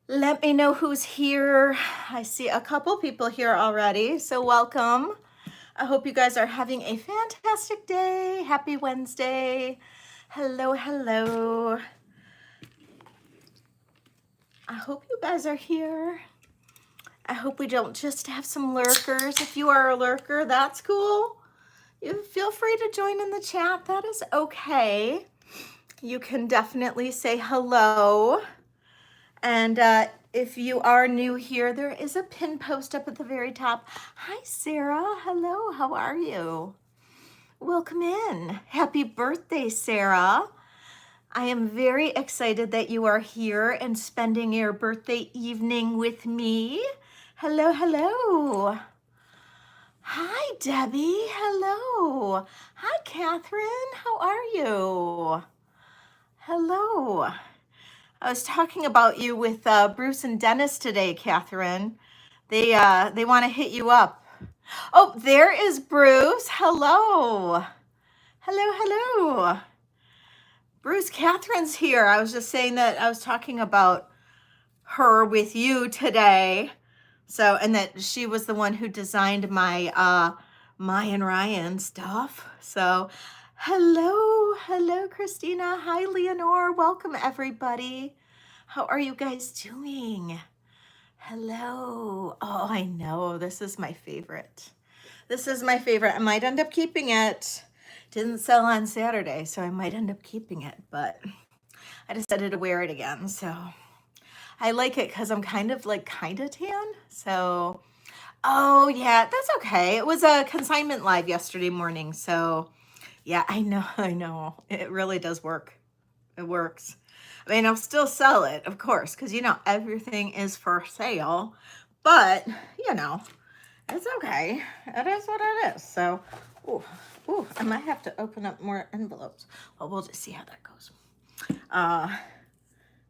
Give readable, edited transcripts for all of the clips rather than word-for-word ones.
Let me know who's here. I see a couple people here already, so welcome. I hope you guys are having a fantastic day. Happy Wednesday. Hello, hello. I hope you guys are here. I hope we don't just have some lurkers. If you are a lurker, that's cool. You feel free to join in the chat. That is okay. You can definitely say hello. And if you are new here, there is a pin post up at the very top. Hi, Sarah. Hello. How are you? Welcome in. Happy birthday, Sarah. I am very excited that you are here and spending your birthday evening with me. Hello, hello. Hi, Debbie. Hello. Hi, Catherine. How are you? Hello. I was talking about you with Bruce and Dennis today, Catherine. They want to hit you up. Oh, there is Bruce. Hello. Hello, hello. Bruce, Catherine's here. I was just saying that I was talking about her with you today. So, and that she was the one who designed my and Ryan stuff. So, hello, Christina. Hi, Leonore. Welcome, everybody. How are you guys doing? Hello. Oh, I know. This is my favorite. This is my favorite. I might end up keeping it. Didn't sell on Saturday, so I might end up keeping it, but I decided to wear it again. So I like it because I'm kind of tan. So, oh yeah, that's okay. It was a consignment live yesterday morning. So yeah, I know. It really does work. It works. I mean, I'll still sell it, of course, because, everything is for sale. But, it's okay. It is what it is. So, I might have to open up more envelopes. Well, we'll just see how that goes.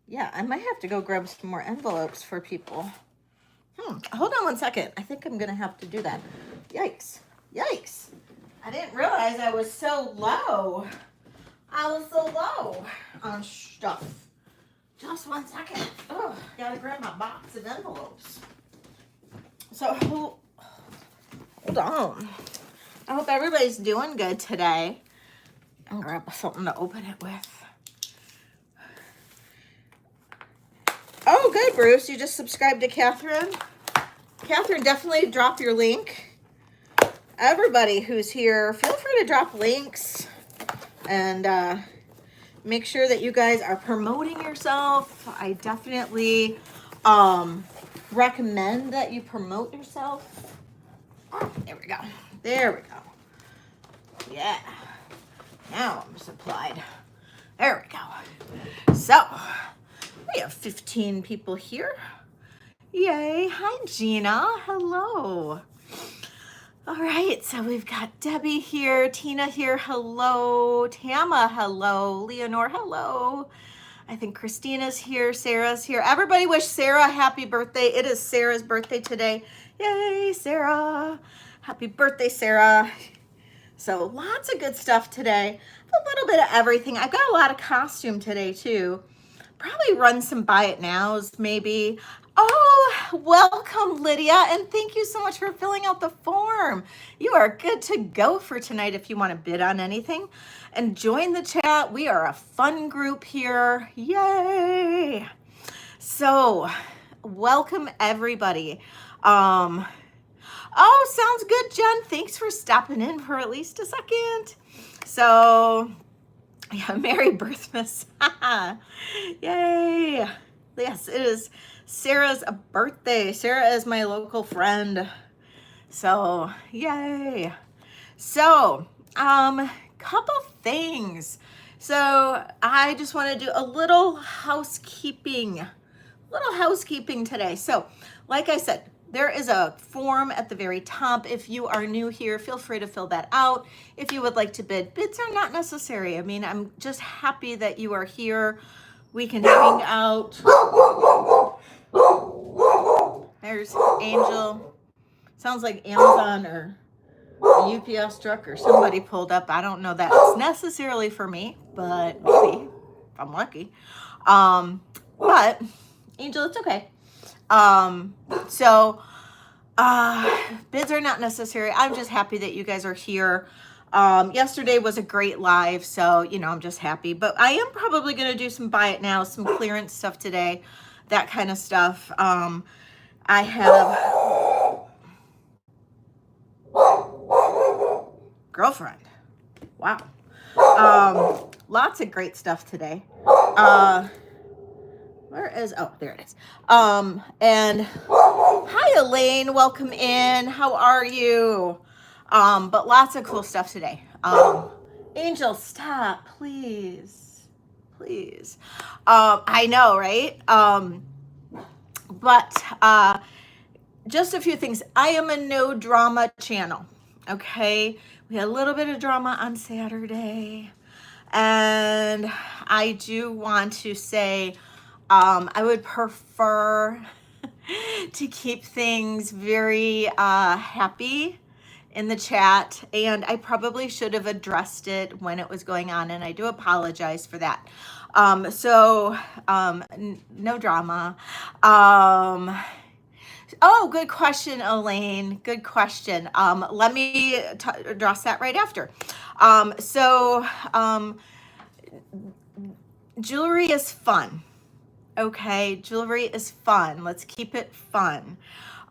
Yeah, I might have to go grab some more envelopes for people. Hold on one second. I think I'm going to have to do that. Yikes. I didn't realize I was so low. On stuff. Just one second. Oh, gotta grab my box of envelopes. So, hold on. I hope everybody's doing good today. I'll grab something to open it with. Oh, good, Bruce. You just subscribed to Catherine. Catherine, definitely drop your link. Everybody who's here, feel free to drop links. And make sure that you guys are promoting yourself. I definitely recommend that you promote yourself. Oh, there we go. Yeah. Now I'm supplied. There we go. So, we have 15 people here. Yay. Hi, Gina. Hello. All right, so we've got Debbie here, Tina here, hello, Tama, hello, Leonore, hello. I think Christina's here, Sarah's here. Everybody wish Sarah a happy birthday. It is Sarah's birthday today. Yay, Sarah. Happy birthday, Sarah. So lots of good stuff today. A little bit of everything. I've got a lot of costume today too. Probably run some buy it nows maybe. Oh, welcome, Lydia, and thank you so much for filling out the form. You are good to go for tonight if you want to bid on anything. And join the chat. We are a fun group here. Yay! So, welcome, everybody. Oh, sounds good, Jen. Thanks for stopping in for at least a second. So, yeah, Merry Birthmas. Yay. Yes, it is Sarah's birthday. Sarah is my local friend. So, yay. So, couple things. So, I just want to do a little housekeeping today. So, like I said, there is a form at the very top. If you are new here, feel free to fill that out. If you would like to bid, bids are not necessary. I mean, I'm just happy that you are here. We can hang out. There's Angel. Sounds like Amazon or a UPS truck or somebody pulled up. I don't know that it's necessarily for me, but maybe if I'm lucky. But Angel, it's okay. So bids are not necessary. I'm just happy that you guys are here. Yesterday was a great live, so, you know, I'm just happy. But I am probably going to do some buy it now, some clearance stuff today, that kind of stuff. I have... Girlfriend. Wow. Lots of great stuff today. Where is, oh, there it is. And hi, Elaine, welcome in. How are you? But lots of cool stuff today. Angel, stop, please, please. I know, right? But just a few things. I am a no drama channel, okay? We had a little bit of drama on Saturday, and I do want to say, I would prefer to keep things very happy in the chat, and I probably should have addressed it when it was going on, and I do apologize for that. No drama. Oh, good question, Elaine. Good question. Let me address that right after. Jewelry is fun. Okay, jewelry is fun. Let's keep it fun.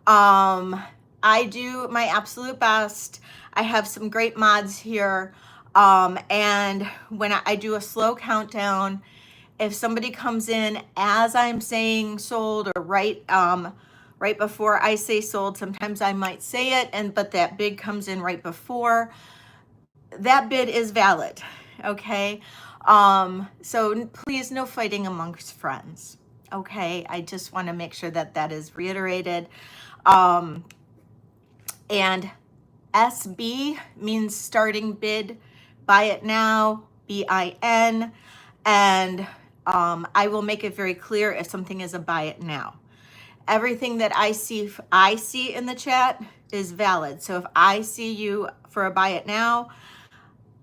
I do my absolute best. I have some great mods here. And when I do a slow countdown, if somebody comes in as I'm saying sold or right before I say sold, sometimes I might say it, but that bid comes in right before, that bid is valid. Okay. So please, no fighting amongst friends. Okay. I just want to make sure that that is reiterated. And SB means starting bid, buy it now, BIN. And, I will make it very clear if something is a buy it now. Everything that I see in the chat is valid. So if I see you for a buy it now,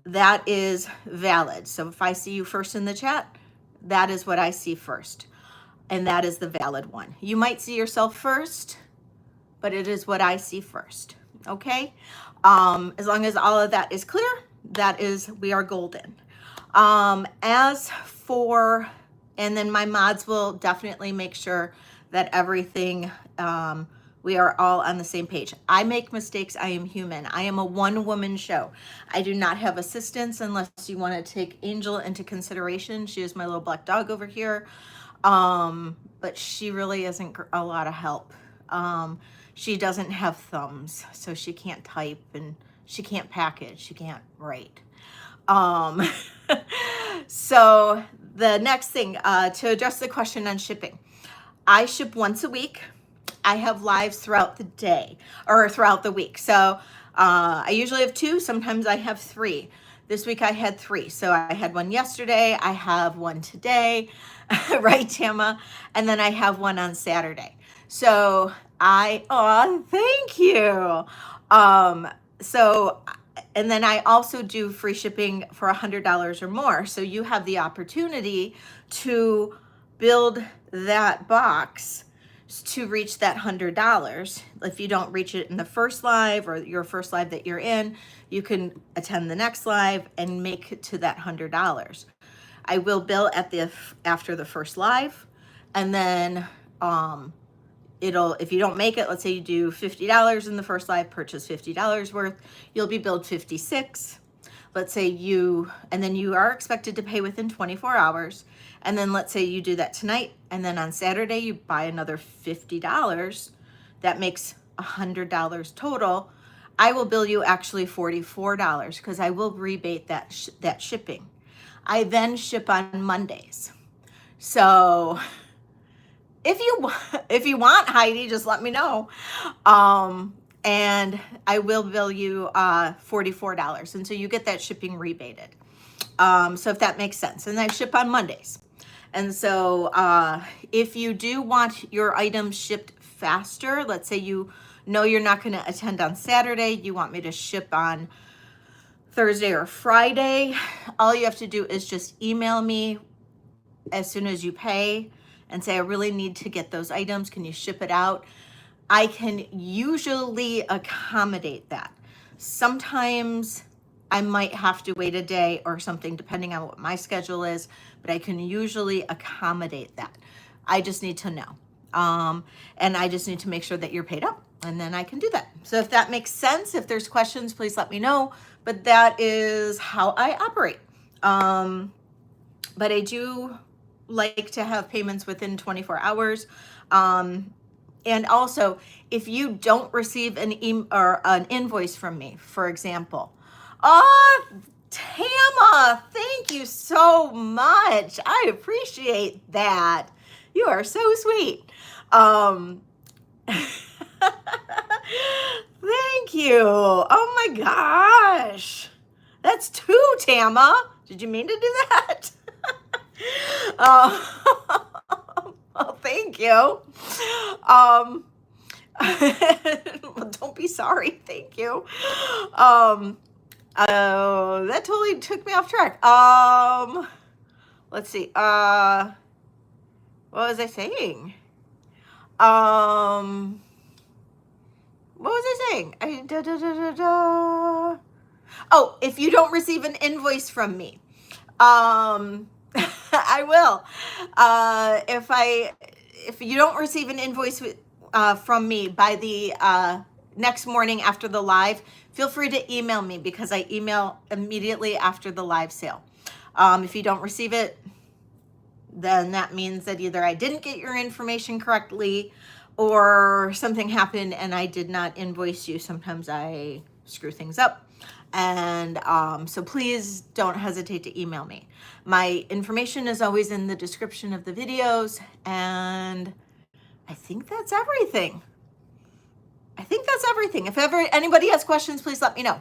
that is valid. So if I see you first in the chat, that is what I see first. And that is the valid one. You might see yourself first, but it is what I see first. Okay? As long as all of that is clear, we are golden. As for, and then my mods will definitely make sure that everything, we are all on the same page. I make mistakes. I am human. I am a one-woman show. I do not have assistants unless you want to take Angel into consideration. She is my little black dog over here. But she really isn't a lot of help. She doesn't have thumbs, so she can't type and she can't package. She can't write. So the next thing, to address the question on shipping, I ship once a week. I have lives throughout the day or throughout the week. So I usually have 2. Sometimes I have 3. This week I had 3. So I had one yesterday. I have one today, right, Tama? And then I have one on Saturday. So thank you. And then I also do free shipping for $100 or more. So you have the opportunity to build that box to reach that $100. If you don't reach it in the first live or your first live that you're in, you can attend the next live and make it to that $100. I will bill after the first live, and then if you don't make it, let's say you do $50 in the first live, purchase $50 worth, you'll be billed $56. Let's say and then you are expected to pay within 24 hours. And then let's say you do that tonight, and then on Saturday you buy another $50. That makes $100 total. I will bill you actually $44 because I will rebate that shipping. I then ship on Mondays. So if you want, Heidi, just let me know. And I will bill you $44. And so you get that shipping rebated. So if that makes sense. And I ship on Mondays. And so if you do want your items shipped faster, let's say you know you're not going to attend on Saturday, you want me to ship on Thursday or Friday, all you have to do is just email me as soon as you pay, and say, I really need to get those items. Can you ship it out? I can usually accommodate that. Sometimes I might have to wait a day or something depending on what my schedule is, but I can usually accommodate that. I just need to know. And I just need to make sure that you're paid up, and then I can do that. So if that makes sense, if there's questions, please let me know. But that is how I operate. But I do like to have payments within 24 hours. And also, if you don't receive an invoice from me, for example, oh, Tama, thank you so much. I appreciate that. You are so sweet. Thank you. Oh my gosh. That's 2, Tama. Did you mean to do that? Well, thank you. Well, don't be sorry. Thank you. That totally took me off track. Let's see. What was I saying? What was I saying? Oh, if you don't receive an invoice from me, I will. If you don't receive an invoice from me by the next morning after the live, feel free to email me, because I email immediately after the live sale. If you don't receive it, then that means that either I didn't get your information correctly or something happened and I did not invoice you. Sometimes I screw things up. And so please don't hesitate to email me. My information is always in the description of the videos, and I think that's everything. If ever anybody has questions, please let me know.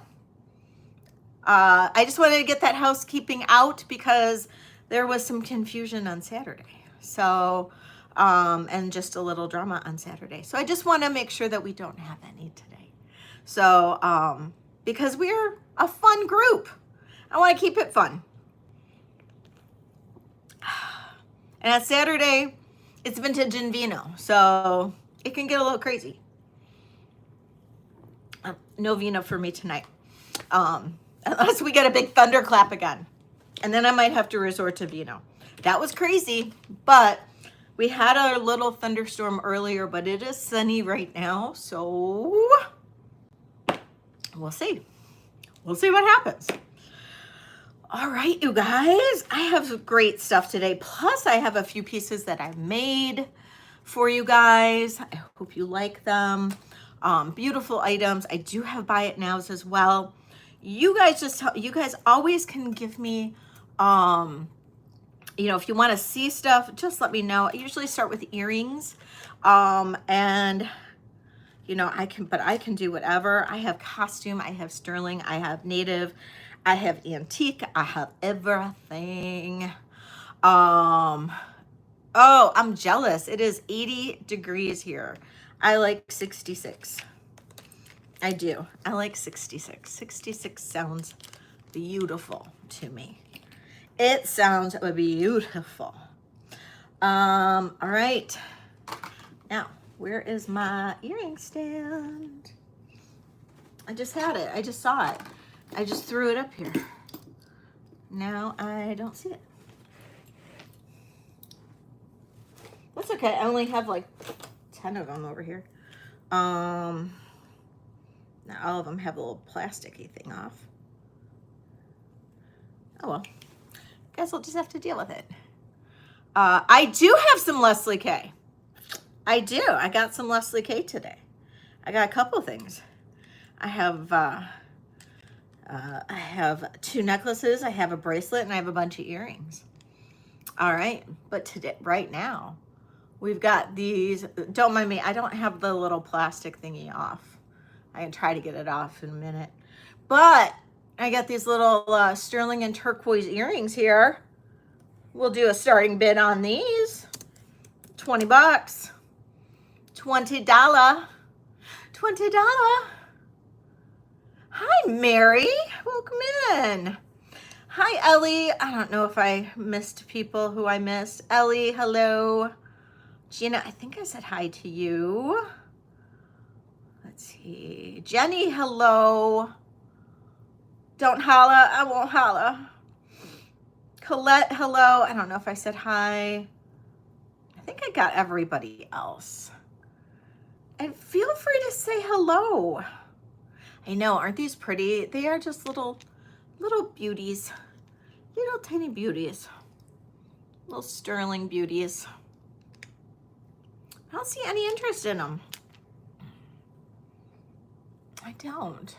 I just wanted to get that housekeeping out because there was some confusion on Saturday. So, and just a little drama on Saturday. So I just want to make sure that we don't have any today. So, because we're a fun group. I want to keep it fun. And on Saturday, it's vintage and vino, so it can get a little crazy. No vino for me tonight, unless we get a big thunderclap again. And then I might have to resort to vino. That was crazy, but we had a little thunderstorm earlier, but it is sunny right now, so we'll see. We'll see what happens. All right, you guys, I have great stuff today. Plus, I have a few pieces that I've made for you guys. I hope you like them. Beautiful items. I do have buy it nows as well. You guys always can give me, if you want to see stuff, just let me know. I usually start with earrings, and I can do whatever. I have costume, I have sterling, I have native, I have antique, I have everything. Oh, I'm jealous. It is 80 degrees here. I like 66. I do. I like 66. 66 sounds beautiful to me. It sounds beautiful. All right. Now, where is my earring stand? I just had it. I just saw it. I just threw it up here. Now I don't see it. That's okay. I only have like 10 of them over here. Now all of them have a little plasticky thing off. Oh well. Guess we'll just have to deal with it. I do have some Leslie K. I do. I got some Leslie K today. I got a couple things. I have 2 necklaces. I have a bracelet, and I have a bunch of earrings. All right, but today, right now, we've got these. Don't mind me. I don't have the little plastic thingy off. I can try to get it off in a minute. But I got these little sterling and turquoise earrings here. We'll do a starting bid on these. 20 bucks. $20. $20. Hi, Mary. Welcome in. Hi, Ellie. I don't know if I missed people who I missed. Ellie, hello. Gina, I think I said hi to you. Let's see. Jenny, hello. Don't holla, I won't holla. Colette, hello. I don't know if I said hi. I think I got everybody else. And feel free to say hello. I know, aren't these pretty? They are just little beauties. Little tiny beauties. Little sterling beauties. I don't see any interest in them. I don't.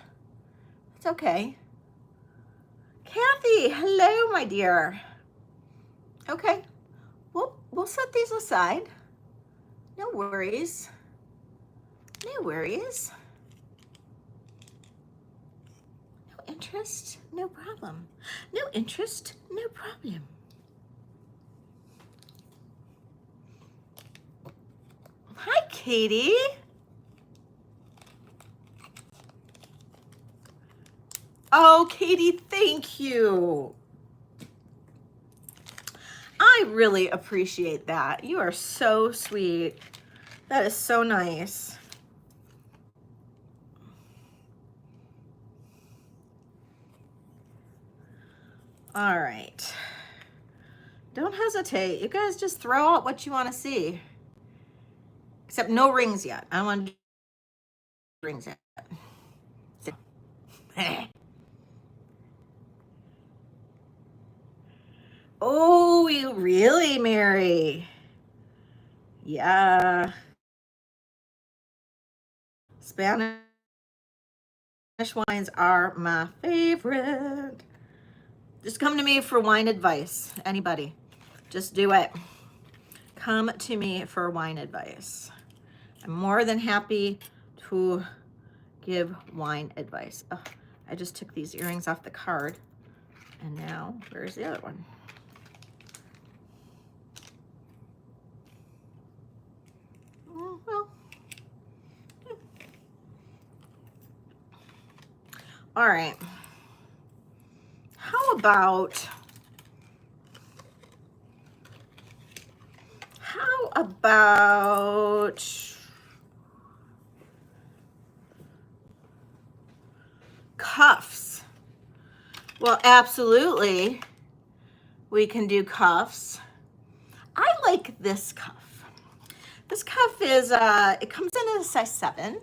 It's okay. Kathy, hello, my dear. Okay, we'll set these aside. No worries. No worries. No interest, no problem. No interest, no problem. Hi, Katie. Oh, Katie, thank you. I really appreciate that. You are so sweet. That is so nice. All right. Don't hesitate. You guys just throw out what you want to see. Except no rings yet. I don't want to do rings yet. Oh, you really, Mary? Yeah. Spanish wines are my favorite. Just come to me for wine advice. Anybody. Just do it. Come to me for wine advice. I'm more than happy to give wine advice. Oh, I just took these earrings off the card. And now, where's the other one? Oh, well. All right. How about cuffs? Well, absolutely. We can do cuffs. I like this cuff. This cuff is, it comes in a size 7.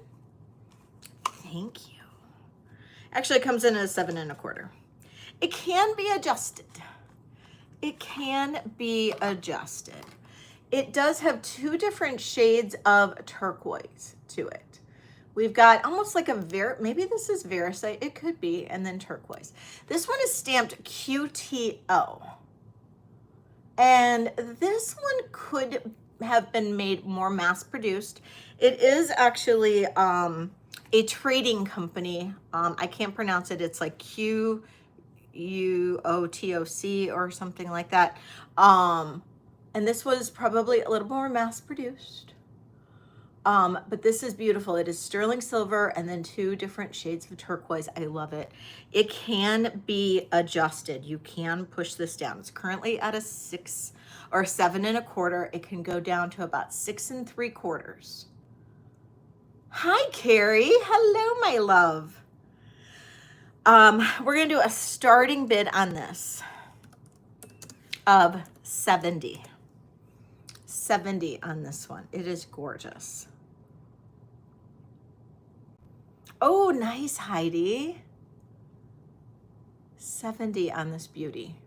Thank you. Actually, it comes in a 7 1/4. It can be adjusted. It can be adjusted. It does have 2 different shades of turquoise to it. We've got almost like a maybe this is Veracite, it could be, and then turquoise. This one is stamped QTO. And this one could have been made more mass produced. It is actually a trading company. I can't pronounce it. It's like QUOTOC or something like that. And this was probably a little more mass produced. But this is beautiful. It is sterling silver and then 2 different shades of turquoise. I love it. It can be adjusted. You can push this down. It's currently at a 6 or 7 1/4. It can go down to about 6 3/4. Hi, Carrie. Hello, my love. We're gonna do a starting bid on this of 70. 70 on this one. It is gorgeous. Oh, nice, Heidi. 70 on this beauty.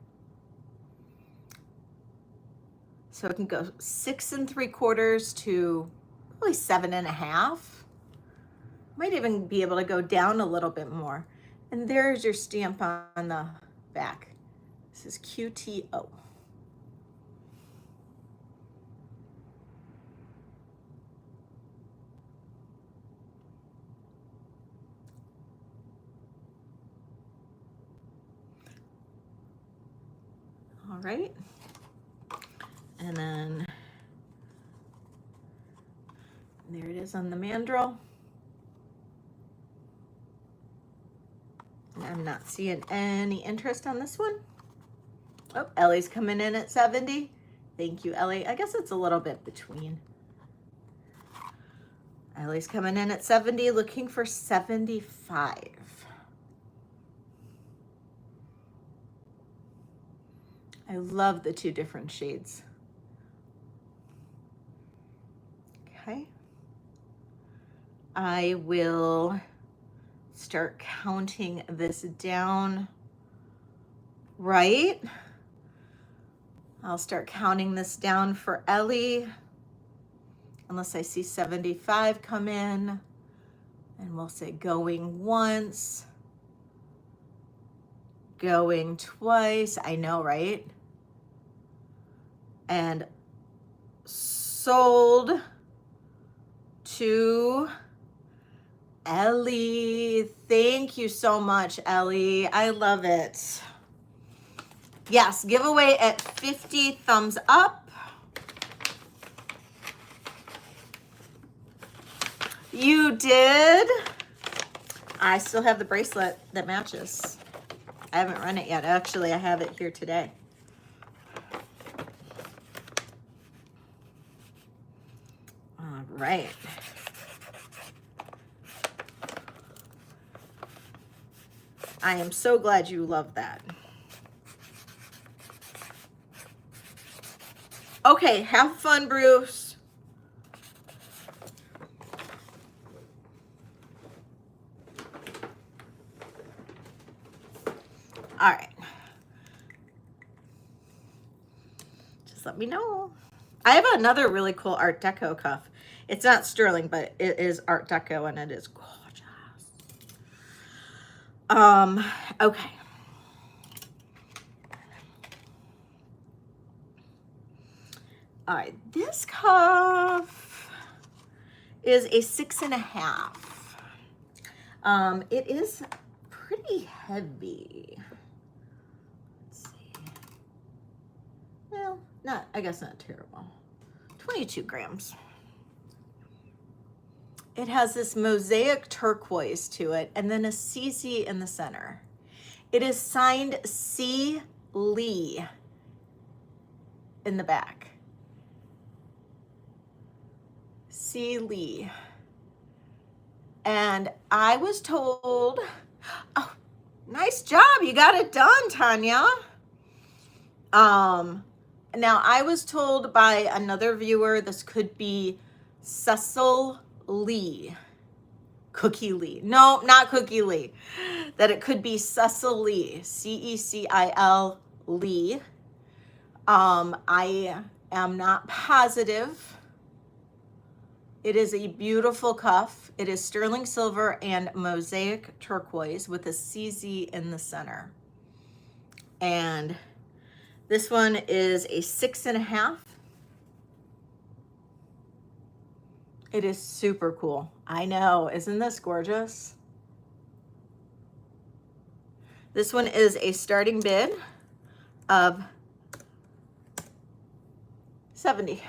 So it can go 6 3/4 to probably 7 1/2. Might even be able to go down a little bit more. And there's your stamp on the back. This is QTO. All right. And then there it is on the mandrel. I'm not seeing any interest on this one. Oh, Ellie's coming in at 70. Thank you, Ellie. I guess it's a little bit between. Ellie's coming in at 70, looking for 75. I love the 2 different shades. Okay. I will start counting this down, right? I'll start counting this down for Ellie, unless I see 75 come in, and we'll say going once, going twice, I know, right? And sold to Ellie. Thank you so much, Ellie. I love it. Yes, giveaway at 50 thumbs up. You did. I still have the bracelet that matches. I haven't run it yet. Actually, I have it here today. All right. I am so glad you love that. Okay, have fun, Bruce. All right. Just let me know. I have another really cool Art Deco cuff. It's not sterling, but it is Art Deco and it is gorgeous. Okay. All right, this cuff is a 6.5. It is pretty heavy. Let's see. Well, I guess not terrible. 22 grams. It has this mosaic turquoise to it and then a CC in the center. It is signed C. Lee in the back. C. Lee. And I was told, oh, nice job. You got it done, Tanya. Now I was told by another viewer, this could be Cecil Lee. Cookie Lee. No, not Cookie Lee. That it could be Cecil Lee. C-E-C-I-L Lee. I am not positive. It is a beautiful cuff. It is sterling silver and mosaic turquoise with a CZ in the center. And this one is a 6.5. It is super cool. I know, isn't this gorgeous? This one is a starting bid of 70.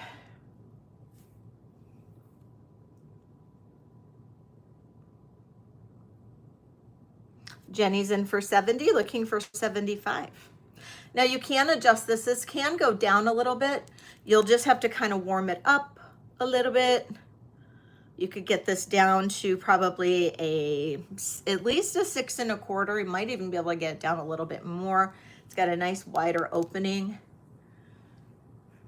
Jenny's in for 70, looking for 75. Now you can adjust this. This can go down a little bit. You'll just have to kind of warm it up a little bit. You could get this down to probably at least a 6 1/4. You might even be able to get it down a little bit more. It's got a nice wider opening.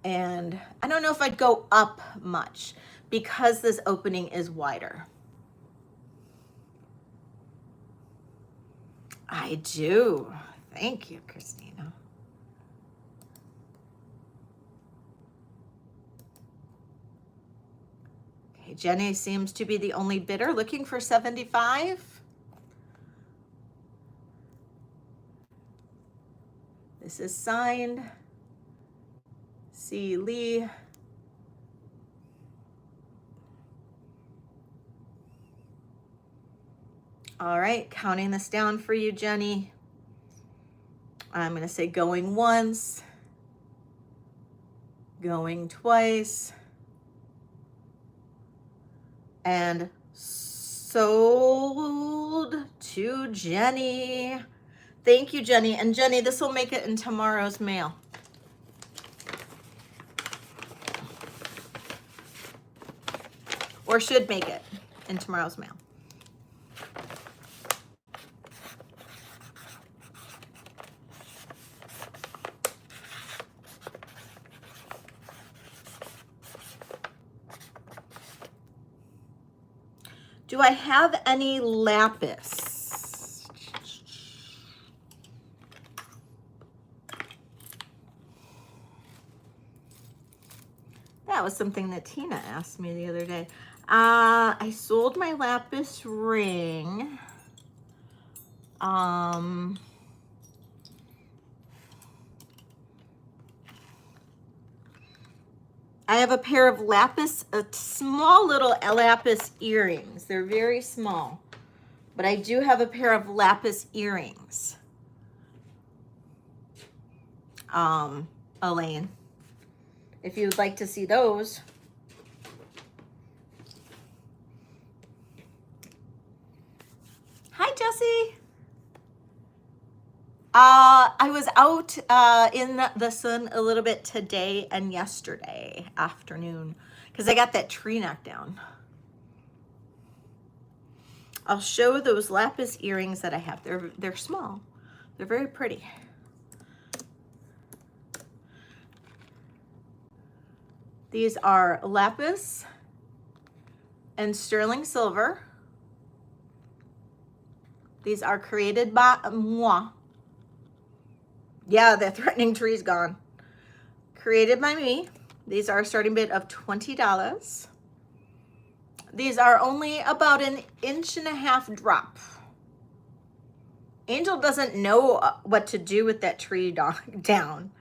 And I don't know if I'd go up much because this opening is wider. I do. Thank you, Christina. Okay, Jenny seems to be the only bidder looking for 75. This is signed C. Lee. All right, counting this down for you, Jenny. I'm going to say going once, going twice, and sold to Jenny. Thank you, Jenny. And Jenny, this will make it in tomorrow's mail. Or or should make it in tomorrow's mail. Do I have any lapis? That was something that Tina asked me the other day. I sold my lapis ring. I have a pair of lapis, small little lapis earrings. They're very small, but I do have a pair of lapis earrings. Elaine, if you would like to see those. Hi, Jessie. I was out in the sun a little bit today and yesterday afternoon because I got that tree knocked down. I'll show those lapis earrings that I have. They're small. They're very pretty. These are lapis and sterling silver. These are created by moi. Yeah, the threatening tree's gone. Created by me. These are a starting bid of $20. These are only about 1.5 inches drop. Angel doesn't know what to do with that tree down.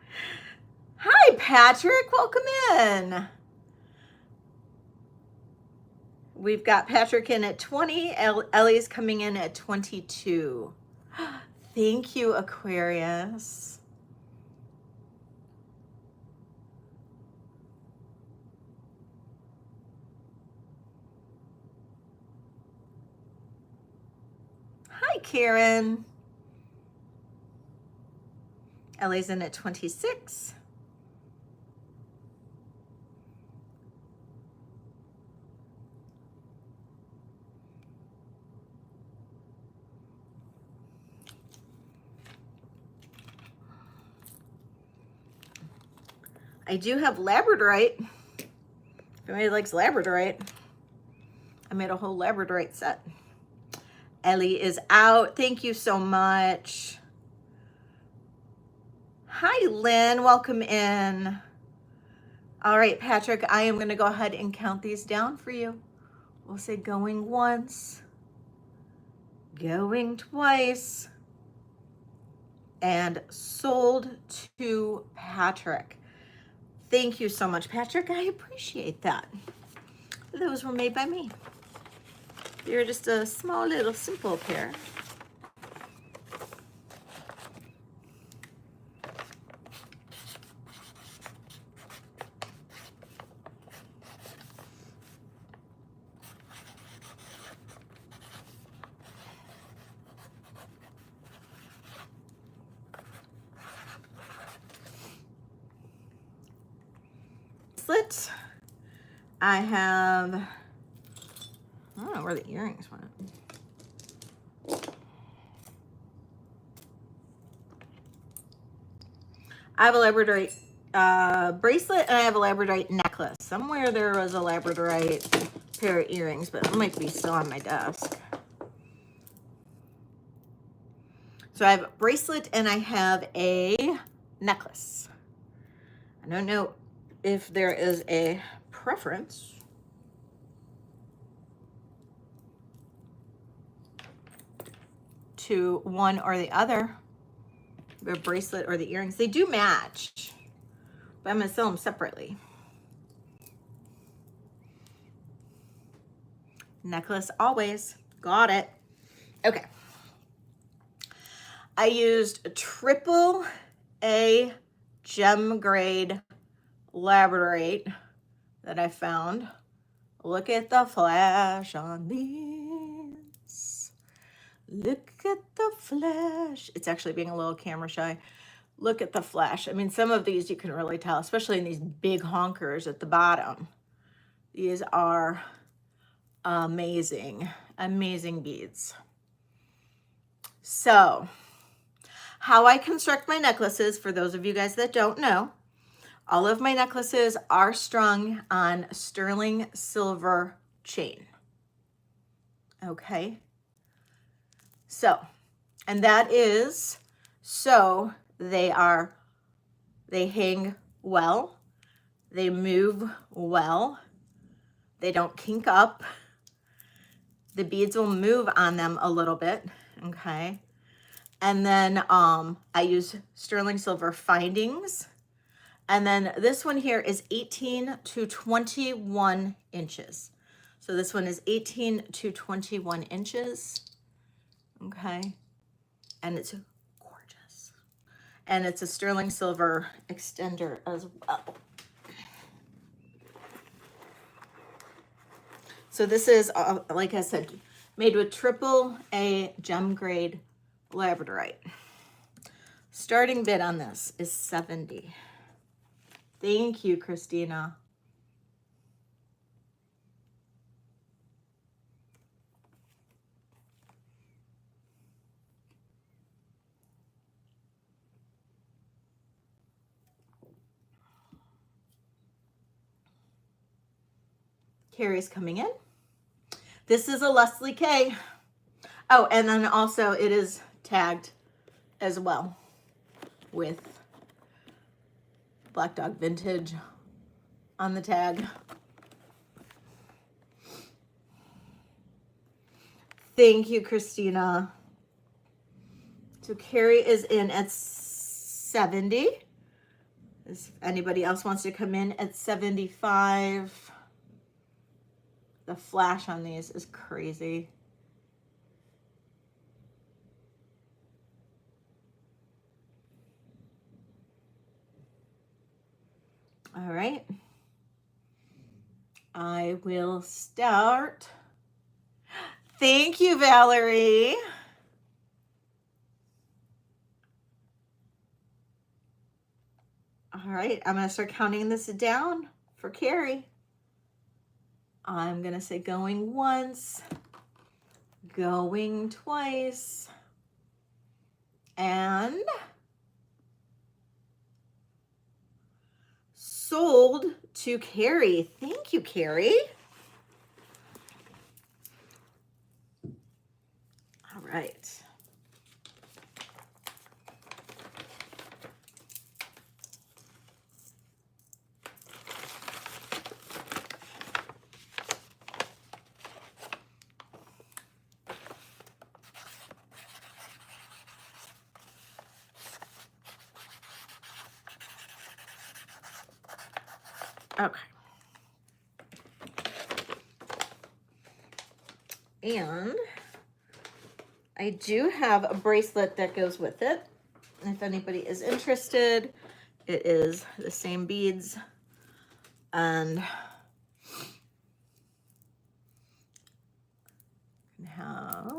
Hi, Patrick. Welcome in. We've got Patrick in at 20. Ellie's coming in at 22. Thank you, Aquarius. Hi, Karen. Ellie's in at 26. I do have Labradorite. If anybody likes Labradorite, I made a whole Labradorite set. Ellie is out. Thank you so much. Hi, Lynn. Welcome in. All right, Patrick, I am going to go ahead and count these down for you. We'll say going once, going twice, and sold to Patrick. Thank you so much, Patrick. I appreciate that. Those were made by me. They're just a small little simple pair. Bracelet. I have, I don't know where the earrings went. I have a Labradorite bracelet and I have a Labradorite necklace. Somewhere there was a Labradorite pair of earrings, but it might be still on my desk. So I have a bracelet and I have a necklace. I don't know if there is a preference. To one or the other, the bracelet or the earrings. They do match, but I'm going to sell them separately. Necklace always. Got it. Okay. I used a AAA gem grade Labradorite that I found. Look at the flash on this. Look at the flash. It's actually being a little camera shy. Look at the flash. I mean, some of these you can really tell, especially in these big honkers at the bottom. These are Amazing, amazing beads. So how I construct my necklaces, for those of you guys that don't know, all of my necklaces are strung on sterling silver chain. Okay. So, and that is so they hang well, they move well, they don't kink up, the beads will move on them a little bit, okay? And then I use sterling silver findings. And then this one here is 18 to 21 inches. So this one is 18 to 21 inches, okay? And it's gorgeous. And it's a sterling silver extender as well. So this is, like I said, made with AAA gem grade Labradorite. Starting bid on this is $70. Thank you, Christina. Carrie's coming in. This is a Leslie K. Oh, and then also it is tagged as well with Black Dog Vintage on the tag. Thank you, Christina. So Carrie is in at 70. If anybody else wants to come in at 75. The flash on these is crazy. All right. I will start. Thank you, Valerie. All right, I'm going to start counting this down for Carrie. I'm going to say going once, going twice, and sold to Carrie. Thank you, Carrie. All right. Okay. And I do have a bracelet that goes with it. If anybody is interested, it is the same beads and have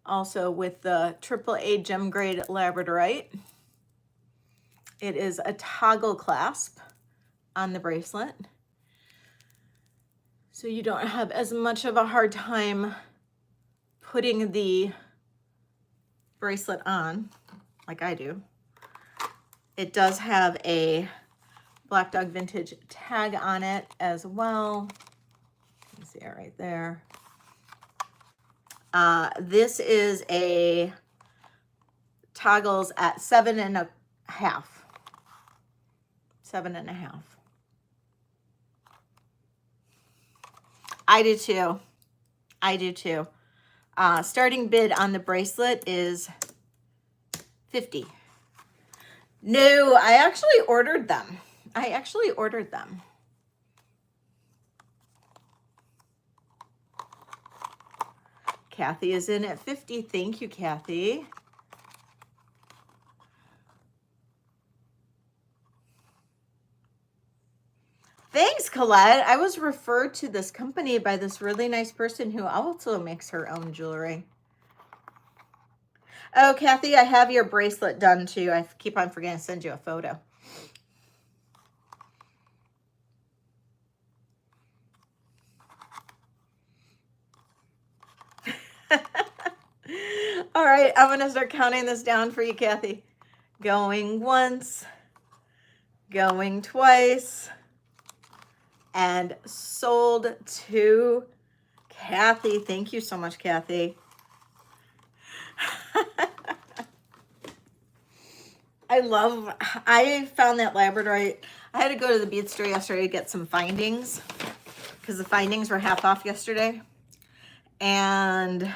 also with the AAA gem grade Labradorite. It is a toggle clasp on the bracelet, so you don't have as much of a hard time putting the bracelet on like I do. It does have a Black Dog Vintage tag on it as well. You can see it right there. This is a toggles at 7.5. 7.5. I do too. I do too. Starting bid on the bracelet is $50. No, I actually ordered them. Kathy is in at 50. Thank you, Kathy. Thanks, Colette. I was referred to this company by this really nice person who also makes her own jewelry. Oh, Kathy, I have your bracelet done too. I keep on forgetting to send you a photo. All right, I'm gonna start counting this down for you, Kathy. Going once, going twice, and sold to Kathy. Thank you so much, Kathy. I found that Labradorite. I had to go to the bead store yesterday to get some findings because the findings were half off yesterday. And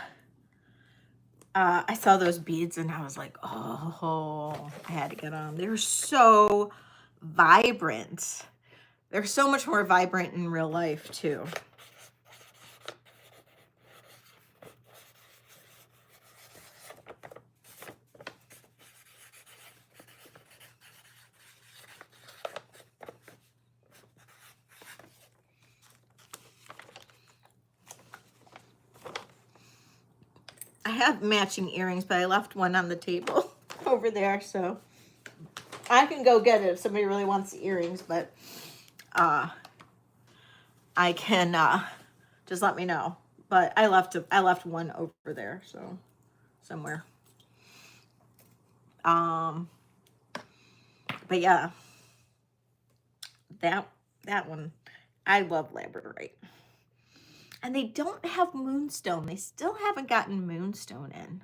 I saw those beads and I was like, oh, I had to get them. They were so vibrant. They're so much more vibrant in real life too. I have matching earrings, but I left one on the table over there, so I can go get it if somebody really wants the earrings, but I can just let me know. But I left one over there, so somewhere. But yeah, that one, I love Labradorite. And they don't have moonstone. They still haven't gotten moonstone in.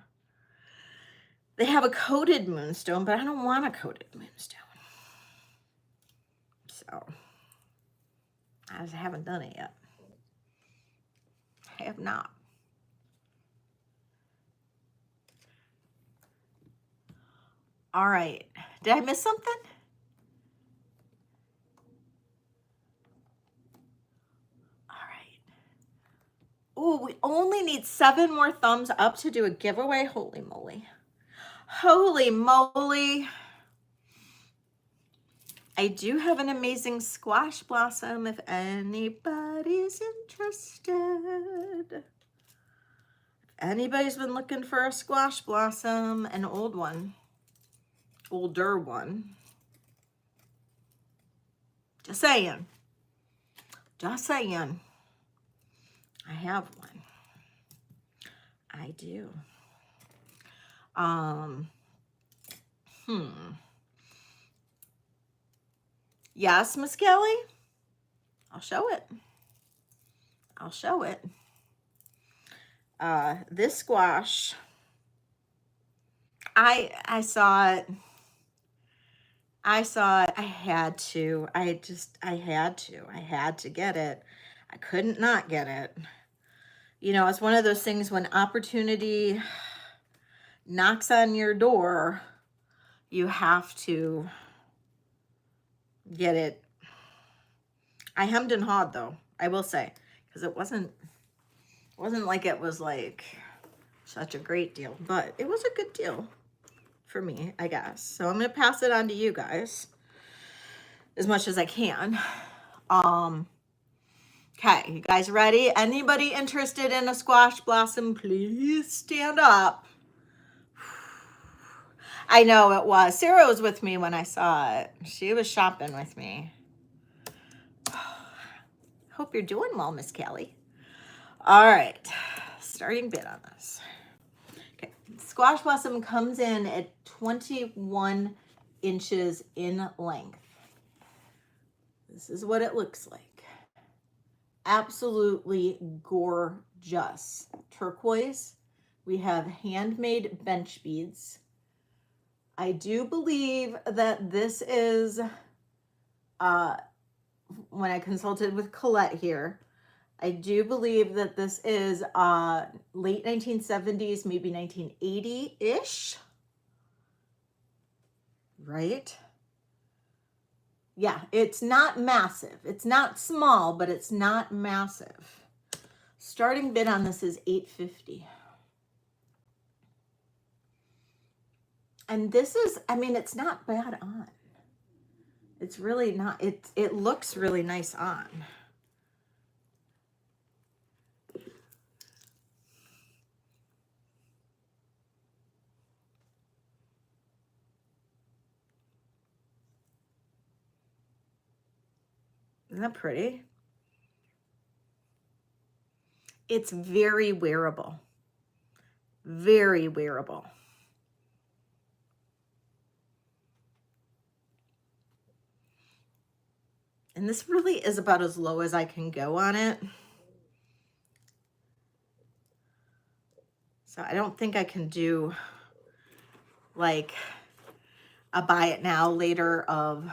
They have a coated moonstone, but I don't want a coated moonstone. So I just haven't done it yet. I have not. All right. Did I miss something? Oh, we only need 7 more thumbs up to do a giveaway. Holy moly. Holy moly. I do have an amazing squash blossom if anybody's interested. If anybody's been looking for a squash blossom, an old one, older one. Just saying. Just saying. I have one. I do. Yes, Miss Kelly. I'll show it. I'll show it. This squash, I saw it. I saw it. I had to. I had to get it. I couldn't not get it. You know, it's one of those things when opportunity knocks on your door, you have to get it. I hemmed and hawed though, I will say, because it wasn't like it was like such a great deal, but it was a good deal for me, I guess. So I'm going to pass it on to you guys as much as I can. Okay, you guys ready? Anybody interested in a squash blossom, please stand up. I know it was. Sarah was with me when I saw it. She was shopping with me. Hope you're doing well, Miss Kelly. All right, starting bid on this. Okay, squash blossom comes in at 21 inches in length. This is what it looks like. Absolutely gorgeous. Turquoise. We have handmade bench beads. I do believe that this is, when I consulted with Colette here, I do believe that this is late 1970s, maybe 1980-ish, right? Yeah, it's not massive. It's not small, but it's not massive. Starting bid on this is $8.50. And this is, I mean, it's not bad on. It's really not, it looks really nice on. Isn't that pretty? It's very wearable. Very wearable. And this really is about as low as I can go on it. So I don't think I can do like a buy it now, later of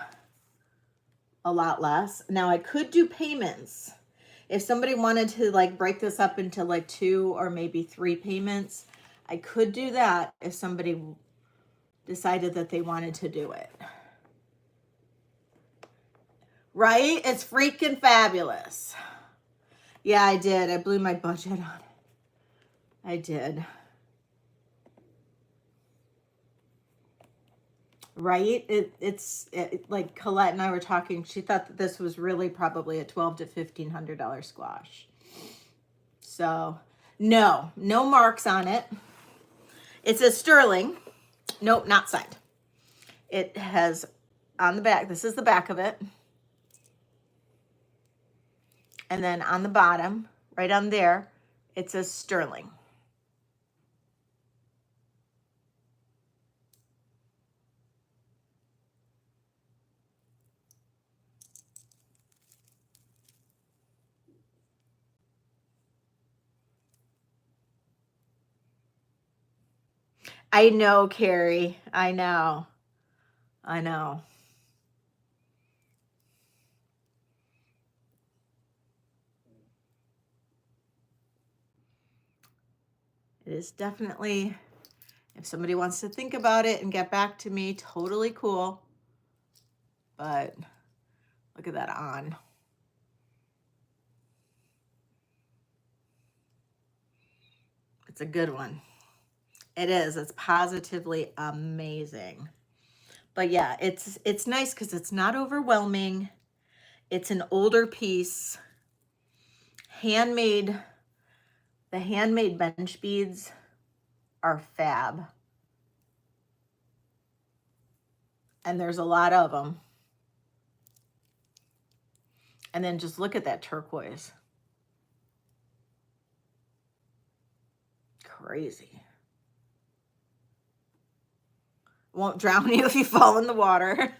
a lot less. Now I could do payments. If somebody wanted to like break this up into like 2 or maybe 3 payments, I could do that if somebody decided that they wanted to do it. Right? It's freaking fabulous. Yeah, I did. I blew my budget on it. I did. Right? It's like Colette and I were talking. She thought that this was really probably a $1,200 to $1,500 squash. So no marks on it. It's a sterling. Nope, not signed. It has on the back. This is the back of it. And then on the bottom, right on there, it says sterling. I know, Carrie. I know. I know. It is definitely, if somebody wants to think about it and get back to me, totally cool. But look at that on. It's a good one. It is. It's positively amazing. But yeah, it's nice because it's not overwhelming. It's an older piece. Handmade. The handmade bench beads are fab. And there's a lot of them. And then just look at that turquoise. Crazy. Won't drown you if you fall in the water.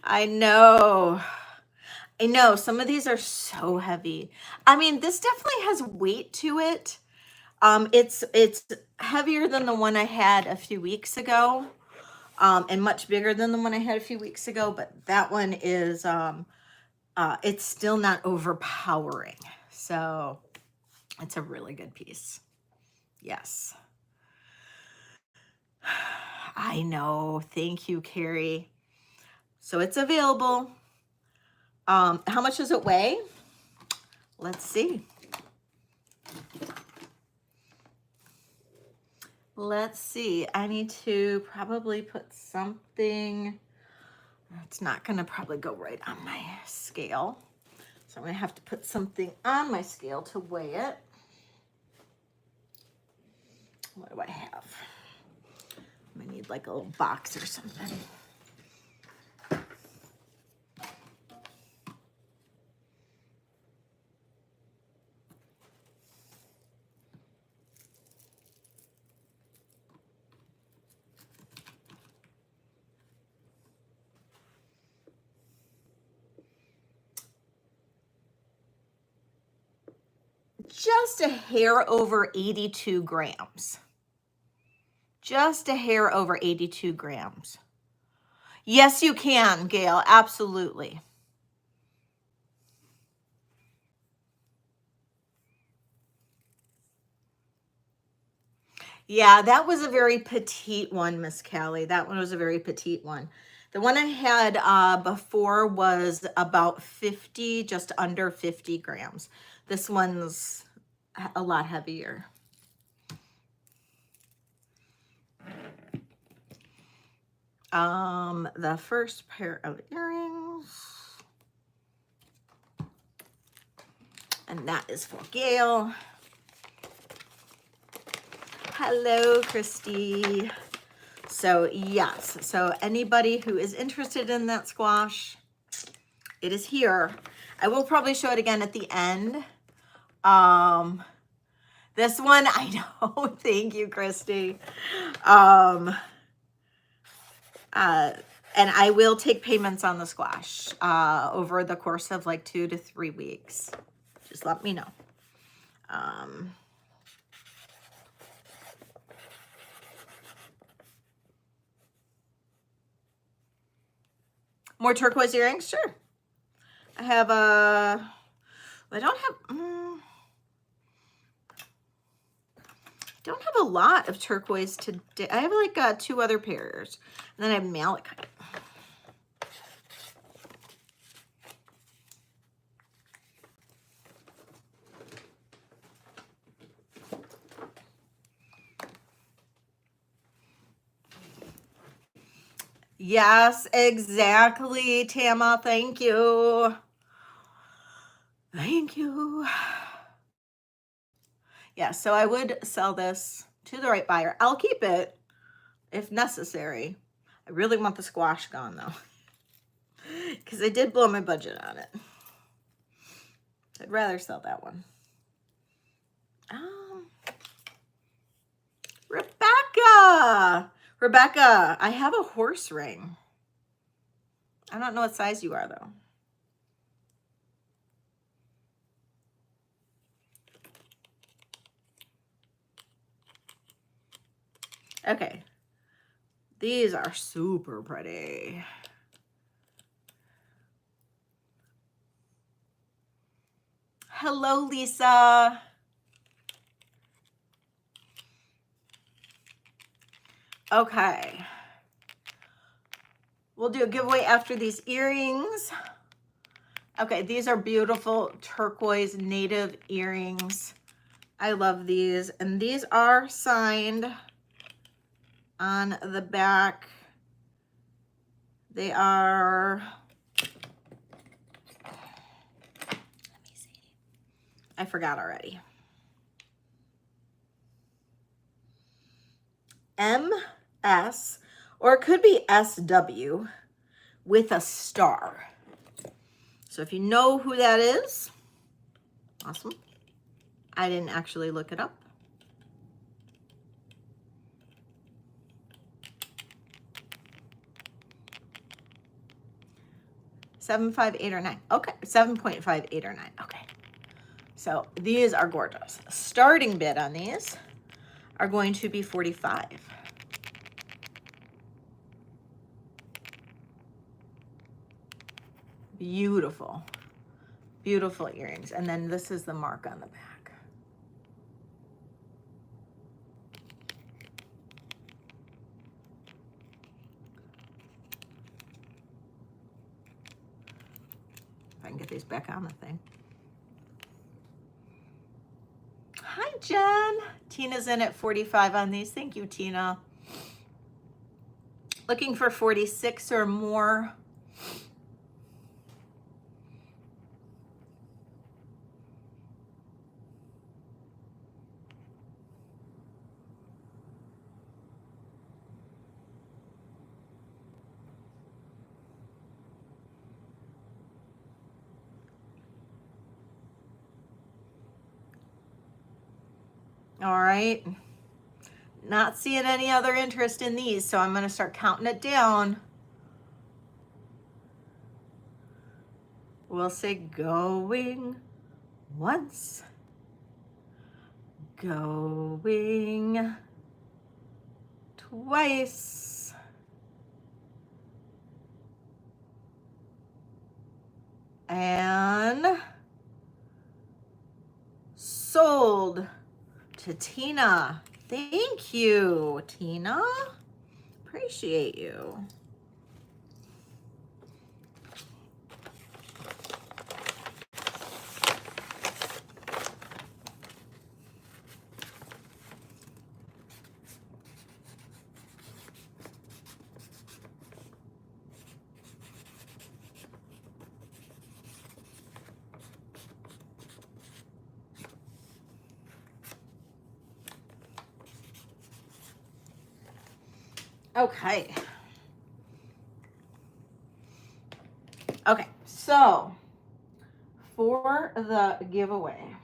I know. I know. Some of these are so heavy. I mean, this definitely has weight to it. It's heavier than the one I had a few weeks ago. And much bigger than the one I had a few weeks ago, but that one is it's still not overpowering. So it's a really good piece. Yes. I know. Thank you, Carrie. So it's available. How much does it weigh? Let's see. Let's see. I need to probably put something. It's not going to probably go right on my scale. So I'm going to have to put something on my scale to weigh it. What do I have? I need like a little box or something. Just a hair over 82 grams. Just a hair over 82 grams. Yes, you can, Gail. Absolutely. Yeah, that was a very petite one, Miss Callie. That one was a very petite one. The one I had before was about 50, just under 50 grams. This one's a lot heavier. The first pair of earrings. And that is for Gail. Hello, Christy. So yes, so anybody who is interested in that squash, it is here. I will probably show it again at the end. This one, I know. Thank you, Christy. And I will take payments on the squash over the course of like 2 to 3 weeks. Just let me know. More turquoise earrings? Sure. I have a... I don't have a lot of turquoise today. I have like 2 other pairs. And then I have malachite. Yes, exactly, Tama. Thank you. Thank you. Yeah, so I would sell this to the right buyer. I'll keep it if necessary. I really want the squash gone though, because I did blow my budget on it. I'd rather sell that one. Rebecca, I have a horse ring. I don't know what size you are though. Okay, these are super pretty. Hello, Lisa. Okay. We'll do a giveaway after these earrings. Okay, these are beautiful turquoise native earrings. I love these. And these are signed on the back. They are... Let me see. I forgot already. MS, or it could be SW with a star. So if you know who that is, awesome. I didn't actually look it up. $7.5, 8 or 9. Okay, 7.5, 8 or 9. Okay. So these are gorgeous. Starting bid on these are going to be $45. Beautiful, beautiful earrings. And then this is the mark on the back. If I can get these back on the thing. Hi, Jen. Tina's in at 45 on these. Thank you, Tina. Looking for 46 or more. All right. Not seeing any other interest in these, so I'm going to start counting it down. We'll say going once, going twice, and sold to Tina. Thank you, Tina. Appreciate you. Okay. Okay, so for the giveaway,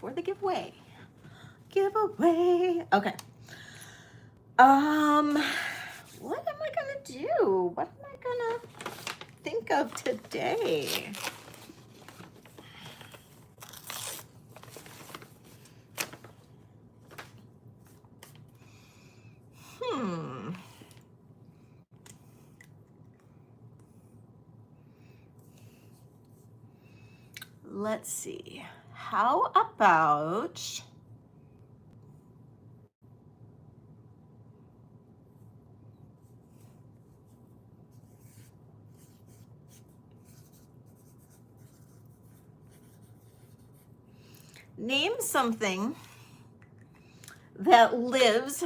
for the giveaway. Giveaway. Okay. What am I gonna do? What am I gonna think of today? Let's see. How about name something that lives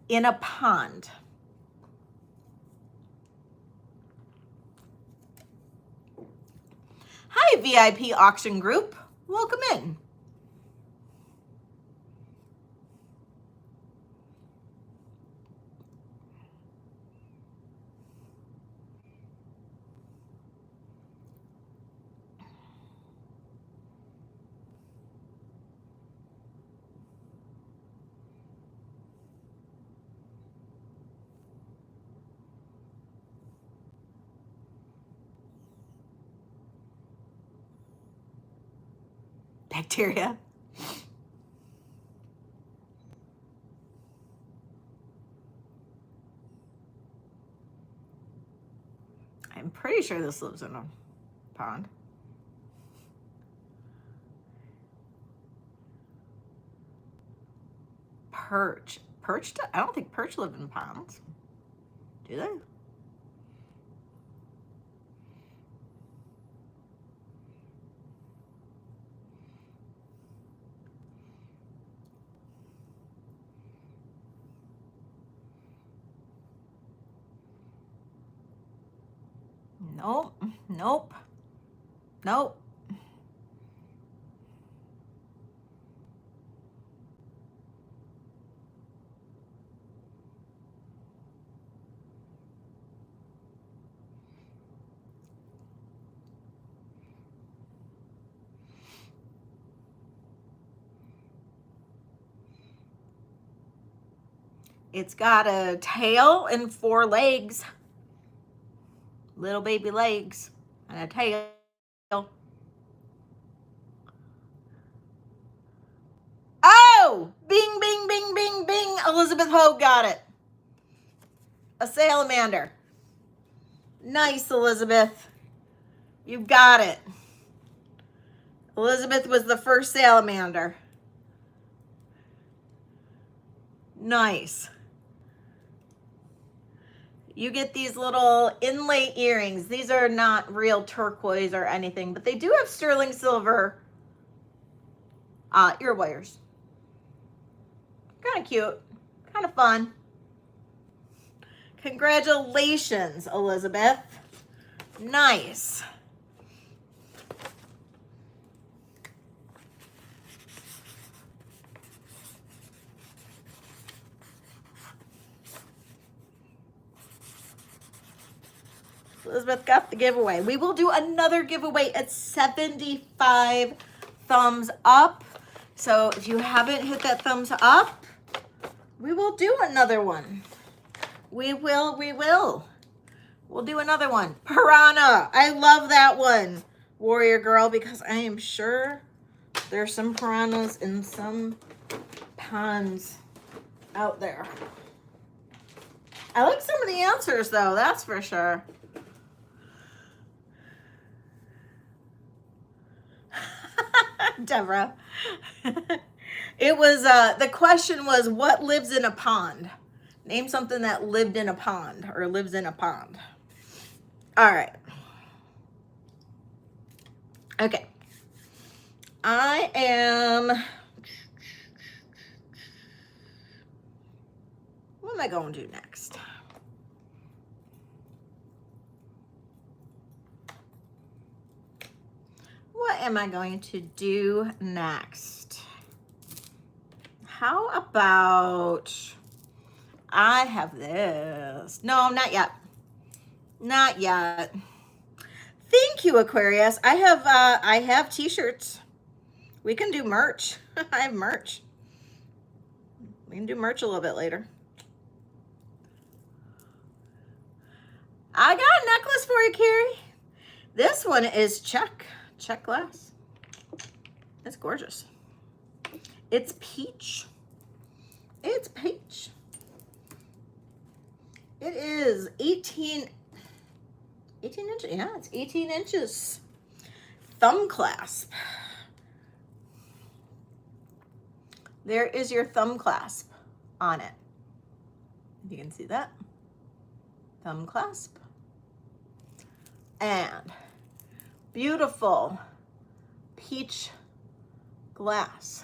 in a pond? Hi, VIP auction group. Welcome in. Bacteria. I'm pretty sure this lives in a pond. Perch. Perch? I don't think perch live in ponds. Do they? Nope. Nope. Nope. It's got a tail and 4 legs. Little baby legs and a tail. Oh! Bing, bing, bing, bing, bing. Elizabeth Hogue got it. A salamander. Nice, Elizabeth. You got it. Elizabeth was the first salamander. Nice. You get these little inlay earrings. These are not real turquoise or anything, but they do have sterling silver ear wires. Kind of cute, kind of fun. Congratulations, Elizabeth. Nice. Elizabeth got the giveaway. We will do another giveaway at 75 thumbs up. So if you haven't hit that thumbs up, we will do another one. We will. We'll do another one. Piranha. I love that one, Warrior Girl, because I am sure there's some piranhas in some ponds out there. I like some of the answers, though. That's for sure. Deborah. It was, the question was, what lives in a pond? Name something that lived in a pond or lives in a pond. All right. Okay. I am, what am I going to do next? What am I going to do next? How about I have this? No, not yet. Not yet. Thank you, Aquarius. I have t-shirts. We can do merch. I have merch. We can do merch a little bit later. I got a necklace for you, Carrie. This one is check glass. It's gorgeous. It's peach. It's peach. It is 18 inches. Yeah, it's 18 inches. Thumb clasp. There is your thumb clasp on it. If you can see that. Thumb clasp. And beautiful peach glass.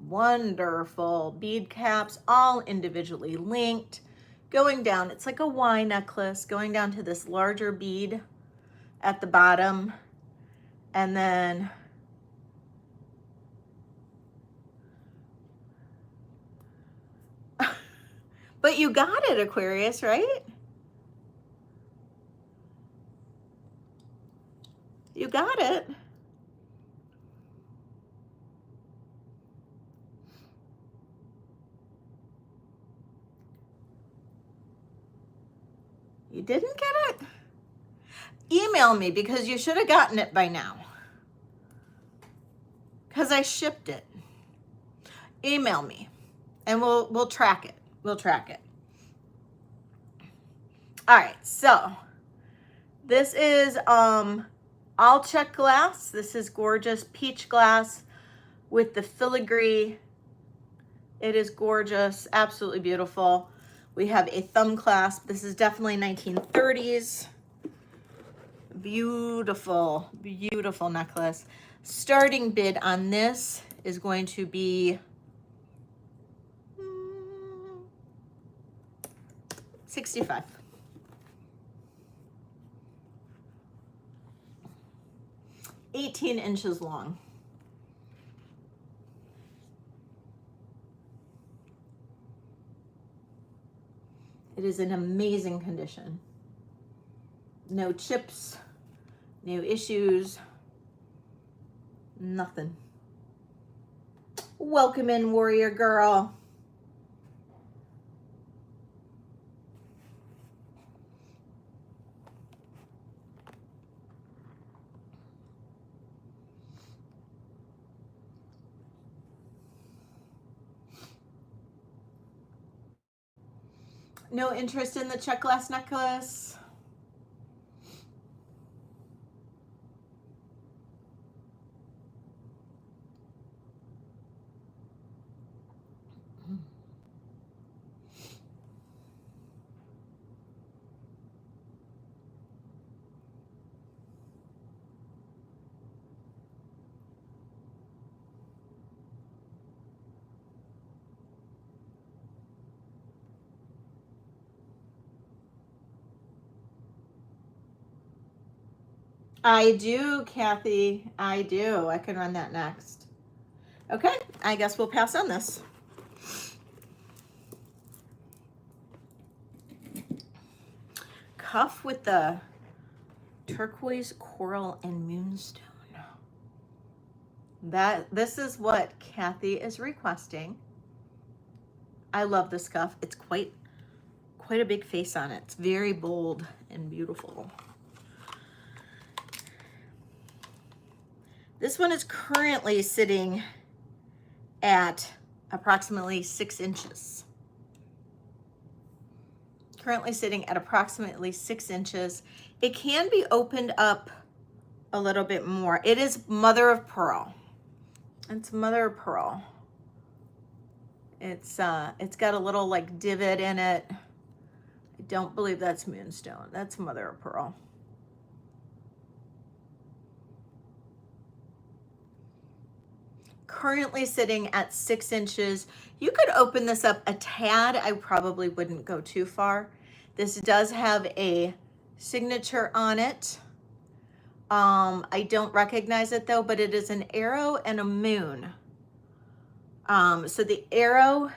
Wonderful bead caps, all individually linked. Going down, it's like a Y necklace, going down to this larger bead at the bottom. And then but you got it, Aquarius, right? You got it. You didn't get it? Email me because you should have gotten it by now. Because I shipped it. Email me and we'll track it. We'll track it. All right, so this is all check glass. This is gorgeous peach glass with the filigree. It is gorgeous, absolutely beautiful. We have a thumb clasp. This is definitely 1930s. Beautiful, beautiful necklace. Starting bid on this is going to be $65. $18 inches long. It is in amazing condition. No chips, no issues, nothing. Welcome in, warrior girl. No interest in the check glass necklace? I do, Kathy. I do. I can run that next. Okay, I guess we'll pass on this. Cuff with the turquoise, coral, and moonstone. This is what Kathy is requesting. I love this cuff. It's quite a big face on it. It's very bold and beautiful. This one is currently sitting at approximately 6 inches. Currently sitting at approximately 6 inches. It can be opened up a little bit more. It is mother of pearl. It's mother of pearl. It's got a little like divot in it. I don't believe that's moonstone. That's mother of pearl. Currently sitting at 6 inches. You could open this up a tad. I probably wouldn't go too far. This does have a signature on it. I don't recognize it though, but it is an arrow and a moon. So the arrow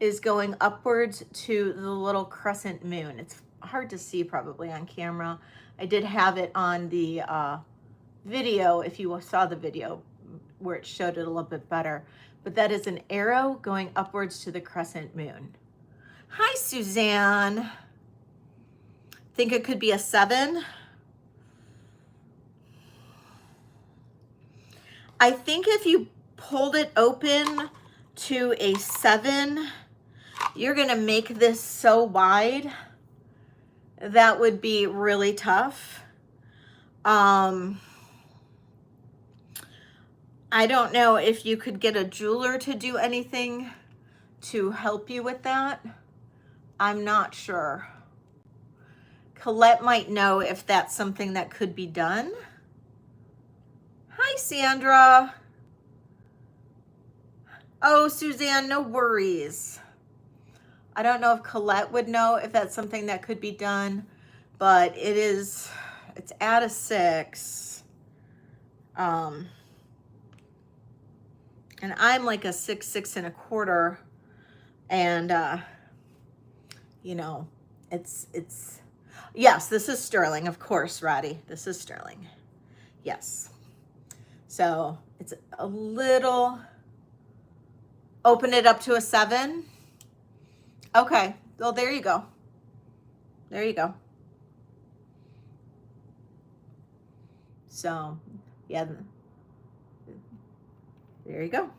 is going upwards to the little crescent moon. It's hard to see probably on camera. I did have it on the video, if you saw the video where it showed it a little bit better, but that is an arrow going upwards to the crescent moon. Hi, Suzanne. Think it could be a 7? I think if you pulled it open to a 7, you're gonna make this so wide. That would be really tough. I don't know if you could get a jeweler to do anything to help you with that. I'm not sure. Colette might know if that's something that could be done. Hi, Sandra. Oh, Suzanne, no worries. I don't know if Colette would know if that's something that could be done, but it's at a 6. And I'm like a 6, 6.25, and you know, it's yes, this is sterling, of course, Roddy. This is sterling. Yes. So it's a little, open it up to a 7. Okay, well, there you go. There you go. So, yeah, there you go.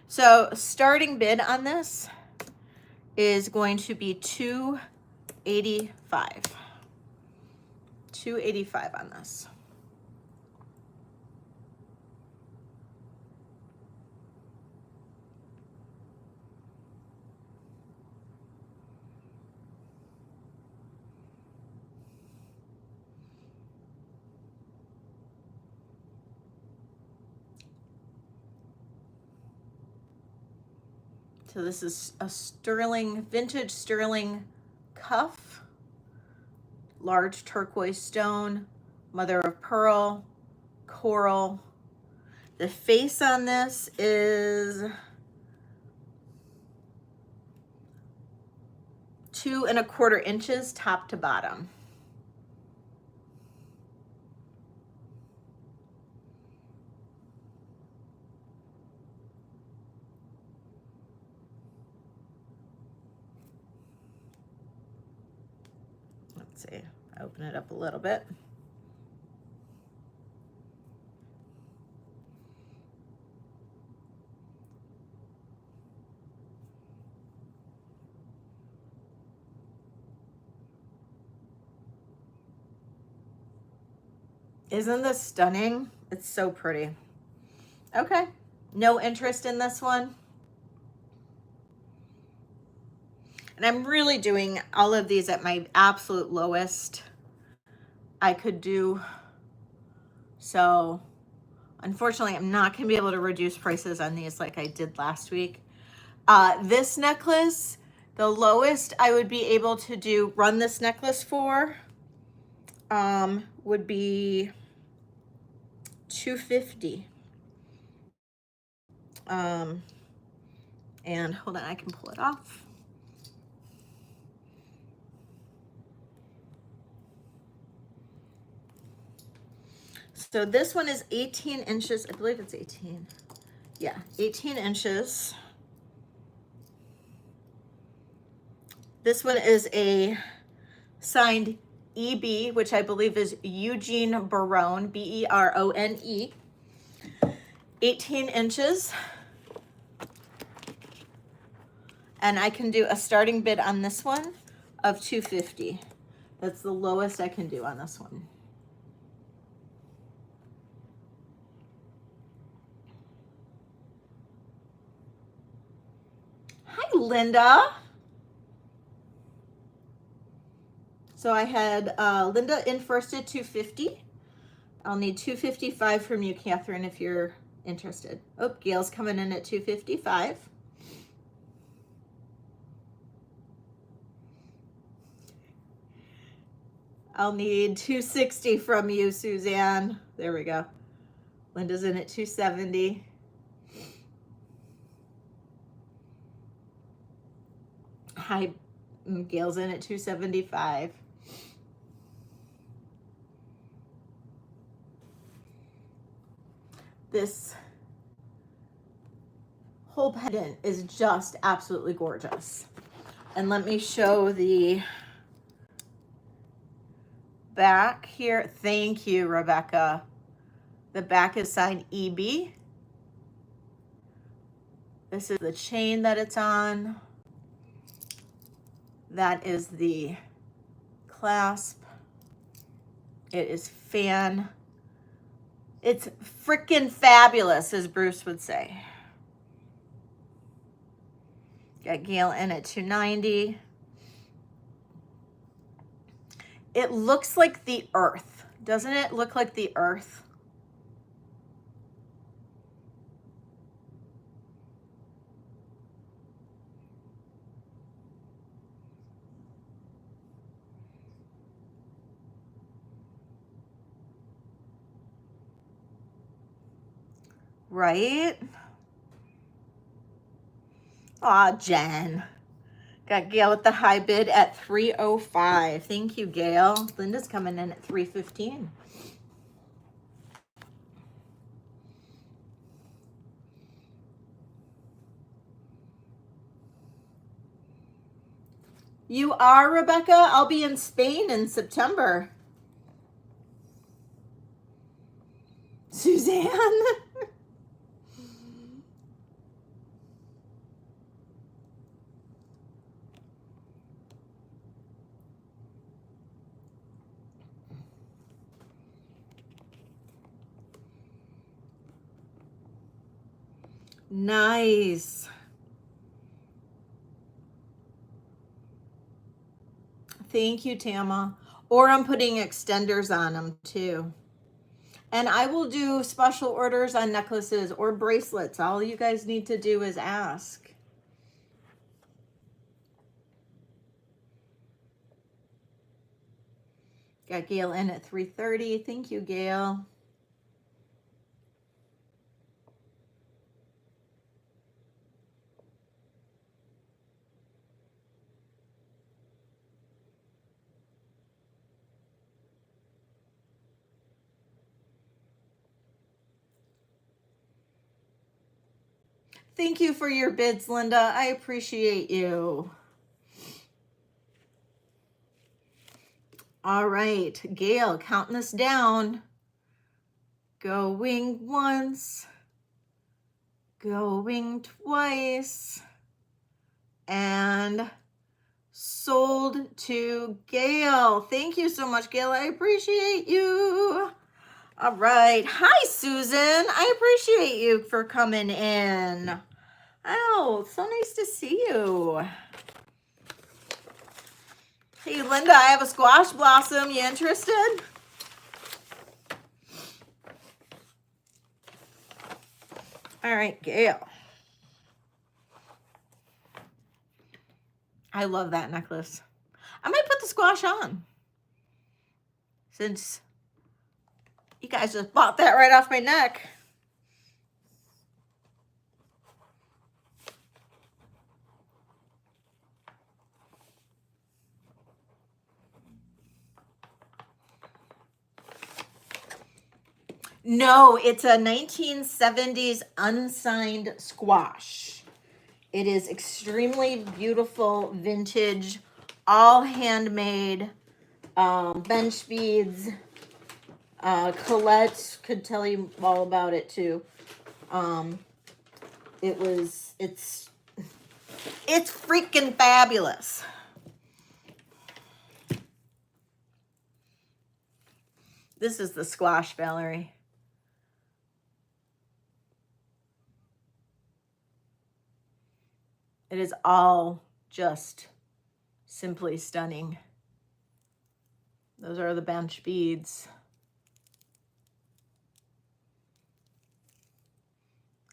So starting bid on this is going to be $285. $285 on this. So this is a sterling, vintage sterling cuff, large turquoise stone, mother of pearl, coral. The face on this is 2.25 inches top to bottom. Let's see, open it up a little bit. Isn't this stunning? It's so pretty. Okay, no interest in this one. And I'm really doing all of these at my absolute lowest I could do. So unfortunately, I'm not gonna be able to reduce prices on these like I did last week. This necklace, the lowest I would be able to run this necklace for would be $250. And hold on, I can pull it off. So this one is 18 inches. I believe it's 18. Yeah, 18 inches. This one is a signed EB, which I believe is Eugene Barone, B-E-R-O-N-E. 18 inches. And I can do a starting bid on this one of $250. That's the lowest I can do on this one. Hi, Linda. So I had Linda in first at $250. I'll need $255 from you, Catherine, if you're interested. Oh, Gail's coming in at $255. I'll need $260 from you, Suzanne. There we go. Linda's in at $270. Hi, Gail's in at $275. This whole pendant is just absolutely gorgeous. And let me show the back here. Thank you, Rebecca. The back is signed EB. This is the chain that it's on. That is the clasp. It is it's freaking fabulous, as Bruce would say. Got Gail in at 290. It looks like the earth. Doesn't it look like the earth? Right? Aw, Jen. Got Gail with the high bid at 305. Thank you, Gail. Linda's coming in at 315. You are, Rebecca? I'll be in Spain in September. Suzanne? Nice. Thank you, Tama. Or I'm putting extenders on them too. And I will do special orders on necklaces or bracelets. All you guys need to do is ask. Got Gail in at 330. Thank you, Gail. Thank you for your bids, Linda. I appreciate you. All right, Gail, counting this down. Going once, going twice, and sold to Gail. Thank you so much, Gail. I appreciate you. All right. Hi, Susan. I appreciate you for coming in. Oh, so nice to see you. Hey, Linda, I have a squash blossom. You interested? All right, Gail. I love that necklace. I might put the squash on, since you guys just bought that right off my neck. No, it's a 1970s unsigned squash. It is extremely beautiful, vintage, all handmade, bench beads. Colette could tell you all about it too. It's freaking fabulous. This is the squash, Valerie. It is all just simply stunning. Those are the bench beads.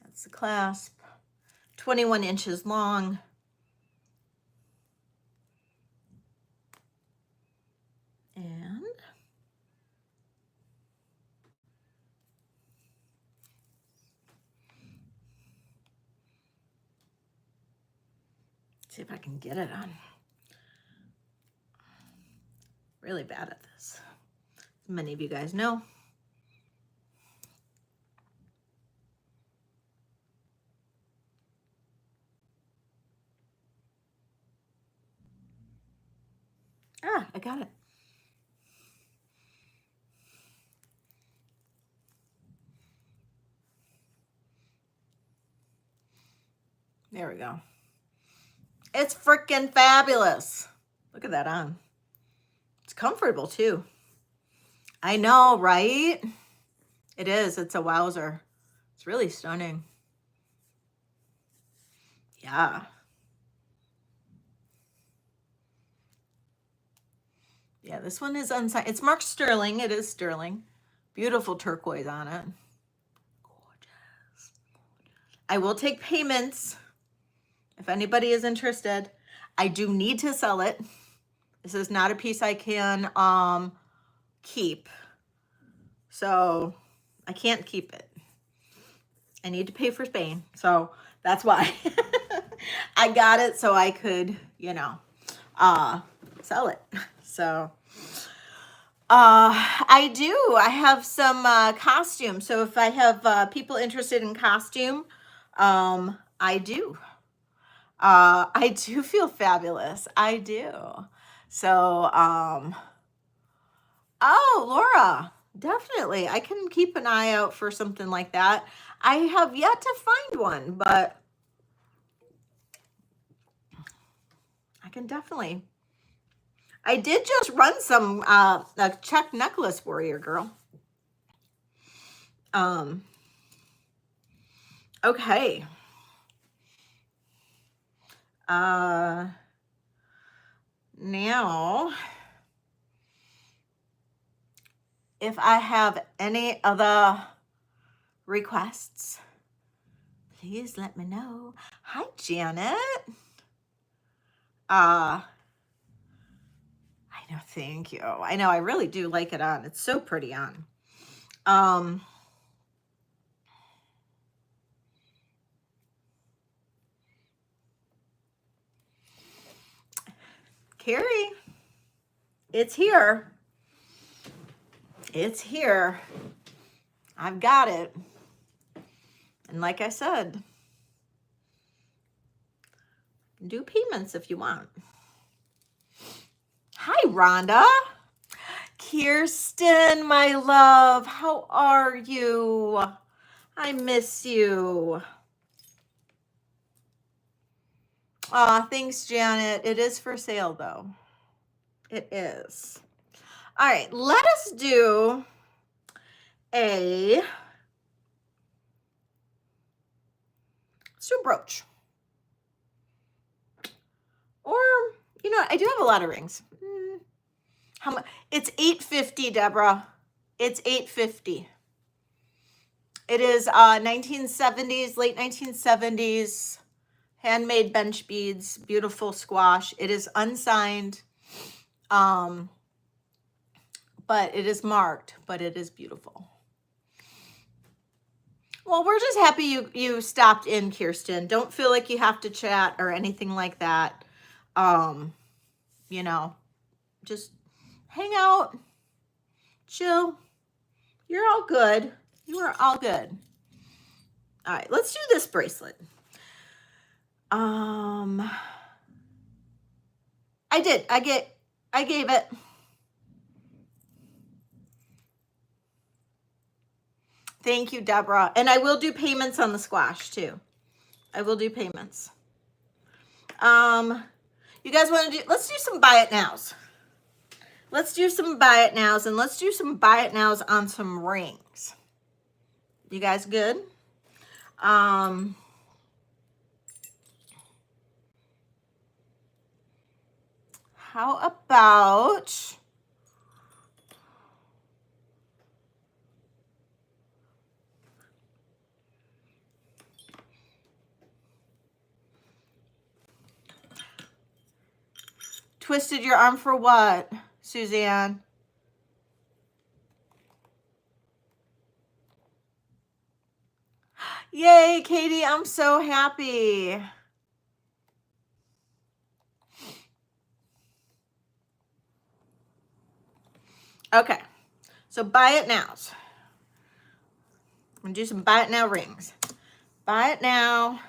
That's the clasp. 21 inches long. And see if I can get it on. Really bad at this, as many of you guys know. Ah, I got it. There we go. It's freaking fabulous. Look at that on. It's comfortable too. I know, right? It is. It's a wowzer. It's really stunning. Yeah. Yeah, this one is unsigned. It's marked sterling. It is sterling. Beautiful turquoise on it. Gorgeous. I will take payments if anybody is interested. I do need to sell it. This is not a piece I can keep. So I can't keep it. I need to pay for Spain. So that's why I got it so I could, you know, sell it. So I have some costume. So if I have people interested in costume, I do. I do feel fabulous. I do. So, oh, Laura, definitely. I can keep an eye out for something like that. I have yet to find one, but I can definitely. I did just run some a check necklace warrior girl. Okay. Now, if I have any other requests, please let me know. Hi, Janet. I know, thank you. I know, I really do like it on. It's so pretty on. Carrie, it's here. It's here. I've got it. And like I said, do payments if you want. Hi, Rhonda. Kirsten, my love, how are you? I miss you. Aw, thanks, Janet. It is for sale, though. It is. All right, let us do let's do a brooch. Or, you know, I do have a lot of rings. How much? It's $8.50, Deborah. It's $8.50. It is 1970s, late 1970s, handmade bench beads, beautiful squash. It is unsigned, but it is marked, but it is beautiful. Well, we're just happy you stopped in, Kirsten. Don't feel like you have to chat or anything like that. You know, just hang out, chill. You're all good. You are all good. All right, let's do this bracelet. I did. I gave it. Thank you, Deborah. And I will do payments on the squash too. I will do payments. You guys want to do, let's do some buy it nows. Let's do some buy it nows, and let's do some buy it nows on some rings. You guys good? How about twisted your arm for what, Suzanne? Yay, Katie, I'm so happy. Okay, so buy it nows. I'm gonna do some buy it now rings. Buy it now.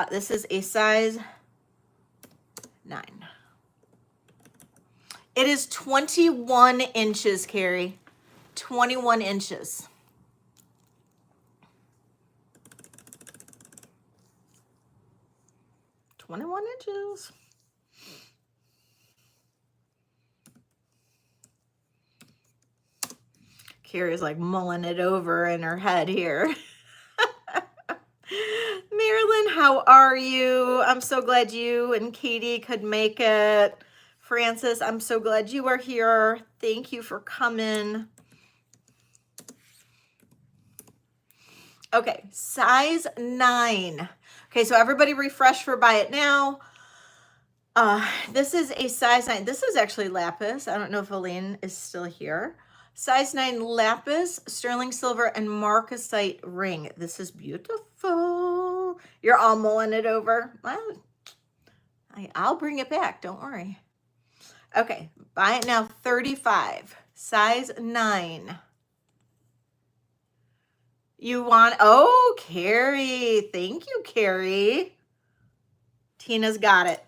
This is a size 9. It is 21 inches, Carrie. 21 inches. $21. Carrie's like mulling it over in her head here. Marilyn, how are you? I'm so glad you and Katie could make it. Francis, I'm so glad you are here. Thank you for coming. Okay, size 9. Okay, so everybody refresh for buy it now. This is a size 9. This is actually Lapis. I don't know if Elaine is still here. Size 9 Lapis, sterling silver, and marcasite ring. This is beautiful. You're all mulling it over. Well, I'll bring it back. Don't worry. Okay, buy it now. 35. Size 9. You want, oh, Carrie. Thank you, Carrie. Tina's got it.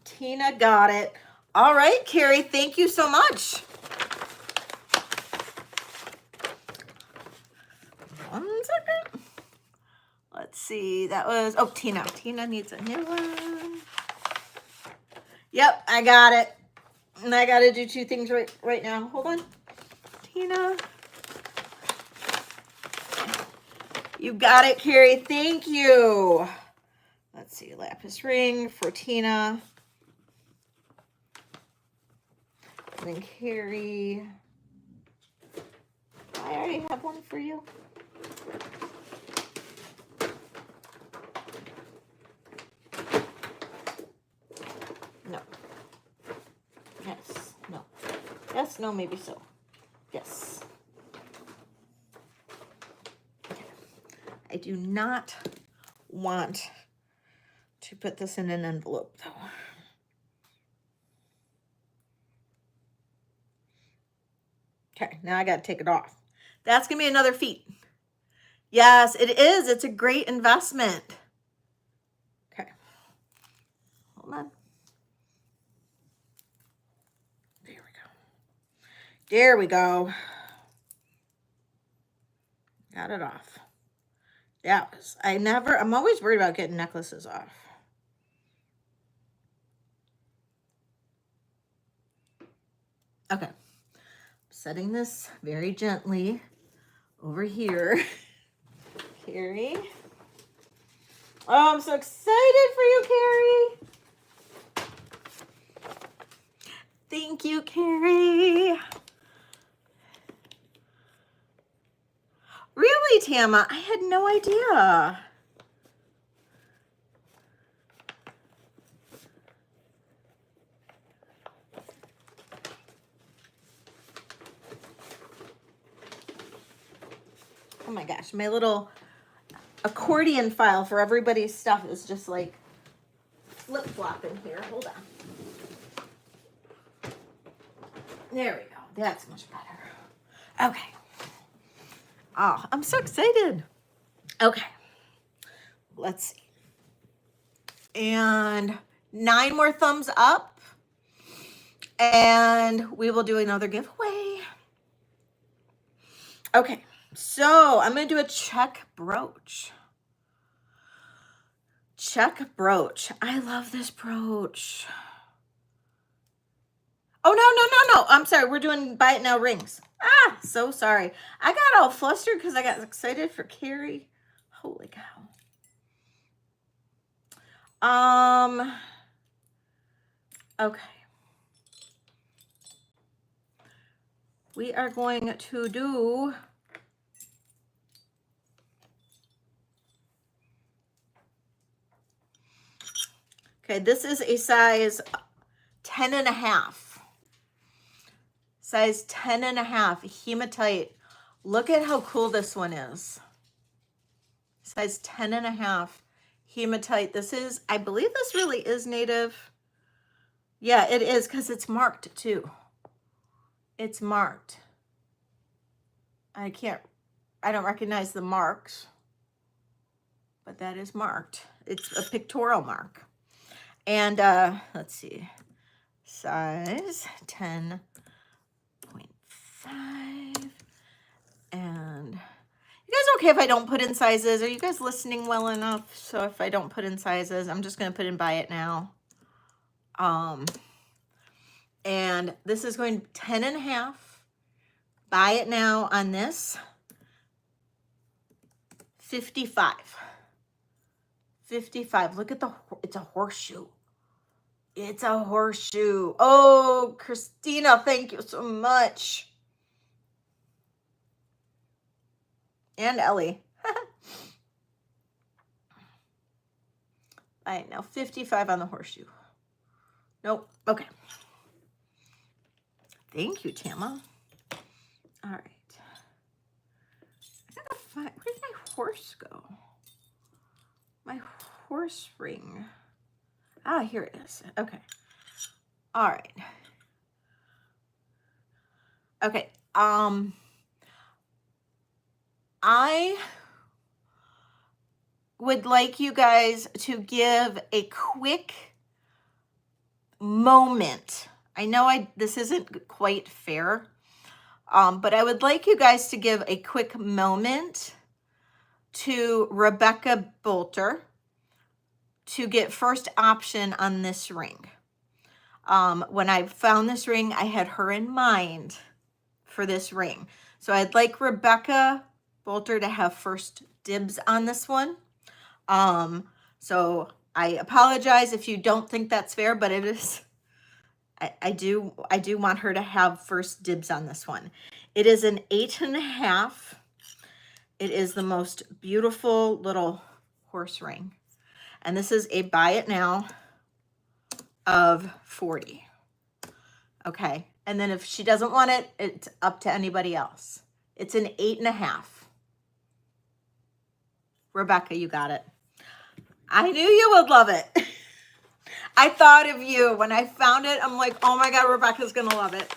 Tina got it. All right, Carrie, thank you so much. One second. Let's see. That was, oh, Tina. Tina needs a new one. Yep, I got it. And I got to do 2 things right now. Hold on. Tina. You got it, Carrie. Thank you. Let's see. Lapis ring for Tina. And then Carrie. I already have one for you. No. Yes. No. Yes. No. Maybe so. Yes. Okay. I do not want to put this in an envelope, though. Okay, now I got to take it off. That's going to be another feat. Yes, it is. It's a great investment. Okay. Hold on. There we go. There we go. Got it off. That was, I'm always worried about getting necklaces off. Okay. Setting this very gently over here. Carrie. Oh, I'm so excited for you, Carrie. Thank you, Carrie. Really, Tama? I had no idea. Oh my gosh, my little accordion file for everybody's stuff is just like flip-flopping here. Hold on. There we go. That's much better. Okay. Oh, I'm so excited. Okay. Let's see. And 9 more thumbs up. And we will do another giveaway. Okay. So I'm going to do a check brooch. Check brooch. I love this brooch. Oh, no. I'm sorry. We're doing buy it now rings. Ah, so sorry. I got all flustered because I got excited for Carrie. Holy cow. Okay. We are going to do okay, this is a size 10.5. Size 10.5 hematite. Look at how cool this one is. Size 10.5 hematite. This is, I believe this really is native. Yeah, it is because it's marked too. It's marked. I don't recognize the marks, but that is marked. It's a pictorial mark. And let's see, size 10.5. And you guys okay if I don't put in sizes? Are you guys listening well enough? So if I don't put in sizes, I'm just going to put in buy it now. And this is going 10.5. Buy it now on this. 55. 55. Look at it's a horseshoe. It's a horseshoe. Oh, Christina, thank you so much. And Ellie. All right, now 55 on the horseshoe. Nope. Okay. Thank you, Tama. All right. I gotta find, where did my horse go? My horse ring. Ah, here it is. Okay. All right. Okay. I would like you guys to give a quick moment. I know this isn't quite fair, but I would like you guys to give a quick moment to Rebecca Bolter to get first option on this ring. When I found this ring, I had her in mind for this ring. So I'd like Rebecca Bolter to have first dibs on this one. So I apologize if you don't think that's fair, but it is. I do want her to have first dibs on this one. It is an 8.5. It is the most beautiful little horse ring. And this is a buy it now of 40. Okay. And then if she doesn't want it, it's up to anybody else. It's an 8.5. Rebecca, you got it. I knew you would love it. I thought of you when I found it. I'm like, oh my God, Rebecca's going to love it.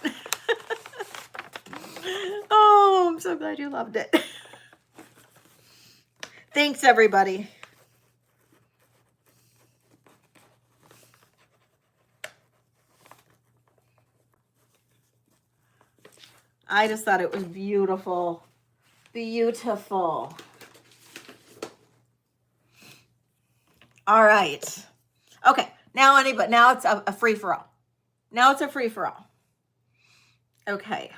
Oh, I'm so glad you loved it. Thanks, everybody. I just thought it was beautiful. Beautiful. All right. Okay. Now it's a free-for-all. Now it's a free-for-all. Okay.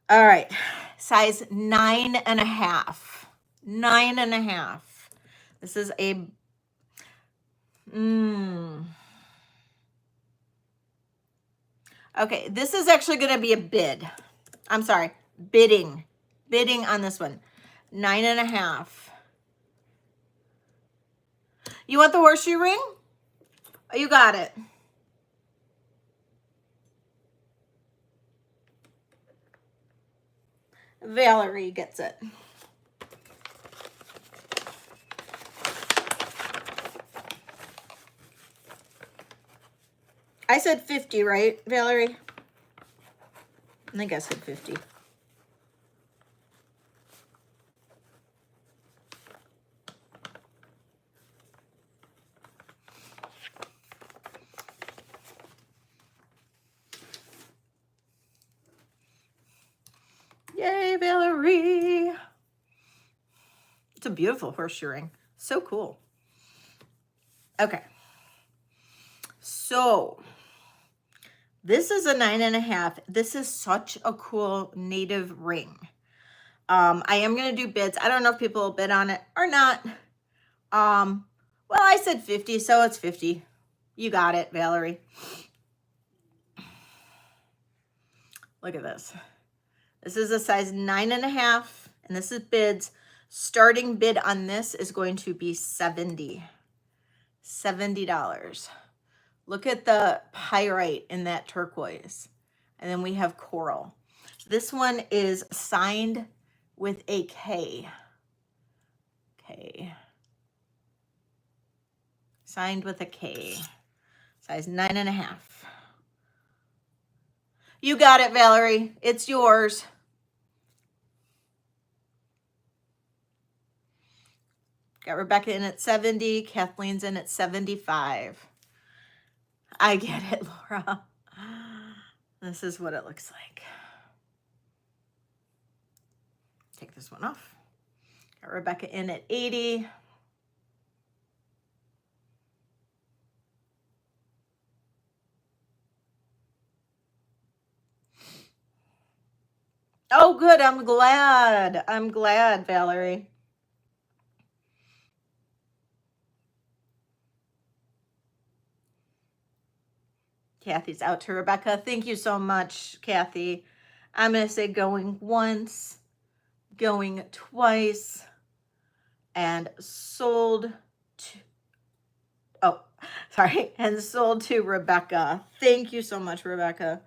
All right. Size 9.5. 9.5. This is a okay, this is actually going to be a bid. I'm sorry, bidding on this one. 9.5. You want the horseshoe ring? Oh, you got it. Valerie gets it. I said 50, right, Valerie? I think I said 50. Yay, Valerie. It's a beautiful horseshoe ring. So cool. Okay. So this is a 9.5. This is such a cool native ring. I am going to do bids. I don't know if people will bid on it or not. Well, I said 50, so it's 50. You got it, Valerie. Look at this. This is a size 9.5, and this is bids. Starting bid on this is going to be $70. $70. Look at the pyrite in that turquoise. And then we have coral. This one is signed with a K. K. Signed with a K. Size 9.5. You got it, Valerie. It's yours. Got Rebecca in at 70. Kathleen's in at 75. I get it, Laura. This is what it looks like. Take this one off. Got Rebecca in at 80. Oh, good. I'm glad. I'm glad, Valerie. Kathy's out to Rebecca. Thank you so much, Kathy. I'm going to say going once, going twice, and sold to, oh, sorry, and sold to Rebecca. Thank you so much, Rebecca.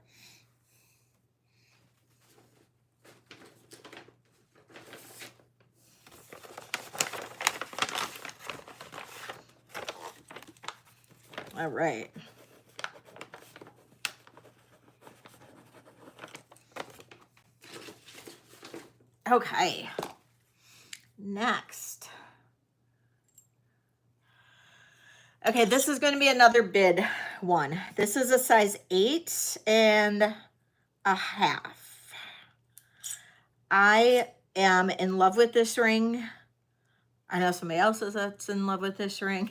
All right. Okay. Next. Okay, this is going to be another bid one. This is a size 8.5. I am in love with this ring. I know somebody else that's in love with this ring.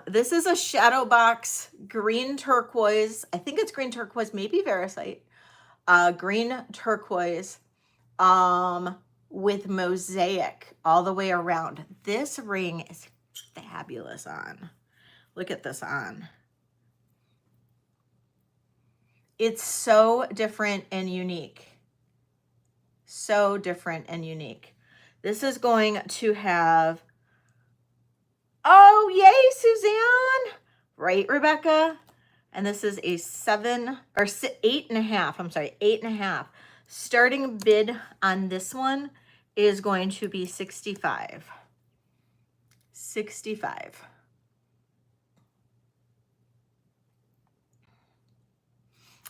This is a shadow box green turquoise. I think it's green turquoise, maybe Veracite. Green turquoise with mosaic all the way around. This ring is fabulous on. Look at this on. It's so different and unique. So different and unique. This is going to have, oh, yay, Suzanne. Right, Rebecca? And this is a 8.5. I'm sorry, 8.5. Starting bid on this one is going to be 65. 65.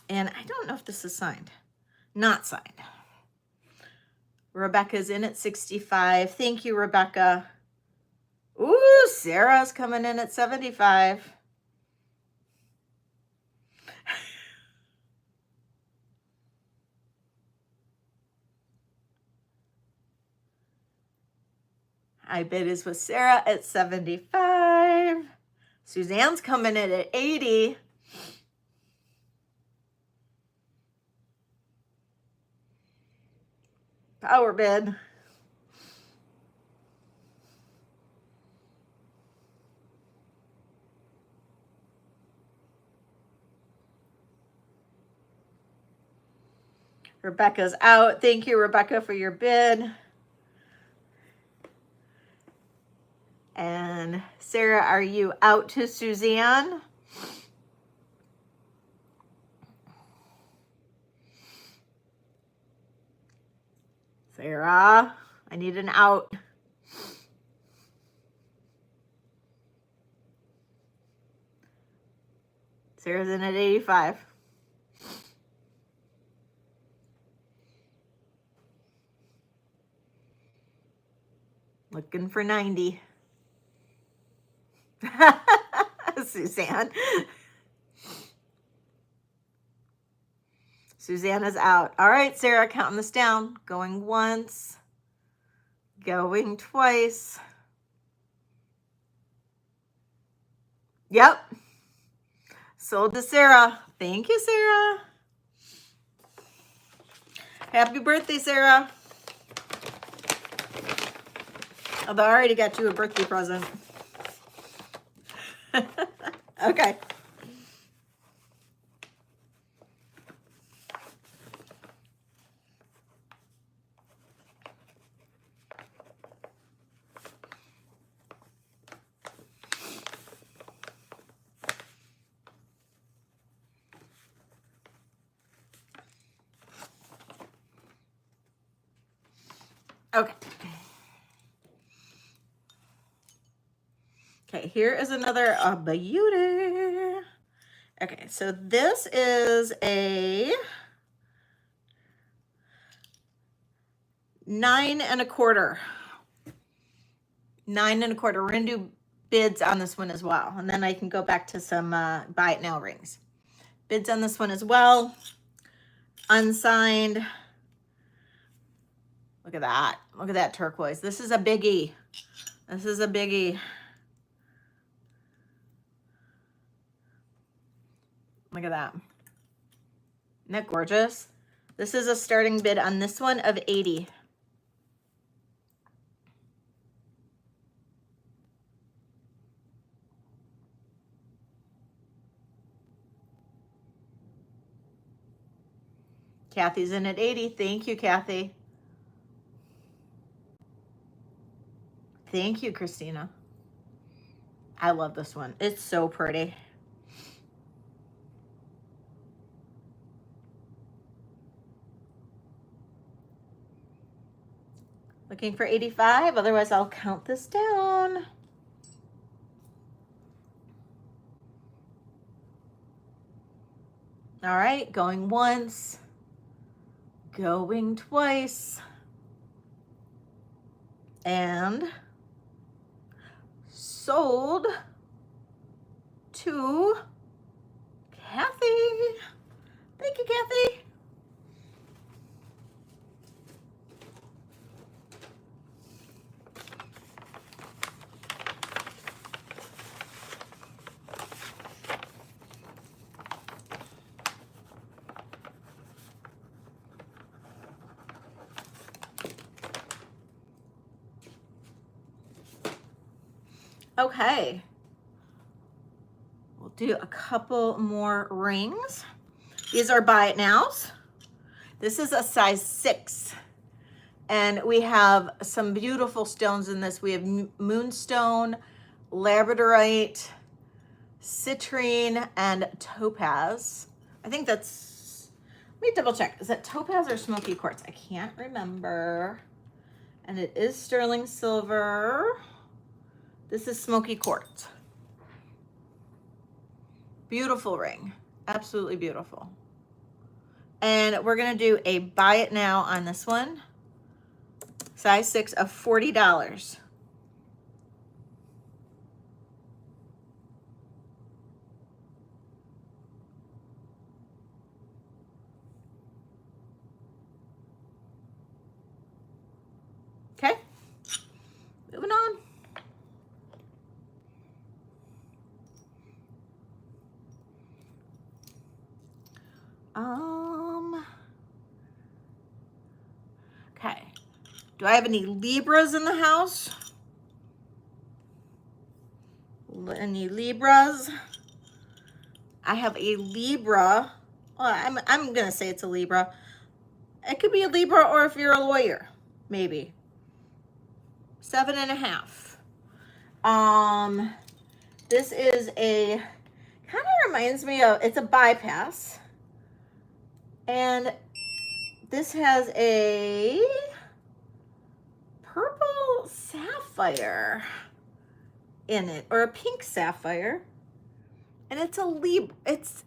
And I don't know if this is signed. Not signed. Rebecca's in at 65. Thank you, Rebecca. Ooh, Sarah's coming in at 75. I bid is with Sarah at 75. Suzanne's coming in at 80. Power bid. Rebecca's out. Thank you, Rebecca, for your bid. And Sarah, are you out to Suzanne? Sarah, I need an out. Sarah's in at 85. Looking for 90. Suzanne. Suzanne is out. All right, Sarah, counting this down. Going once. Going twice. Yep. Sold to Sarah. Thank you, Sarah. Happy birthday, Sarah. Although I already got you a birthday present. Okay. Okay. Okay, here is another beauty. Okay, so this is a 9 1/4. $9.25. We're gonna do bids on this one as well, and then I can go back to some buy it now rings. Bids on this one as well. Unsigned. Look at that. Look at that turquoise. This is a biggie. This is a biggie. Look at that. Isn't that gorgeous? This is a starting bid on this one of 80. Kathy's in at 80. Thank you, Kathy. Thank you, Christina. I love this one. It's so pretty. Looking for 85, otherwise I'll count this down. All right, going once, going twice, and sold to Kathy. Thank you, Kathy. Okay, we'll do a couple more rings. These are buy it nows. This is a size 6, and we have some beautiful stones in this. We have moonstone, labradorite, citrine, and topaz. I think that's, let me double check. Is that topaz or smoky quartz? I can't remember. And it is sterling silver. This is smoky quartz. Beautiful ring. Absolutely beautiful. And we're going to do a buy it now on this one. Size 6 of $40. Okay. Moving on. Okay. Do I have any Libras in the house? Any Libras? I have a Libra. Well, I'm gonna say it's a Libra. It could be a Libra, or if you're a lawyer, maybe. 7.5. This is a, kind of reminds me of, it's a bypass. And this has a purple sapphire in it, or a pink sapphire. And it's a Libra, it's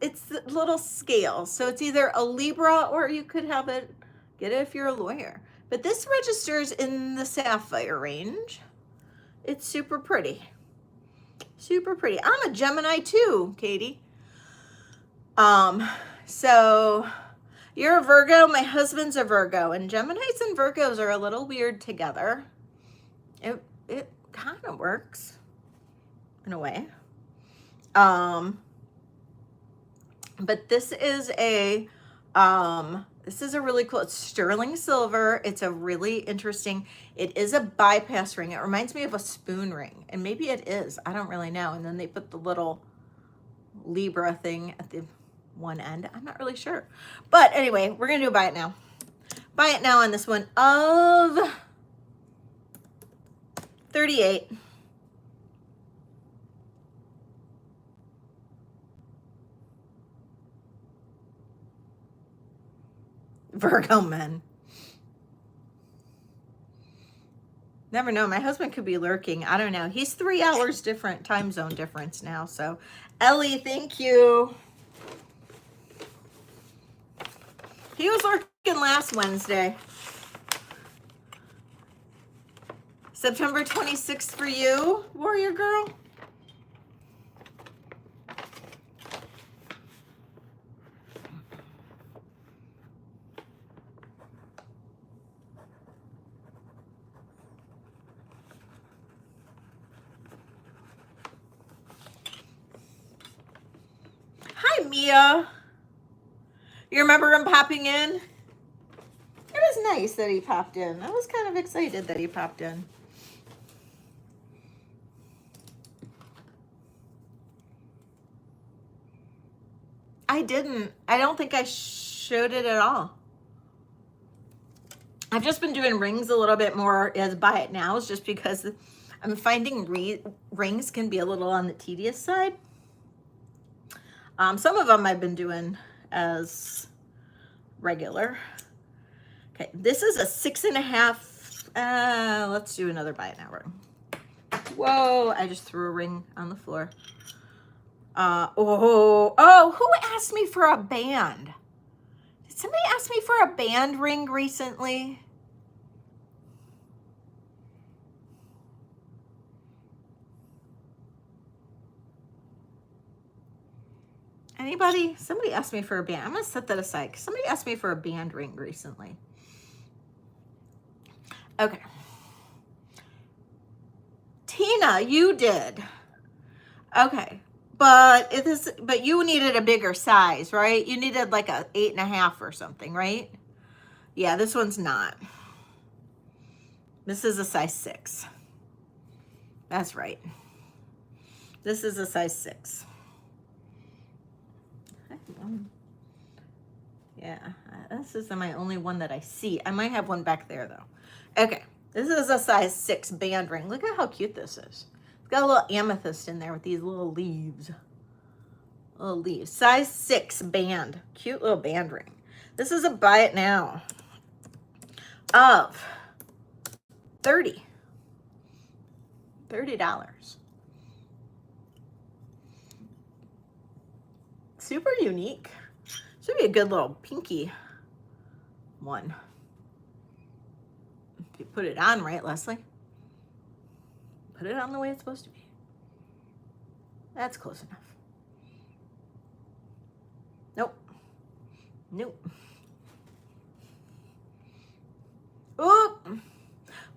little scale. So it's either a Libra, or you could have it, get it if you're a lawyer. But this registers in the sapphire range. It's super pretty. Super pretty. I'm a Gemini too, Katie. So you're a Virgo, my husband's a Virgo, and Geminis and Virgos are a little weird together. It kind of works in a way. But this is a really cool, it's sterling silver. It's a really interesting, it is a bypass ring. It reminds me of a spoon ring, and maybe it is, I don't really know. And then they put the little Libra thing at the one end. I'm not really sure. But anyway, we're gonna do a buy it now. Buy it now on this one of 38. Virgo men. Never know. My husband could be lurking. I don't know. He's 3 hours different, time zone difference now. So, Ellie, thank you. He was lurking last Wednesday. September 26th for you, Warrior Girl. Hi, Mia. You remember him popping in? It was nice that he popped in. I was kind of excited that he popped in. I didn't. I don't think I showed it at all. I've just been doing rings a little bit more as buy it nows, just because I'm finding rings can be a little on the tedious side. Some of them I've been doing as regular. Okay, this is a 6.5. Let's do another buy it now ring. Whoa, I just threw a ring on the floor. Who asked me for a band? Did somebody ask me for a band ring recently? Anybody? Somebody asked me for a band. I'm gonna set that aside because somebody asked me for a band ring recently. Okay. Tina, you did. Okay. But you needed a bigger size, right? You needed like a 8.5 or something, right? Yeah, this one's not. This is a size 6. That's right. This is a size 6. Yeah, this isn't my only one that I see. I might have one back there though. Okay, this is a size 6 band ring. Look at how cute this is. It's got a little amethyst in there with these little leaves. Little leaves. Size 6 band. Cute little band ring. This is a buy it now of $30. Super unique. This would be a good little pinky one. If you put it on right, Leslie. Put it on the way it's supposed to be. That's close enough. Nope. Nope. Oop.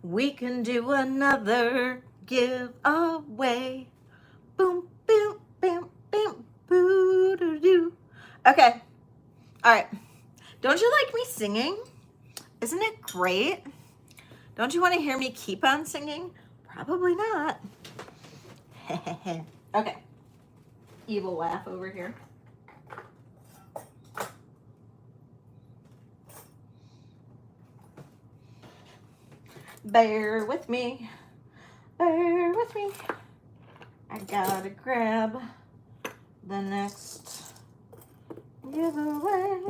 We can do another giveaway. Boom, boom, boom, boom, boo, doo, doo. Okay. All right. Don't you like me singing? Isn't it great? Don't you want to hear me keep on singing? Probably not. Okay. Evil laugh over here. Bear with me. Bear with me. I gotta grab the next giveaway.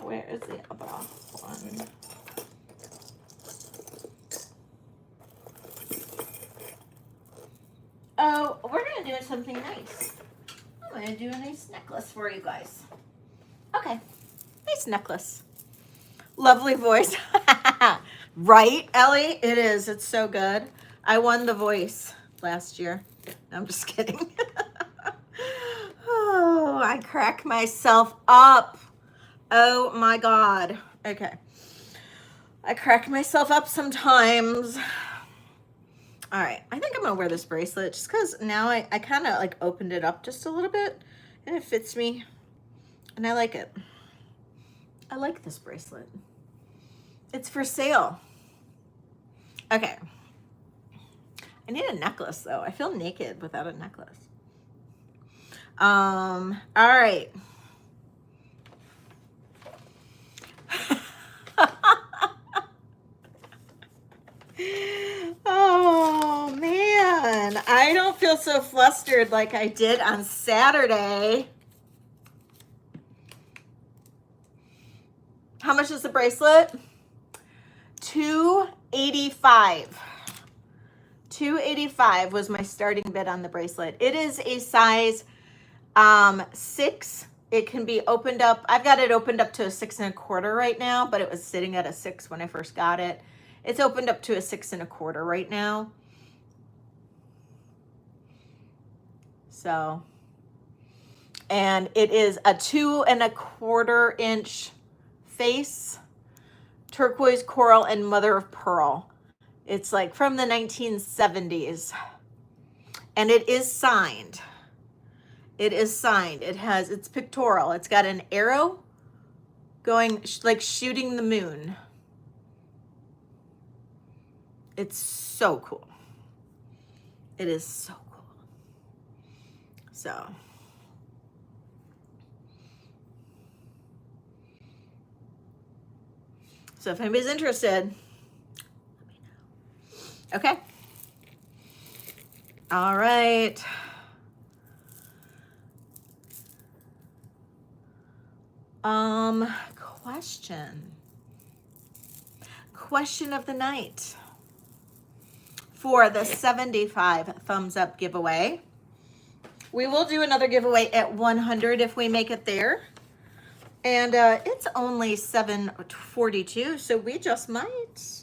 Where is the other one? Oh, we're gonna do something nice. I'm gonna do a nice necklace for you guys. Okay, nice necklace. Lovely voice. Right, Ellie? It is. It's so good. I won The Voice last year. No, I'm just kidding. Oh, I crack myself up. Oh my God. Okay. I crack myself up sometimes. All right. I think I'm going to wear this bracelet just because now I kind of like opened it up just a little bit and it fits me and I like it. I like this bracelet. It's for sale. Okay. I need a necklace though. I feel naked without a necklace. All right. Oh man, I don't feel so flustered like I did on Saturday. How much is the bracelet? $285. $285 was my starting bid on the bracelet. It is a size 6 It can be opened up. I've got it opened up to a 6 1/4 right now, but it was sitting at a 6 when I first got it. It's opened up to a 6 1/4 right now. So, and it is a 2 1/4 inch face, turquoise, coral, and mother of pearl. It's like from the 1970s. And it is signed. It is signed. It's pictorial. It's got an arrow going, like shooting the moon. It's so cool. It is so cool. So. So if anybody's interested, let me know. Okay. All right. Question of the night for the 75 thumbs up giveaway. We will do another giveaway at 100 if we make it there. And it's only 7:42, so we just might.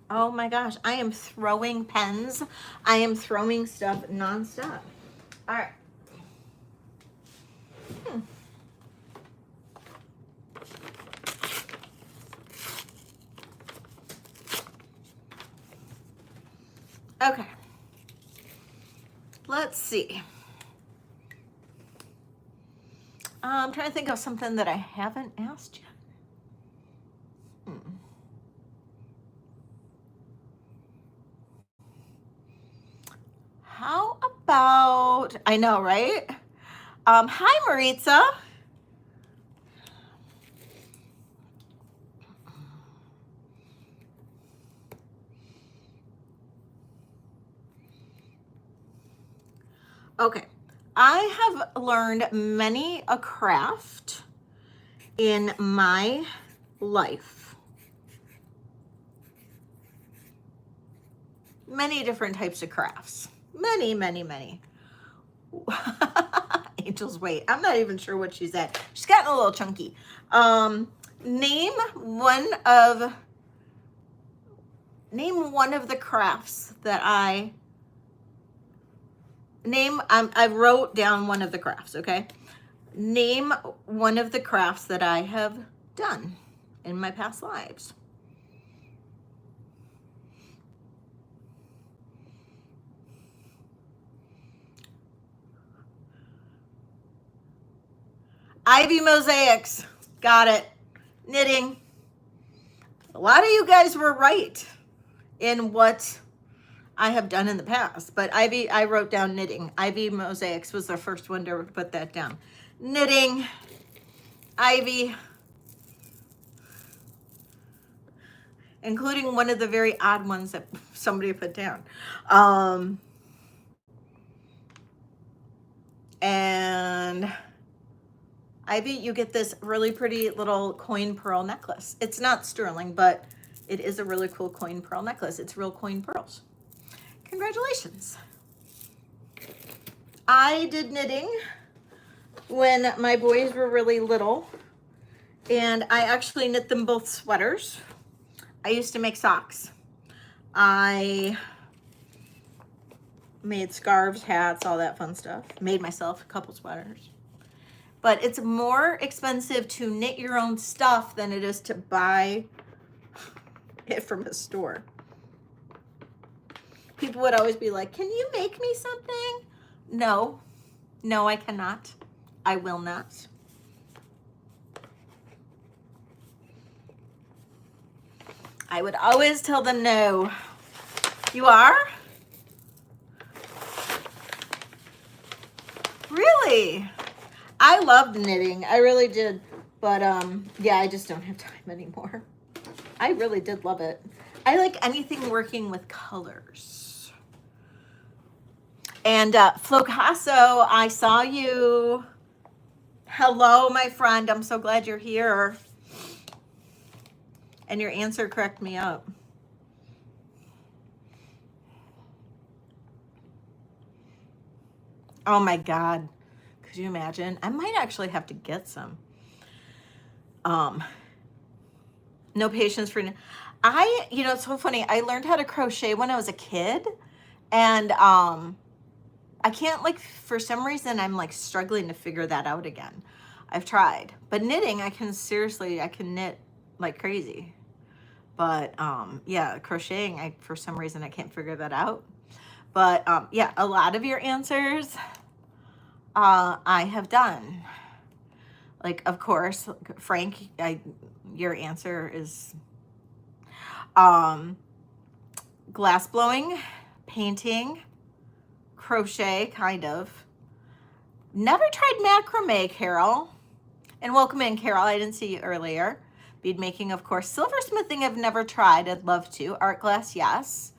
Oh my gosh, I am throwing pens. I am throwing stuff nonstop. All right. Okay. Let's see. I'm trying to think of something that I haven't asked yet. How about, I know, right? Hi, Maritza. Okay, I have learned many a craft in my life. Many different types of crafts. Many, many, many. Angel's weight. I'm not even sure what she's at. She's gotten a little chunky. Name one of the crafts that I wrote down one of the crafts, okay? Name one of the crafts that I have done in my past lives. Ivy mosaics. Got it. Knitting. A lot of you guys were right in what I have done in the past, but Ivy, I wrote down knitting. Ivy mosaics was the first one to put that down. Knitting, Ivy, including one of the very odd ones that somebody put down. And Ivy, you get this really pretty little coin pearl necklace. It's not sterling, but it is a really cool coin pearl necklace. It's real coin pearls. Congratulations. I did knitting when my boys were really little, and I actually knit them both sweaters. I used to make socks. I made scarves, hats, all that fun stuff. Made myself a couple sweaters. But it's more expensive to knit your own stuff than it is to buy it from a store. People would always be like, can you make me something? No, I cannot. I will not. I would always tell them no. You are? Really? I loved knitting. I really did. But yeah, I just don't have time anymore. I really did love it. I like anything working with colors. And Flocasso, I saw you. Hello, my friend. I'm so glad you're here. And your answer cracked me up. Oh my God. Could you imagine? I might actually have to get some. No patience for, you know, it's so funny. I learned how to crochet when I was a kid, and I can't, like, for some reason, I'm like struggling to figure that out again. I've tried, but knitting, I can knit like crazy. But yeah, crocheting, for some reason, I can't figure that out. But yeah, a lot of your answers I have done. Like, of course, Frank, your answer is glass blowing, painting, crochet, kind of. Never tried macrame, Carol. And welcome in, Carol. I didn't see you earlier. Bead making, of course. Silversmithing, I've never tried. I'd love to. Art glass, yes.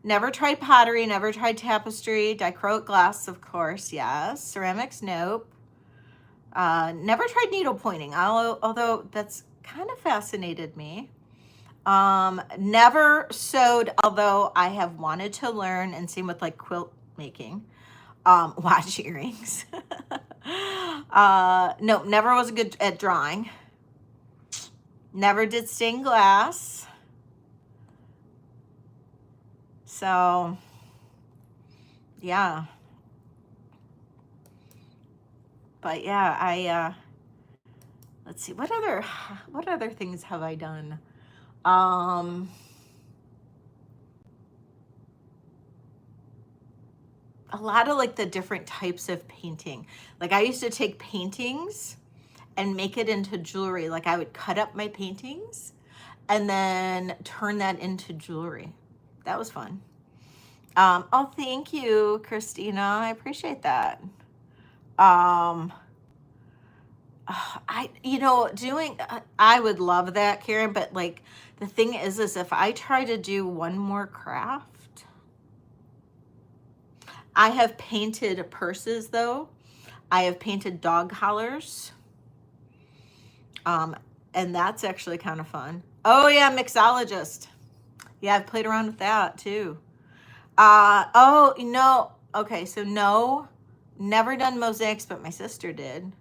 Never tried pottery. Never tried tapestry. Dichroic glass, of course, yes. Ceramics, nope. Never tried needle pointing, although that's kind of fascinated me. Never sewed, although I have wanted to learn, and same with like quilt making. Watch earrings. No, never was good at drawing. Never did stained glass. So, yeah. But yeah, let's see, what other things have I done? A lot of like the different types of painting. Like, I used to take paintings and make it into jewelry. Like, I would cut up my paintings and then turn that into jewelry. That was fun. Oh, thank you, Christina. I appreciate that. I would love that, Karen, but like, the thing is if I try to do one more craft, I have painted purses though. I have painted dog collars. And that's actually kind of fun. Oh yeah, mixologist. Yeah, I've played around with that too. Oh, no. Okay, so no, never done mosaics, but my sister did.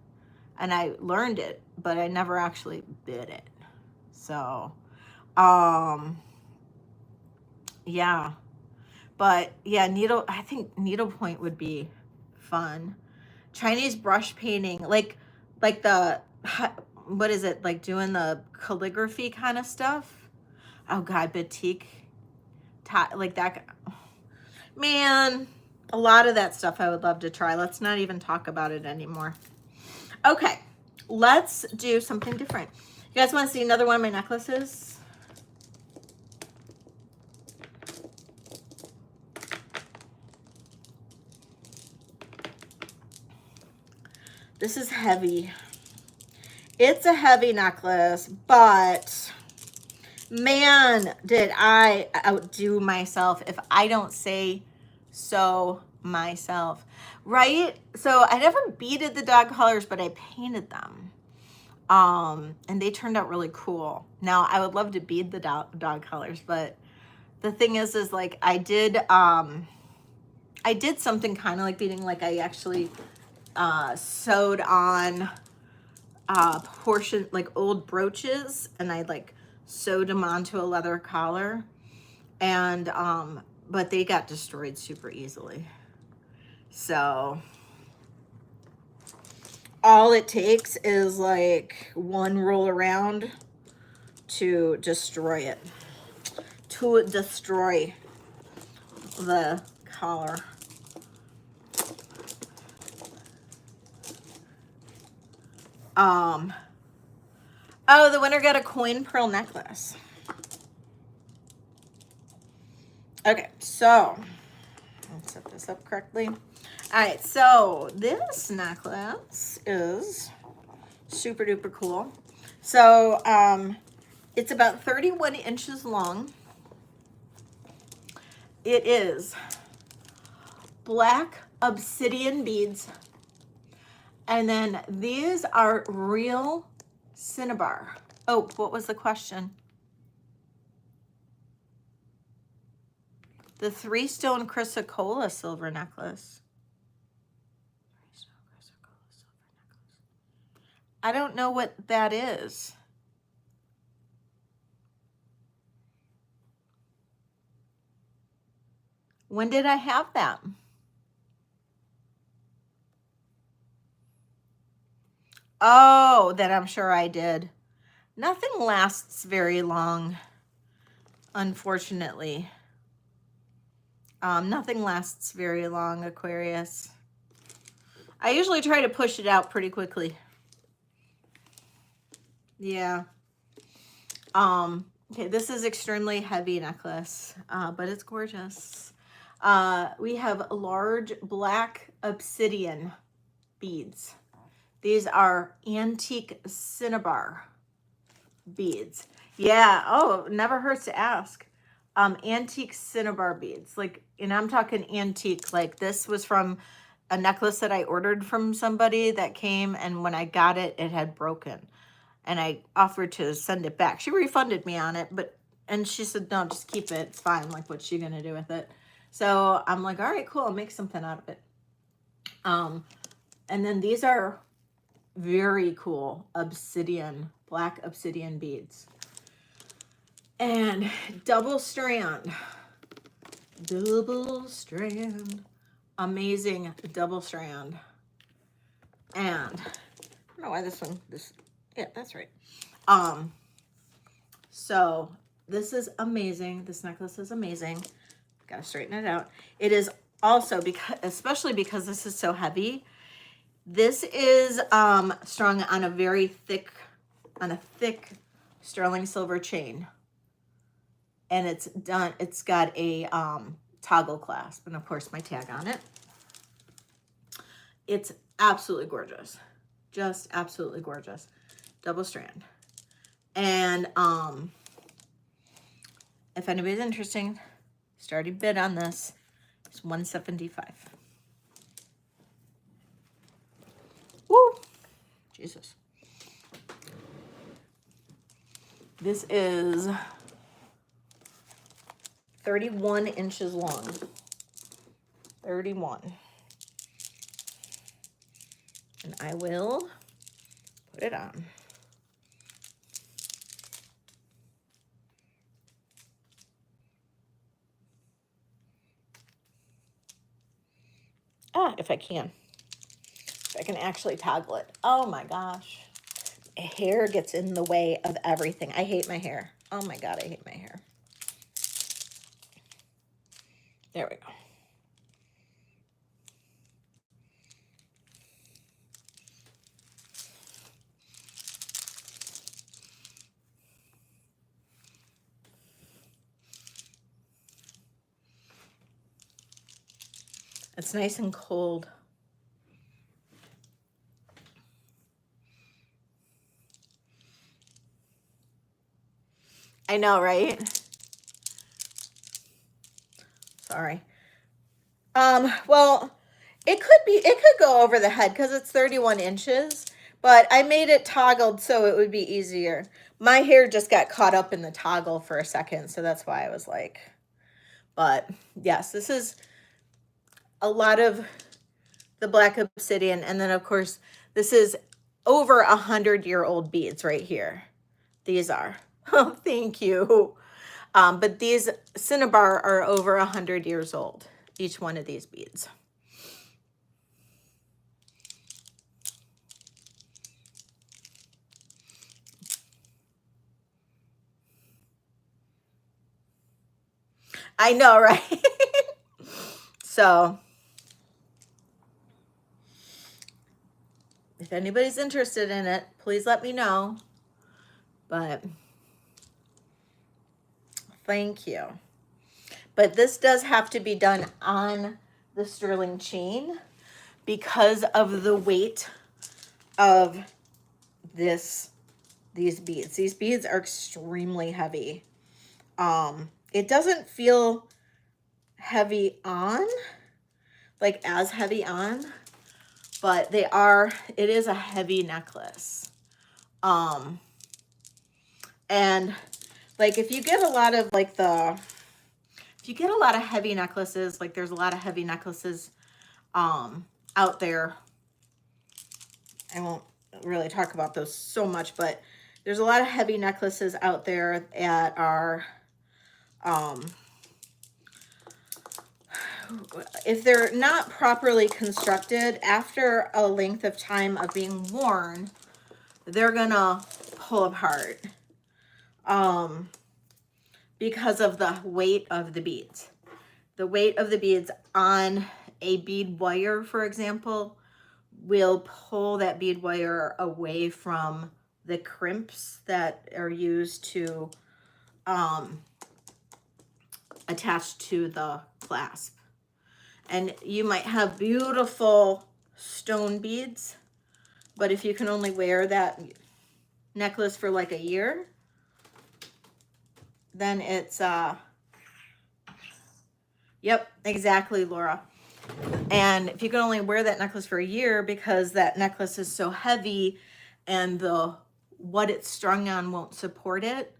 And I learned it, but I never actually did it. So, yeah. But yeah, I think needlepoint would be fun. Chinese brush painting, like the, what is it, like doing the calligraphy kind of stuff? Oh God, batik, like that. Man, a lot of that stuff I would love to try. Let's not even talk about it anymore. Okay, let's do something different. You guys want to see another one of my necklaces? This is heavy. It's a heavy necklace, but man, did I outdo myself if I don't say so myself, right? So I never beaded the dog collars, but I painted them. And they turned out really cool. Now I would love to bead the dog collars, but the thing is like I did something kind of like beading, like I actually sewed on portion, like old brooches, and I like sewed them onto a leather collar, and but they got destroyed super easily. So all it takes is like one roll around to destroy it, to destroy the collar. Oh, the winner got a coin pearl necklace. Okay, so let's set this up correctly. All right, so this necklace is super duper cool. So it's about 31 inches long. It is black obsidian beads. And then these are real cinnabar. Oh, what was the question? The 3-stone chrysocolla silver necklace. 3-stone chrysocolla I don't know what that is. When did I have that? Oh, then I'm sure I did. Nothing lasts very long, unfortunately. Nothing lasts very long, Aquarius. I usually try to push it out pretty quickly. Yeah. Okay, this is extremely heavy necklace, but it's gorgeous. We have large black obsidian beads. These are antique cinnabar beads. Yeah. Oh, never hurts to ask. Antique cinnabar beads. Like, and I'm talking antique. Like, this was from a necklace that I ordered from somebody that came, and when I got it, it had broken. And I offered to send it back. She refunded me on it, and she said, no, just keep it. It's fine. Like, what's she going to do with it? So I'm like, all right, cool. I'll make something out of it. And then these are very cool obsidian, black obsidian beads. And double strand. Amazing double strand. And I don't know why yeah, that's right. So this is amazing. This necklace is amazing. Gotta straighten it out. It is also, especially because this is so heavy, this is strung on a very thick, sterling silver chain. And it's got a toggle clasp, and of course my tag on it. It's absolutely gorgeous. Just absolutely gorgeous. Double strand. And if anybody's interested, starting bid on this is $175. Woo! Jesus. This is 31 inches long. 31. And I will put it on. If I can. If I can actually toggle it. Oh my gosh. Hair gets in the way of everything. I hate my hair. Oh my God, I hate my hair. There we go. It's nice and cold. I know, right? Sorry. Well, it could go over the head because it's 31 inches, but I made it toggled so it would be easier. My hair just got caught up in the toggle for a second, so that's why I was like, but yes, this is a lot of the black obsidian. And then of course, this is over 100-year-old beads right here. These are, oh, thank you. But these cinnabar are over 100 years old, each one of these beads. I know, right? So if anybody's interested in it, please let me know. But thank you. But this does have to be done on the sterling chain because of the weight of these beads. These beads are extremely heavy. It doesn't feel heavy on, like as heavy on, but it is a heavy necklace. And like if you get a lot of heavy necklaces, like there's a lot of heavy necklaces out there. I won't really talk about those so much, but there's a lot of heavy necklaces out there that are, if they're not properly constructed, after a length of time of being worn, they're gonna pull apart because of the weight of the beads. The weight of the beads on a bead wire, for example, will pull that bead wire away from the crimps that are used to attach to the clasp. And you might have beautiful stone beads, but if you can only wear that necklace for like a year, then it's, yep, exactly, Laura. And if you can only wear that necklace for a year because that necklace is so heavy and what it's strung on won't support it,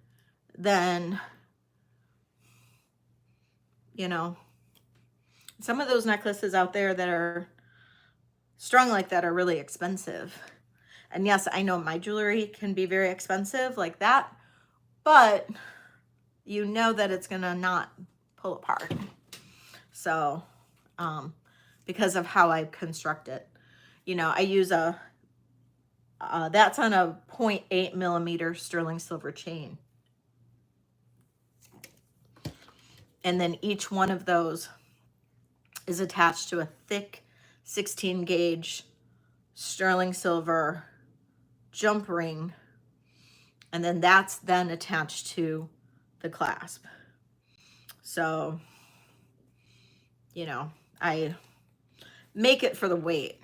then, you know, some of those necklaces out there that are strung like that are really expensive. And yes, I know my jewelry can be very expensive like that, but you know that it's gonna not pull apart. So, because of how I construct it, you know, I use that's on a 0.8 millimeter sterling silver chain. And then each one of those is attached to a thick 16 gauge sterling silver jump ring. And then that's then attached to the clasp. So, you know, I make it for the weight,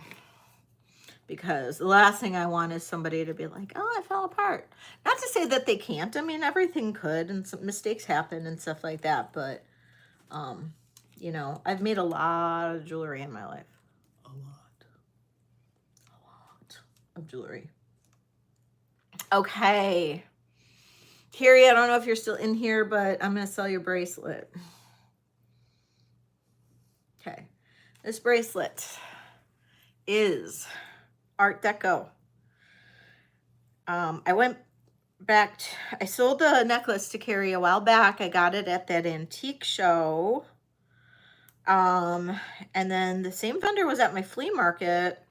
because the last thing I want is somebody to be like, oh, I fell apart. Not to say that they can't. I mean, everything could, and some mistakes happen and stuff like that. But, you know, I've made a lot of jewelry in my life. A lot of jewelry. Okay. Carrie, I don't know if you're still in here, but I'm going to sell your bracelet. Okay. This bracelet is Art Deco. I went back, I sold the necklace to Carrie a while back. I got it at that antique show. And then the same vendor was at my flea market,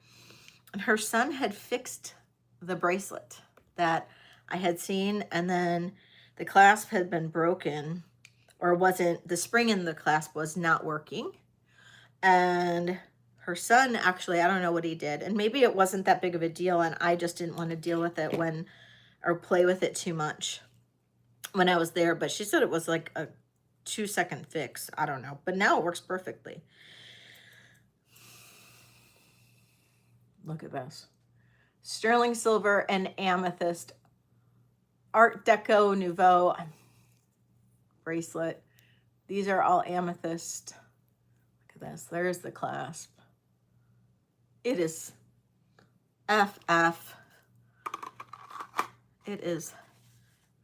and her son had fixed the bracelet that I had seen, and then the clasp had been broken, or wasn't, the spring in the clasp was not working. And her son, actually, I don't know what he did, and maybe it wasn't that big of a deal, and I just didn't want to deal with it or play with it too much when I was there. But she said it was like a 2-second fix. I don't know, but now it works perfectly. Look at this. Sterling silver and amethyst Art Deco Nouveau bracelet. These are all amethyst. Look at this. There's the clasp. It is FF. It is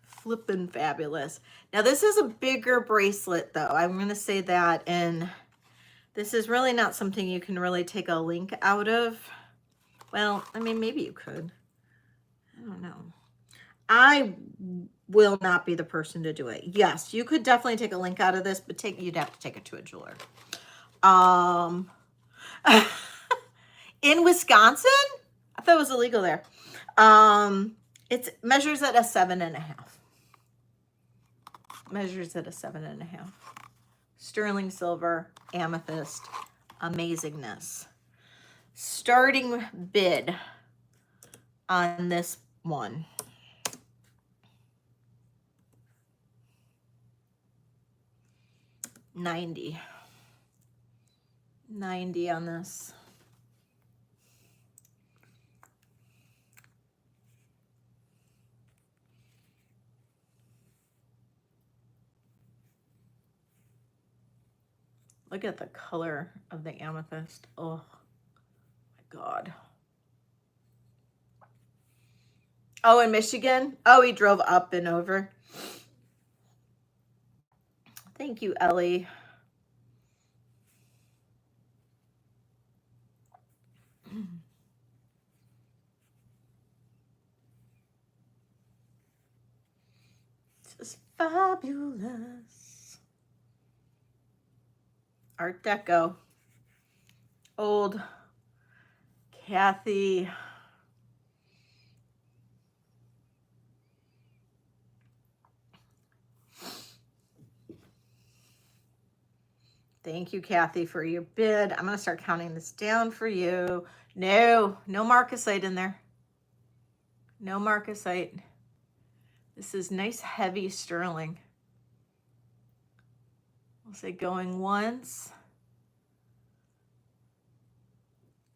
flippin' fabulous. Now, this is a bigger bracelet, though. I'm going to say that. And this is really not something you can really take a link out of. Well, I mean, maybe you could. I don't know. I will not be the person to do it. Yes, you could definitely take a link out of this, but you'd have to take it to a jeweler. In Wisconsin, I thought it was illegal there. It measures at a 7.5. Measures at a 7.5. Sterling silver, amethyst, amazingness. Starting bid on this one. $90 on this. Look at the color of the amethyst. Oh my God. Oh, in Michigan? Oh, he drove up and over. Thank you, Ellie. Just fabulous. Art Deco. Old Kathy. Thank you, Kathy, for your bid. I'm going to start counting this down for you. No marcasite in there. No marcasite. This is nice, heavy sterling. We'll say going once.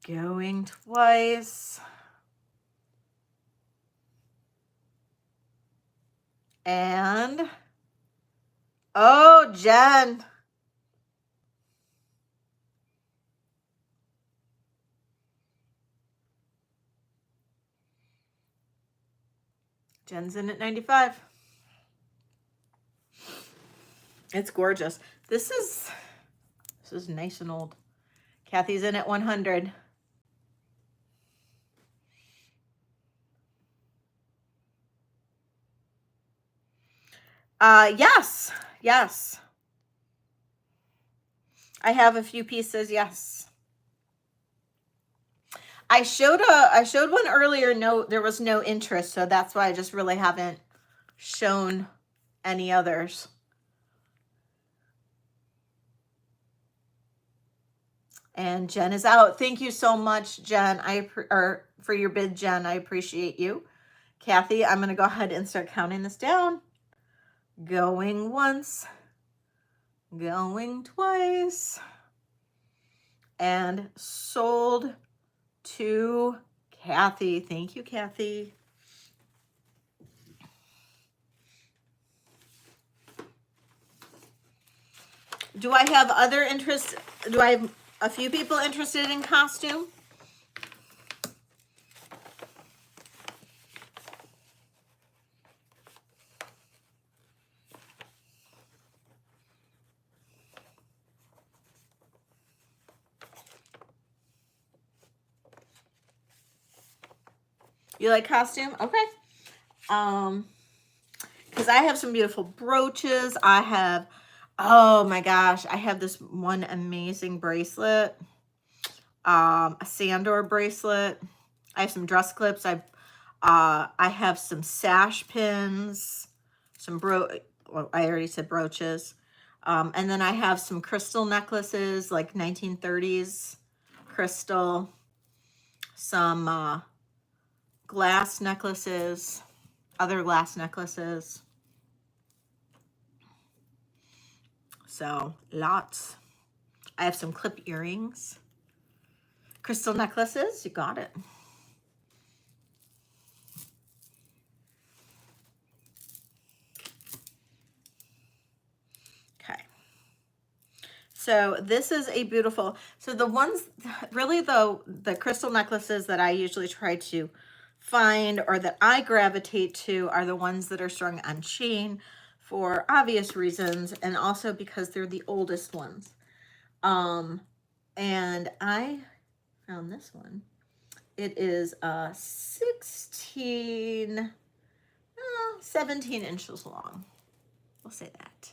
Going twice. And, oh, Jen. Jen's in at 95. It's gorgeous. This is nice and old. Kathy's in at 100. Yes. I have a few pieces, yes. I showed one earlier. No, there was no interest, so that's why I just really haven't shown any others. And Jen is out. Thank you so much, Jen. For your bid, Jen. I appreciate you. Kathy, I'm going to go ahead and start counting this down. Going once, going twice, and sold to Kathy. Thank you, Kathy. Do I have other interest? Do I have a few people interested in costume? You like costume? Okay. Because I have some beautiful brooches. I have, oh my gosh, I have this one amazing bracelet. A Sandor bracelet. I have some dress clips. I have some sash pins, well, I already said brooches. And then I have some crystal necklaces, like 1930s crystal, some glass necklaces, other glass necklaces. So lots. I have some clip earrings, crystal necklaces. You got it. Okay. So this is a beautiful, so the ones, really the crystal necklaces that I usually try to find or that I gravitate to are the ones that are strung on chain for obvious reasons, and also because they're the oldest ones. And I found this one. It is 17 inches long. We'll say that.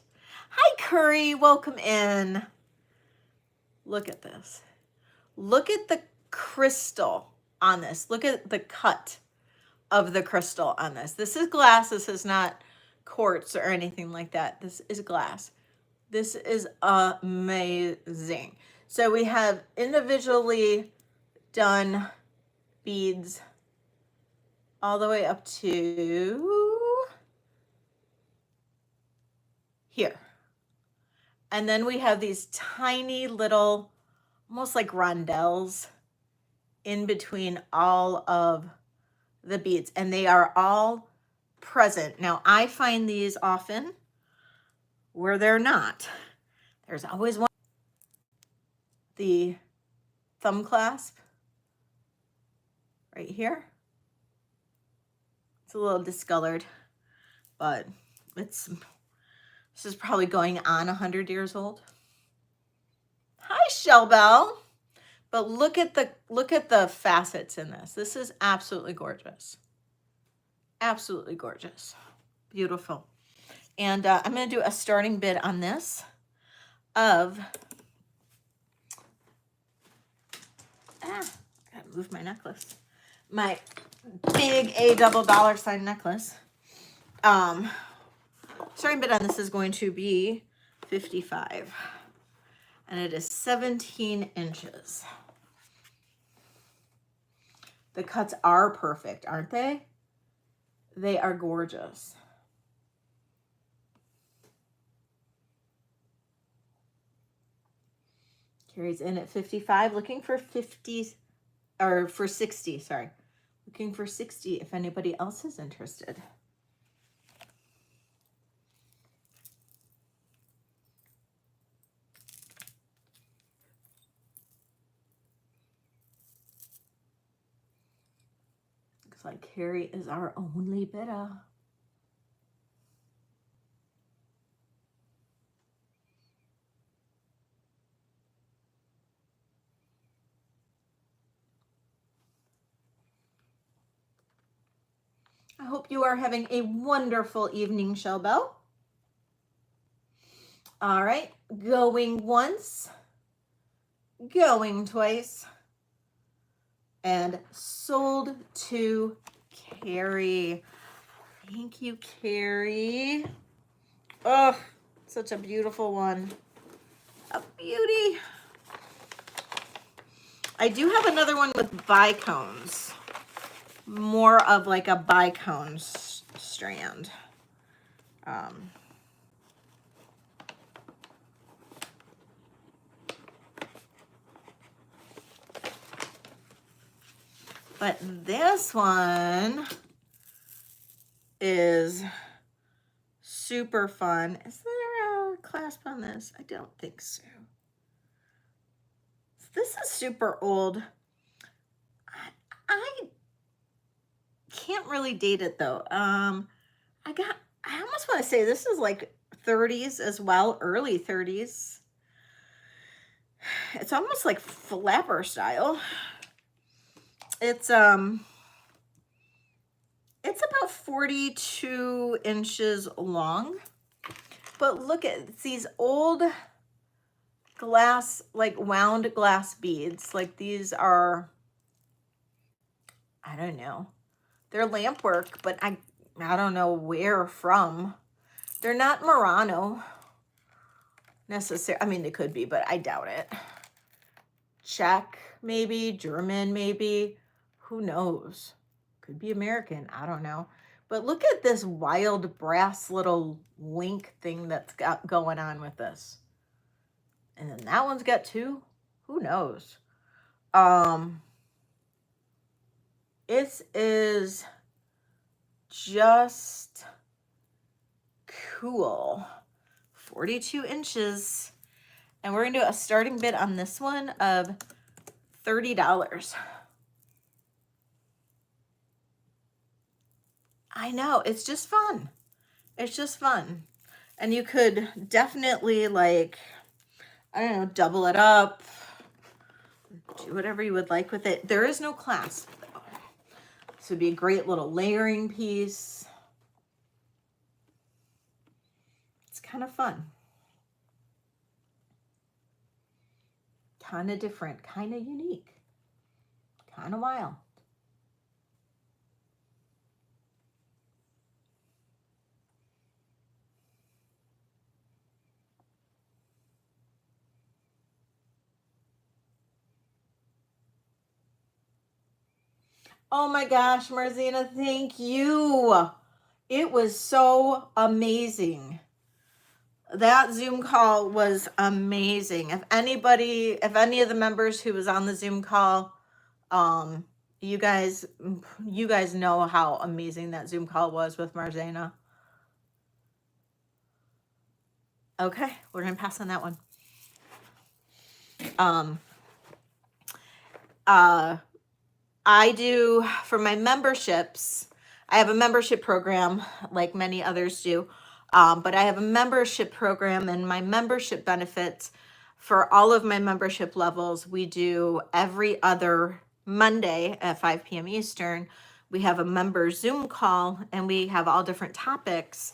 Hi, Curry. Welcome in. Look at this. Look at the crystal on this. Look at the cut of the crystal on this. This is glass. This is not quartz or anything like that. This is glass. This is amazing. So we have individually done beads all the way up to here. And then we have these tiny little, almost like rondelles in between all of the beads, and they are all present. Now, I find these often where they're not. There's always one. The thumb clasp right here. It's a little discolored, but this is probably going on 100 years old. Hi, Shellbell. But look at the facets in this. This is absolutely gorgeous. Absolutely gorgeous. Beautiful. And I'm going to do a starting bid on this of, gotta move my necklace. My big A double dollar sign necklace. Starting bid on this is going to be $55. And it is 17 inches. The cuts are perfect, aren't they? They are gorgeous. Carries in at 55, looking for 50, or for 60, sorry. Looking for 60 if anybody else is interested. Looks like Carrie is our only bidder. I hope you are having a wonderful evening, Shell Bell. All right, going once, going twice, and sold to Carrie. Thank you, Carrie. Oh, such a beautiful one. A beauty. I do have another one with bicones. More of like a bicone strand. But this one is super fun. Is there a clasp on this? I don't think so. This is super old. I can't really date it though. I almost want to say this is like 30s as well, early 30s. It's almost like flapper style. It's about 42 inches long. But look at these old glass, like wound glass beads. Like these are, I don't know. They're lamp work, but I don't know where from. They're not Murano necessarily. I mean, they could be, but I doubt it. Czech, maybe. German, maybe. Who knows? Could be American. I don't know. But look at this wild brass little link thing that's got going on with this. And then that one's got two. Who knows? It is just cool. 42 inches. And we're going to do a starting bid on this one of $30. I know, it's just fun. It's just fun. And you could definitely, like, I don't know, double it up. Do whatever you would like with it. There is no clasp, though. This would be a great little layering piece. It's kind of fun. Kind of different, kind of unique, kind of wild. Oh my gosh, Marzina, thank you. It was so amazing. That Zoom call was amazing. If any of the members who was on the Zoom call, you guys know how amazing that Zoom call was with Marzena. Okay, we're gonna pass on that one. I do, for my memberships, I have a membership program like many others do, but I have a membership program, and my membership benefits for all of my membership levels, we do every other Monday at 5 p.m. Eastern. We have a member Zoom call, and we have all different topics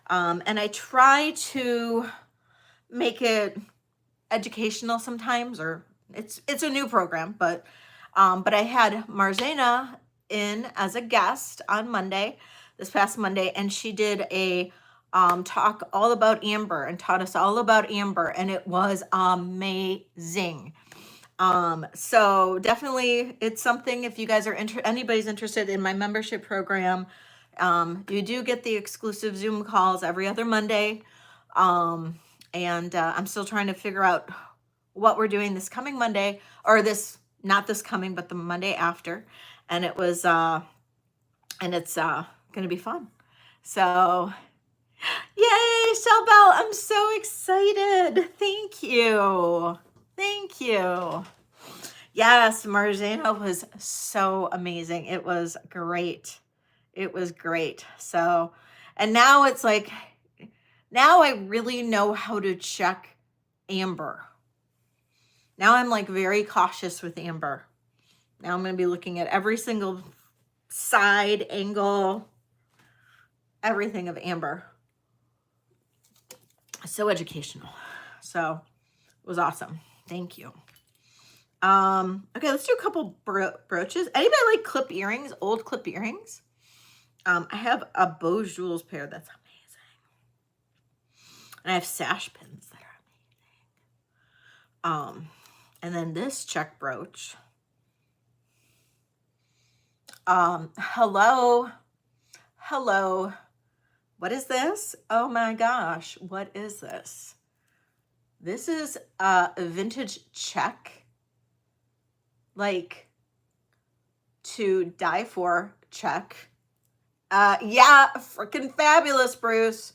And I try to make it educational sometimes, or it's a new program, but I had Marzena in as a guest on Monday, this past Monday, and she did a talk all about amber and taught us all about amber, and it was amazing. So definitely it's something, if you guys are anybody's interested in my membership program, you do get the exclusive Zoom calls every other Monday. And I'm still trying to figure out what we're doing this coming Monday, or not this coming, but the Monday after. And it's going to be fun. So yay, Shelbelle, I'm so excited. Thank you. Thank you. Yes, Marzena was so amazing. It was great. It was great. So, and now it's like, now I really know how to check amber. Now I'm like very cautious with amber. Now I'm going to be looking at every single side angle, everything of amber. So educational. So it was awesome. Thank you. Okay, let's do a couple brooches. Anybody like clip earrings, old clip earrings? I have a Beau Jewels pair that's amazing. And I have sash pins that are amazing. And then this check brooch. Hello. What is this? Oh my gosh, what is this? This is a vintage check, like to die for check. Yeah, freaking fabulous, Bruce.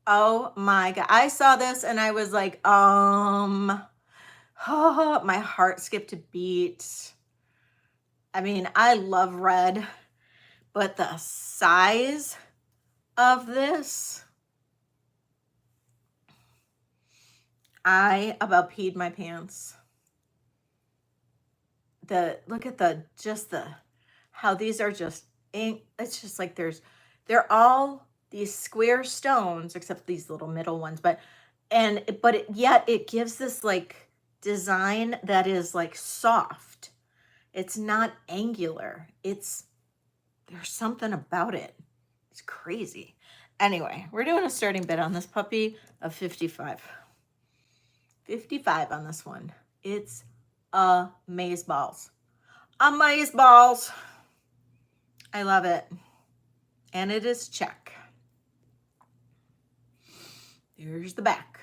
Oh my God. I saw this and I was like, my heart skipped a beat. I mean, I love red, but the size of this, I about peed my pants. Look at how these are just ink. It's just like they're all these square stones, except these little middle ones, but yet it gives this like design that is like soft. It's not angular. There's something about it. It's crazy. Anyway, we're doing a starting bid on this puppy of 55. 55 on this one. It's amazeballs. Amazeballs. I love it. And it is check. Here's the back.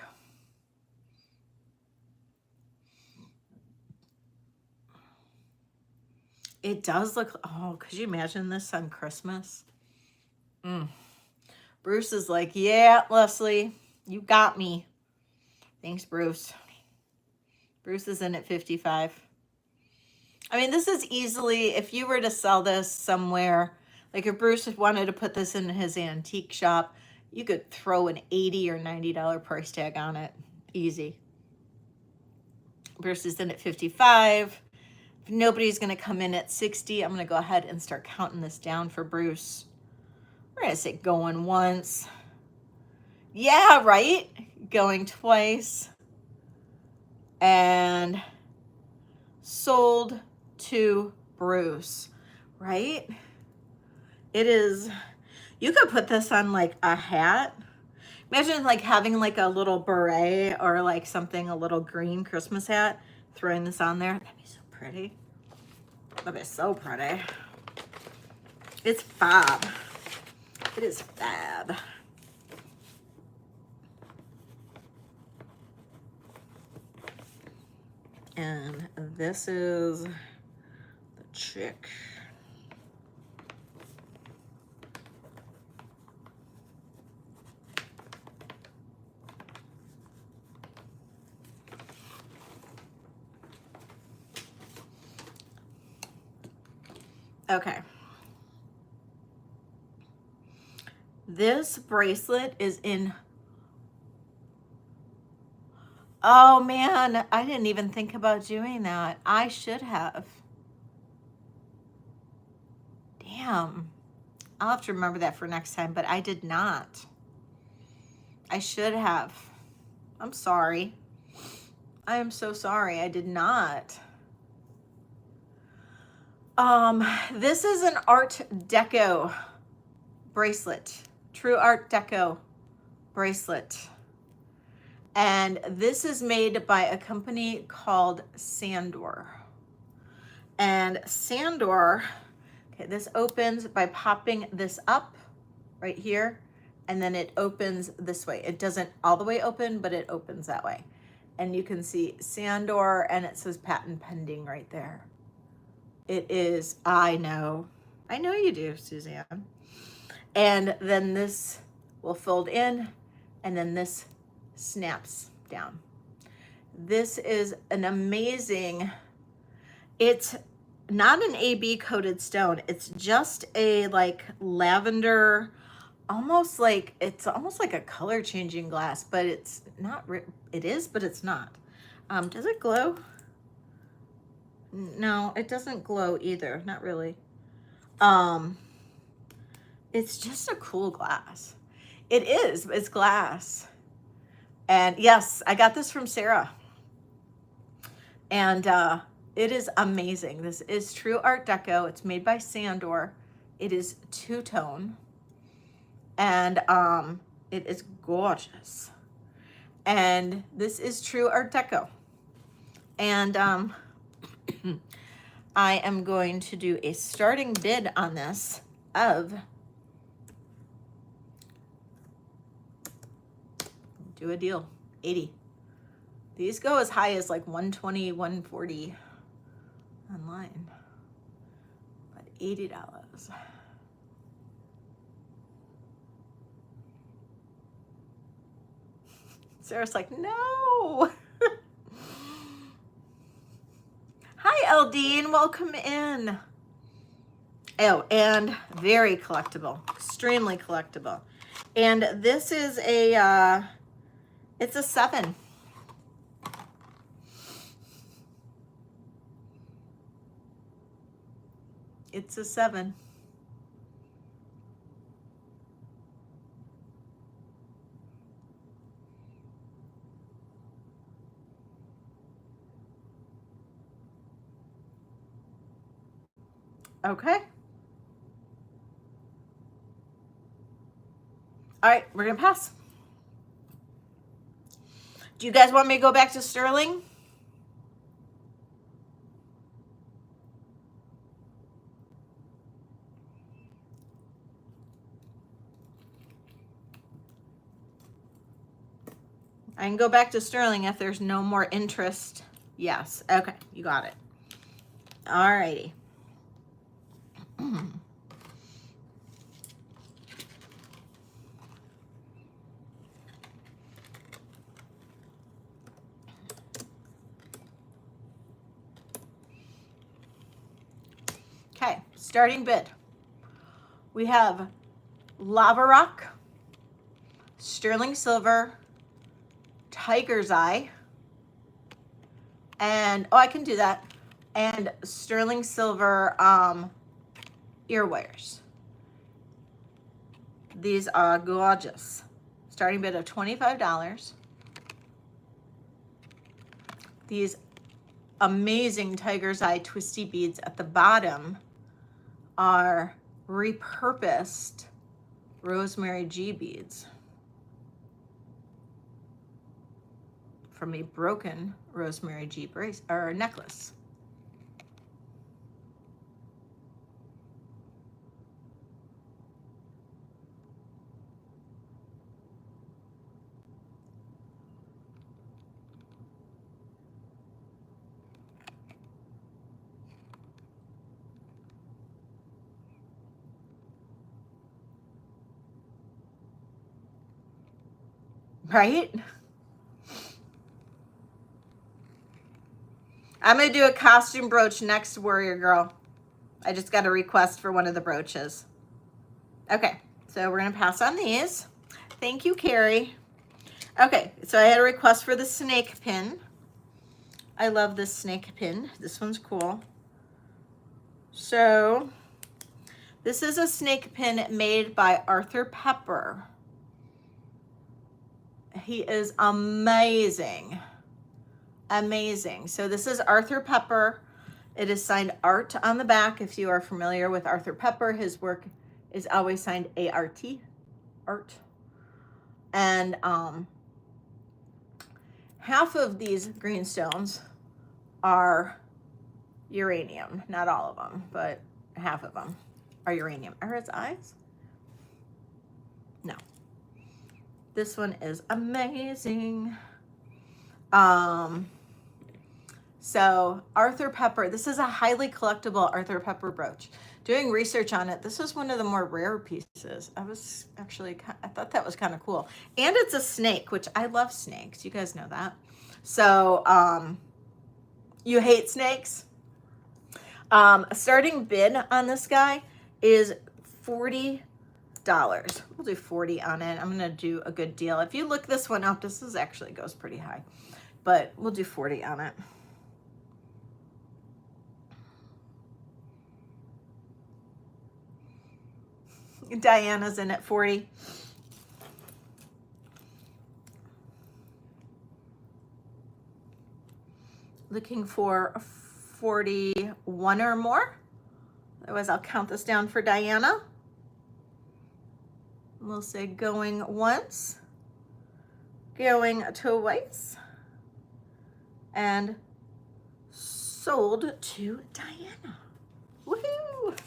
It does look, oh, could you imagine this on Christmas? Bruce is like, yeah, Leslie, you got me. Thanks, Bruce. Bruce is in at 55. I mean, this is easily, if you were to sell this somewhere, like if Bruce wanted to put this in his antique shop, you could throw an $80 or $90 price tag on it. Easy. Bruce is in at 55. If nobody's going to come in at 60, I'm going to go ahead and start counting this down for Bruce. We're going to say going once. Yeah, right? Going twice. And sold to Bruce, right? It is, you could put this on like a hat. Imagine like having like a little beret or like something, a little green Christmas hat, throwing this on there. That'd be so pretty. That'd be so pretty. It's fab. It is fab. And this is the chick. Okay. This bracelet is in, oh man, I didn't even think about doing that. I should have. Damn. I'll have to remember that for next time, but I did not. I should have. I'm sorry. I am so sorry. I did not. This is an Art Deco bracelet. True Art Deco bracelet. And this is made by a company called Sandor. And Sandor, okay, this opens by popping this up right here, and then it opens this way. It doesn't all the way open, but it opens that way. And you can see Sandor, and it says patent pending right there. It is, I know you do, Suzanne. And then this will fold in, and then this snaps down. This is an amazing, it's not an AB coated stone. It's just a like lavender, it's almost like a color changing glass, but it's not, it is, but it's not. Does it glow? No, it doesn't glow either. Not really. It's just a cool glass. It is, it's glass. And yes, I got this from Sarah. And it is amazing. This is True Art Deco. It's made by Sandor. It is two-tone. And it is gorgeous. And this is True Art Deco. And I am going to do a starting bid on this of, do a deal, 80. These go as high as like 120, 140 online, but $80. Sarah's like, no. Hi, Eldine, welcome in. Oh, and very collectible, extremely collectible. And this is a, it's a 7. It's a 7. Okay. All right, we're gonna pass. Do you guys want me to go back to sterling? I can go back to sterling if there's no more interest. Yes, okay, you got it. All righty. Okay, starting bid. We have lava rock, sterling silver, tiger's eye, and oh, I can do that, and sterling silver ear wires. These are gorgeous. Starting bid of $25. These amazing tiger's eye twisty beads at the bottom are repurposed rosemary G beads from a broken rosemary G brace or necklace. Right? I'm going to do a costume brooch next, Warrior Girl. I just got a request for one of the brooches. Okay, so we're going to pass on these. Thank you, Carrie. Okay, so I had a request for the snake pin. I love this snake pin. This one's cool. So this is a snake pin made by Arthur Pepper. He is amazing. Amazing. So this is Arthur Pepper. It is signed Art on the back. If you are familiar with Arthur Pepper, his work is always signed A-R-T, Art. And half of these green stones are uranium. Not all of them, but half of them are uranium. Are its eyes? No. This one is amazing. So Arthur Pepper, this is a highly collectible Arthur Pepper brooch. Doing research on it, this is one of the more rare pieces. I thought that was kind of cool. And it's a snake, which I love snakes. You guys know that. So, you hate snakes? Starting bid on this guy is $40. We'll do 40 on it. I'm gonna do a good deal. If you look this one up, this is actually goes pretty high, but we'll do 40 on it. Diana's in at 40. Looking for 41 or more. Otherwise, I'll count this down for Diana. We'll say going once, going twice, and sold to Diana. Woohoo!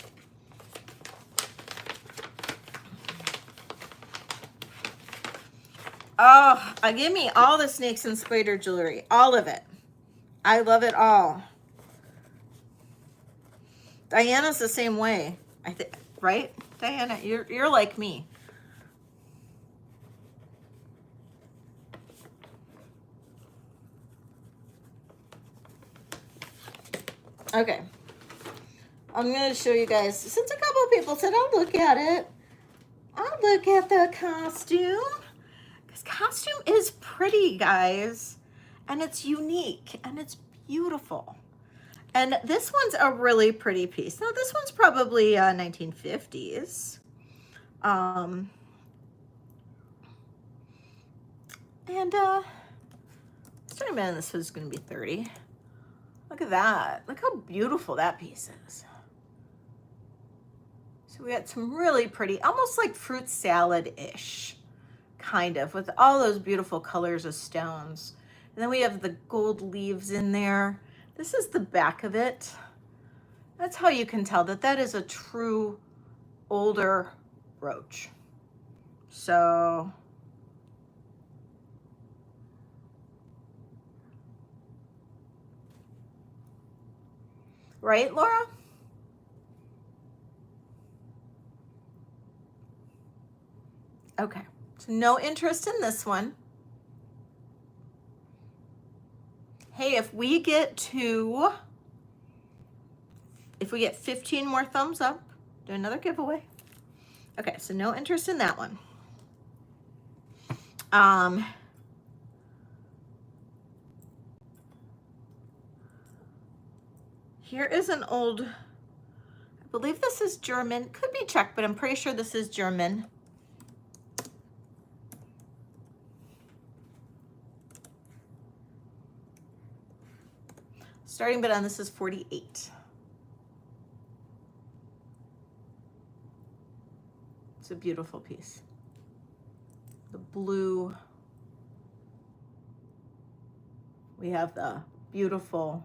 Oh, give me all the snakes and spider jewelry, all of it. I love it all. Diana's the same way, I think, right? Diana, you're like me. Okay, I'm going to show you guys, since a couple of people said, I'll look at it. I'll look at the costume. This costume is pretty, guys. And it's unique, and it's beautiful. And this one's a really pretty piece. Now, this one's probably 1950s. Starting bid on this was going to be 30. Look at that. Look how beautiful that piece is. So we got some really pretty, almost like fruit salad-ish, kind of, with all those beautiful colors of stones. And then we have the gold leaves in there. This is the back of it. That's how you can tell that that is a true older brooch. So right, Laura? Okay, so no interest in this one. Hey, if we get 15 more thumbs up, do another giveaway. Okay, so no interest in that one. Here is an old, I believe this is German, could be Czech, but I'm pretty sure this is German. Starting bid on this is 48. It's a beautiful piece. The blue. We have the beautiful,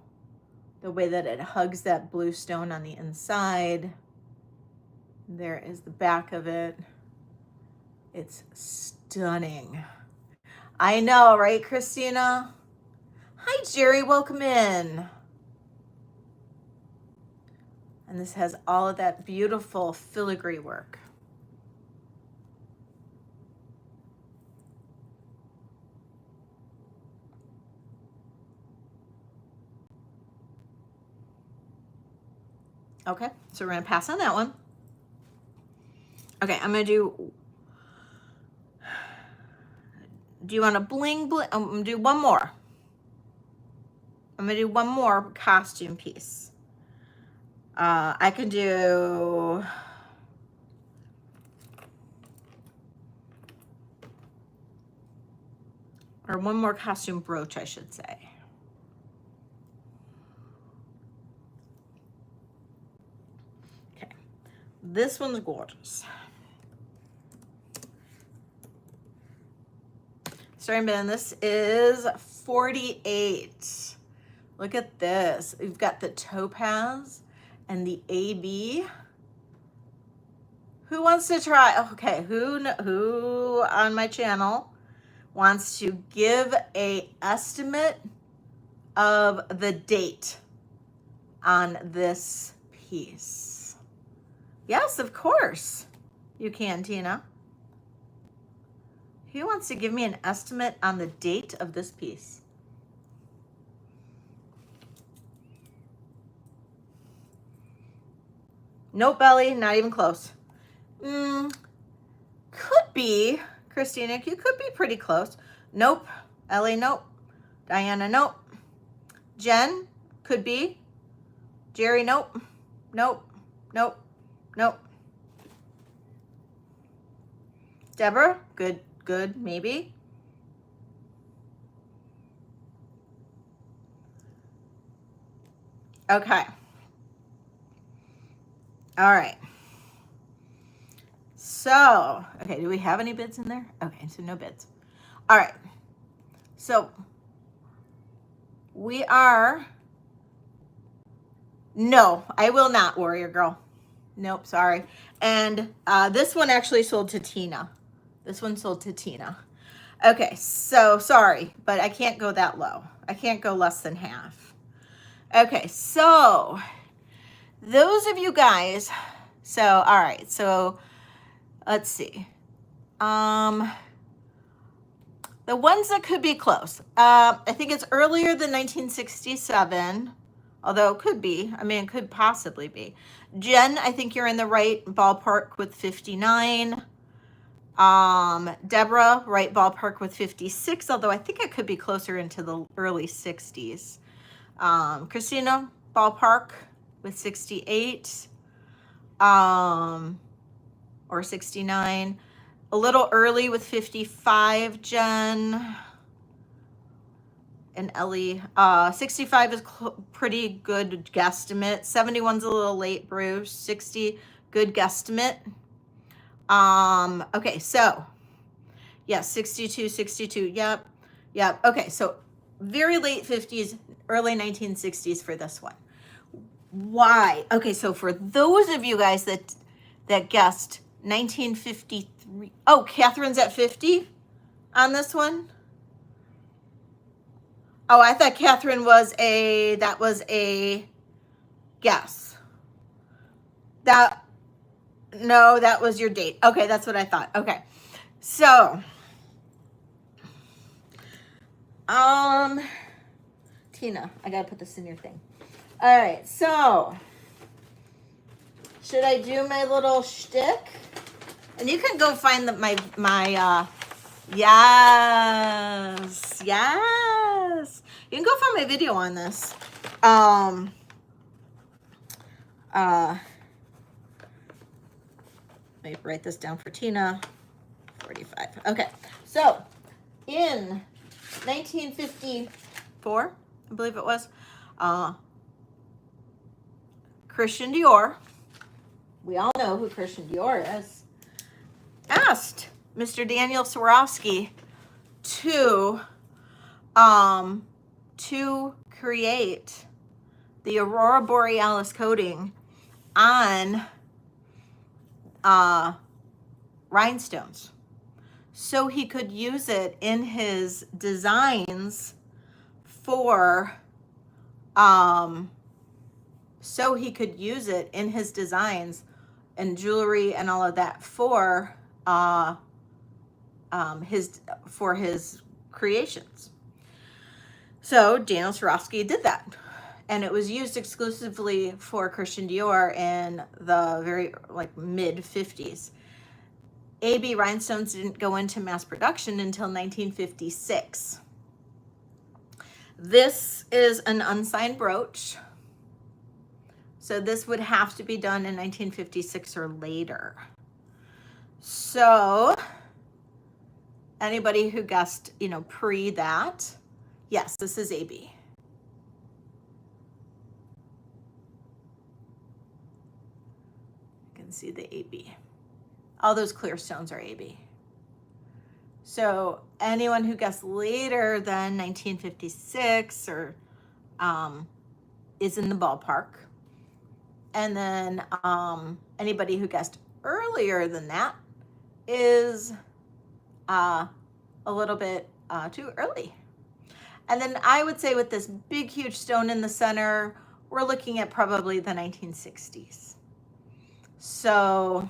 the way that it hugs that blue stone on the inside. There is the back of it. It's stunning. I know, right, Christina? Hi, Jerry, welcome in. And this has all of that beautiful filigree work. Okay, so we're gonna pass on that one. Okay, I'm gonna do you want a bling bling? I'm gonna do one more. I'm gonna do one more costume piece. I can do, or one more costume brooch, I should say. Okay, this one's gorgeous. Starting bin, this is 48. Look at this. We've got the topaz and the AB. Who wants to try? Okay, who on my channel wants to give a estimate of the date on this piece? Yes, of course you can, Tina. Who wants to give me an estimate on the date of this piece? Nope, Belly, not even close. Could be, Christina, you could be pretty close. Nope, Ellie, nope. Diana, nope. Jen, could be. Jerry, nope. Nope, nope, nope. Deborah, good, maybe. Okay. All right. So, okay, do we have any bids in there? Okay, so no bids. All right. So, we are, no, I will not, Warrior Girl. Nope, sorry. And this one actually sold to Tina. This one sold to Tina. Okay, so sorry, but I can't go that low. I can't go less than half. Okay, so those of you guys, so, all right, so let's see. The ones that could be close. I think it's earlier than 1967, although it could be. I mean, it could possibly be. Jen, I think you're in the right ballpark with 59. Deborah, right ballpark with 56, although I think it could be closer into the early 60s. Christina, ballpark with 68, or 69. A little early with 55, Jen and Ellie. 65 is pretty good guesstimate. 71's a little late, Bruce. 60, good guesstimate. Okay, so yeah, 62, yep. Okay, so very late 50s, early 1960s for this one. Why? Okay, so for those of you guys that guessed 1953, oh, Catherine's at 50 on this one. Oh, I thought Catherine was that was a guess. No, that was your date. Okay, that's what I thought. Okay. So, Tina, I gotta put this in your thing. All right, so should I do my little shtick? And you can go find yes. You can go find my video on this. Let me write this down for Tina. 45. Okay, so in 1954, I believe it was, Christian Dior, we all know who Christian Dior is, asked Mr. Daniel Swarovski to create the Aurora Borealis coating on rhinestones, so he could use it in his designs for and jewelry and all of that for his creations. So Daniel Swarovski did that, and it was used exclusively for Christian Dior in the very mid 50s. AB rhinestones didn't go into mass production until 1956. This is an unsigned brooch, so this would have to be done in 1956 or later. So Anybody who guessed, you know, pre that, yes, this is AB. You can see the AB. All those clear stones are AB. So anyone who guessed later than 1956 or is in the ballpark. And then anybody who guessed earlier than that is a little bit too early. And then I would say with this big, huge stone in the center, we're looking at probably the 1960s. So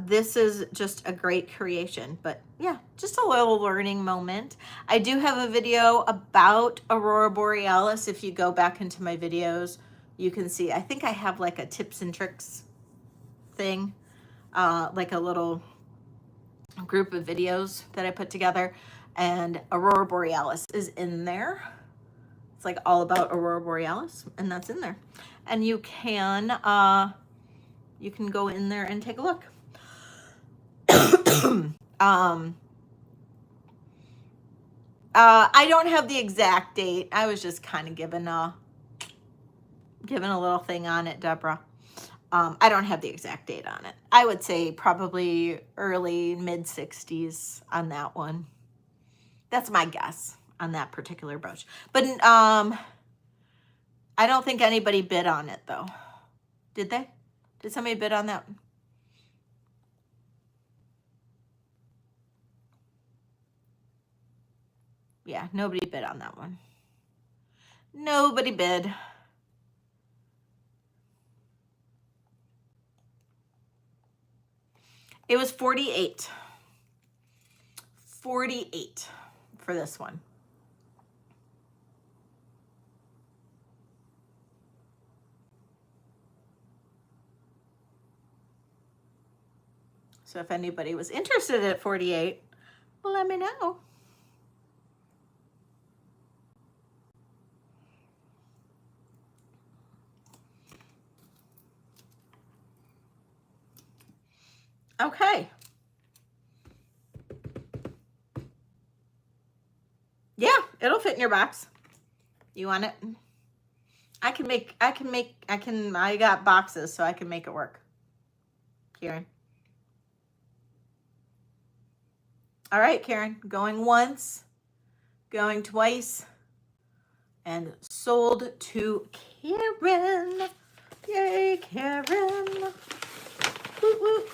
this is just a great creation, but yeah, just a little learning moment. I do have a video about Aurora Borealis. If you go back into my videos, you can see, I think I have like a tips and tricks thing, like a little group of videos that I put together, and Aurora Borealis is in there. It's like all about Aurora Borealis, and that's in there. And you can go in there and take a look. I don't have the exact date. I was just kind of given a little thing on it, Deborah. I don't have the exact date on it. I would say probably early mid-60s on that one. That's my guess on that particular brooch. But I don't think anybody bid on it though. Did they? Did somebody bid on that? Yeah, nobody bid on that one. Nobody bid. It was 48. 48 for this one. So if anybody was interested at 48, let me know. Okay. Yeah, it'll fit in your box. You want it? I got boxes, so I can make it work. Karen. All right, Karen, going once, going twice, and sold to Karen. Yay, Karen. Woot, woot.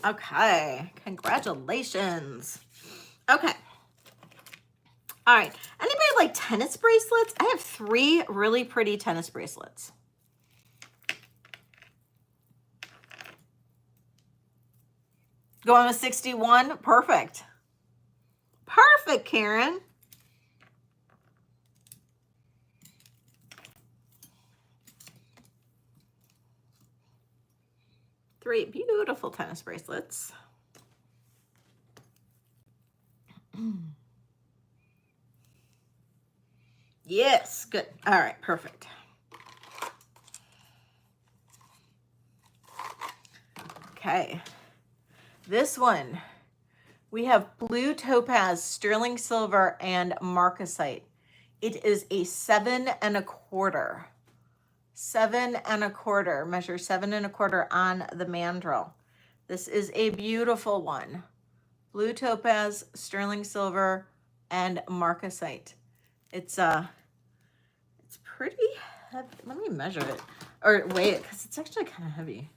Okay, congratulations. Okay. All right, anybody like tennis bracelets? I have 3 really pretty tennis bracelets. Going with 61, perfect. Perfect, Karen. Three beautiful tennis bracelets. Yes, good. All right, perfect. Okay, this one, we have blue topaz, sterling silver, and marcasite. It is a 7 1/4. 7 1/4, measure 7 1/4 on the mandrel. This is a beautiful one. Blue topaz, sterling silver, and marcasite. It's pretty heavy. Let me measure it or weigh it because it's actually kind of heavy.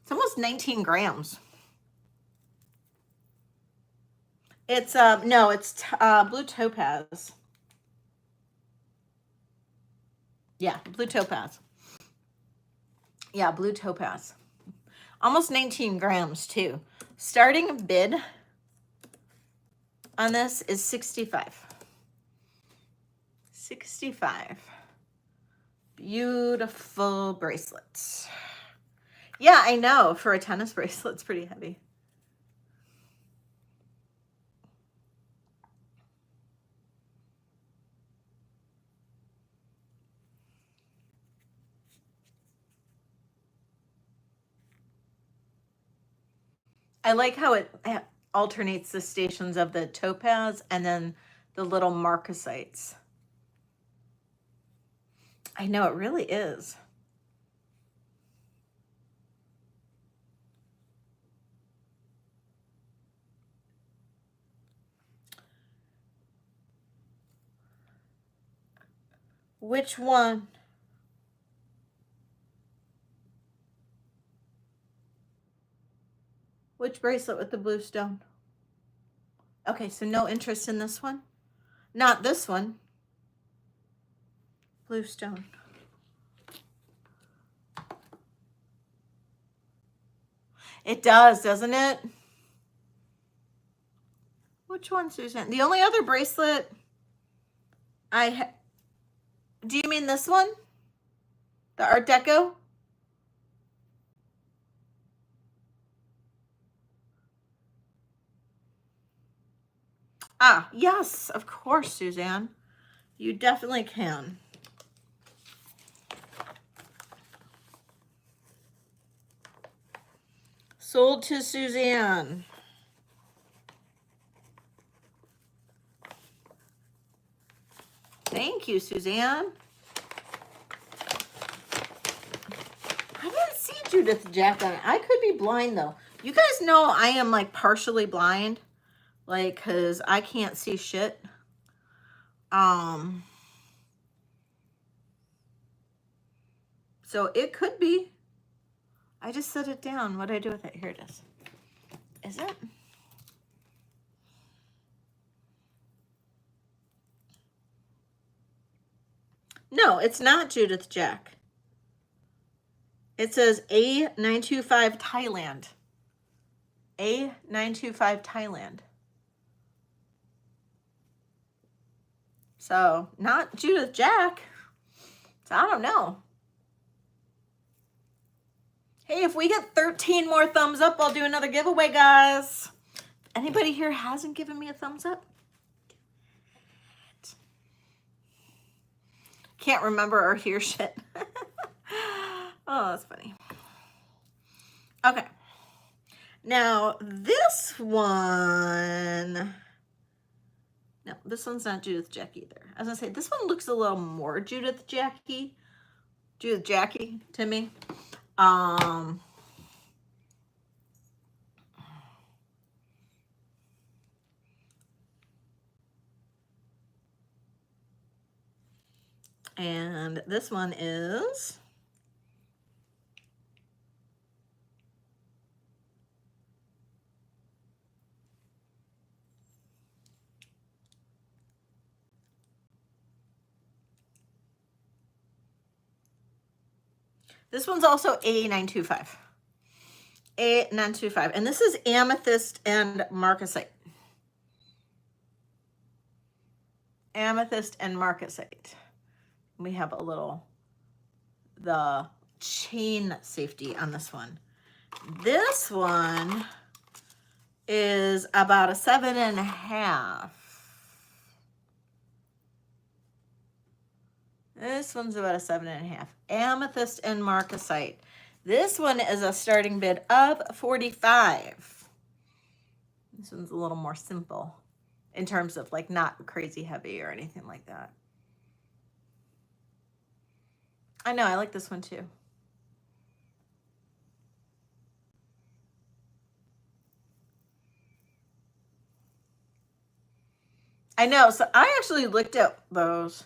It's almost 19 grams. It's no, it's blue topaz. Yeah, blue topaz. Yeah, blue topaz. Almost 19 grams too. Starting bid on this is 65. 65. Beautiful bracelets. Yeah, I know. For a tennis bracelet, it's pretty heavy. I like how it alternates the stations of the topaz and then the little marcasites. I know, it really is. Which one? Which bracelet with the blue stone? Okay, so no interest in this one? Not this one. Blue stone. It does, doesn't it? Which one, Susan? The only other bracelet do you mean this one? The Art Deco? Ah, yes, of course, Suzanne. You definitely can. Sold to Suzanne. Thank you, Suzanne. I didn't see Judith Jack on it. I could be blind though. You guys know I am like partially blind, like, cause I can't see shit. So it could be. I just set it down. What do I do with it? Here it is. Is it? No, it's not Judith Jack. It says A925 Thailand. A925 Thailand. So, not Judith Jack. So, I don't know. Hey, if we get 13 more thumbs up, I'll do another giveaway, guys. Anybody here hasn't given me a thumbs up? Can't remember or hear shit. Oh, that's funny. Okay. Now, this one... No, this one's not Judith Jack either. I was gonna say, this one looks a little more Judith Jackie to me. And this one is... This one's also A925. A925. And this is amethyst and marcasite. Amethyst and marcasite. We have a little, the chain safety on this one. This one is about a 7.5. This one's about a 7.5. Amethyst and marcasite. This one is a starting bid of 45. This one's a little more simple in terms of like not crazy heavy or anything like that. I know, I like this one too. I know, so I actually looked at those.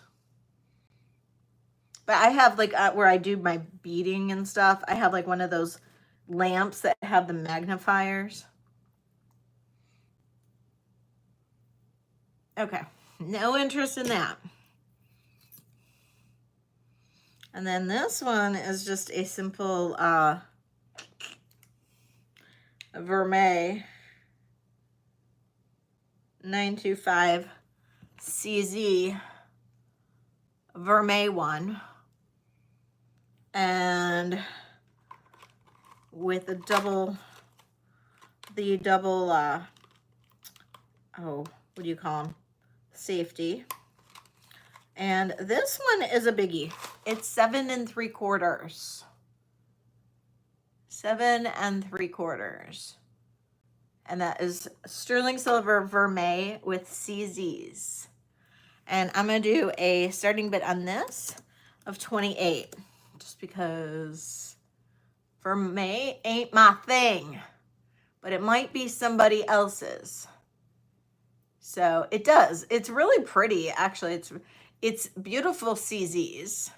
But I have like where I do my beading and stuff, I have like one of those lamps that have the magnifiers. Okay, no interest in that. And then this one is just a simple Vermeil 925 CZ Vermeil one. And with the double, oh, what do you call them? Safety. And this one is a biggie. It's 7 3/4. 7 3/4. And that is sterling silver vermeil with CZs. And I'm gonna do a starting bid on this of 28, just because vermeil ain't my thing, but it might be somebody else's. So it does. It's really pretty, actually. It's beautiful CZs,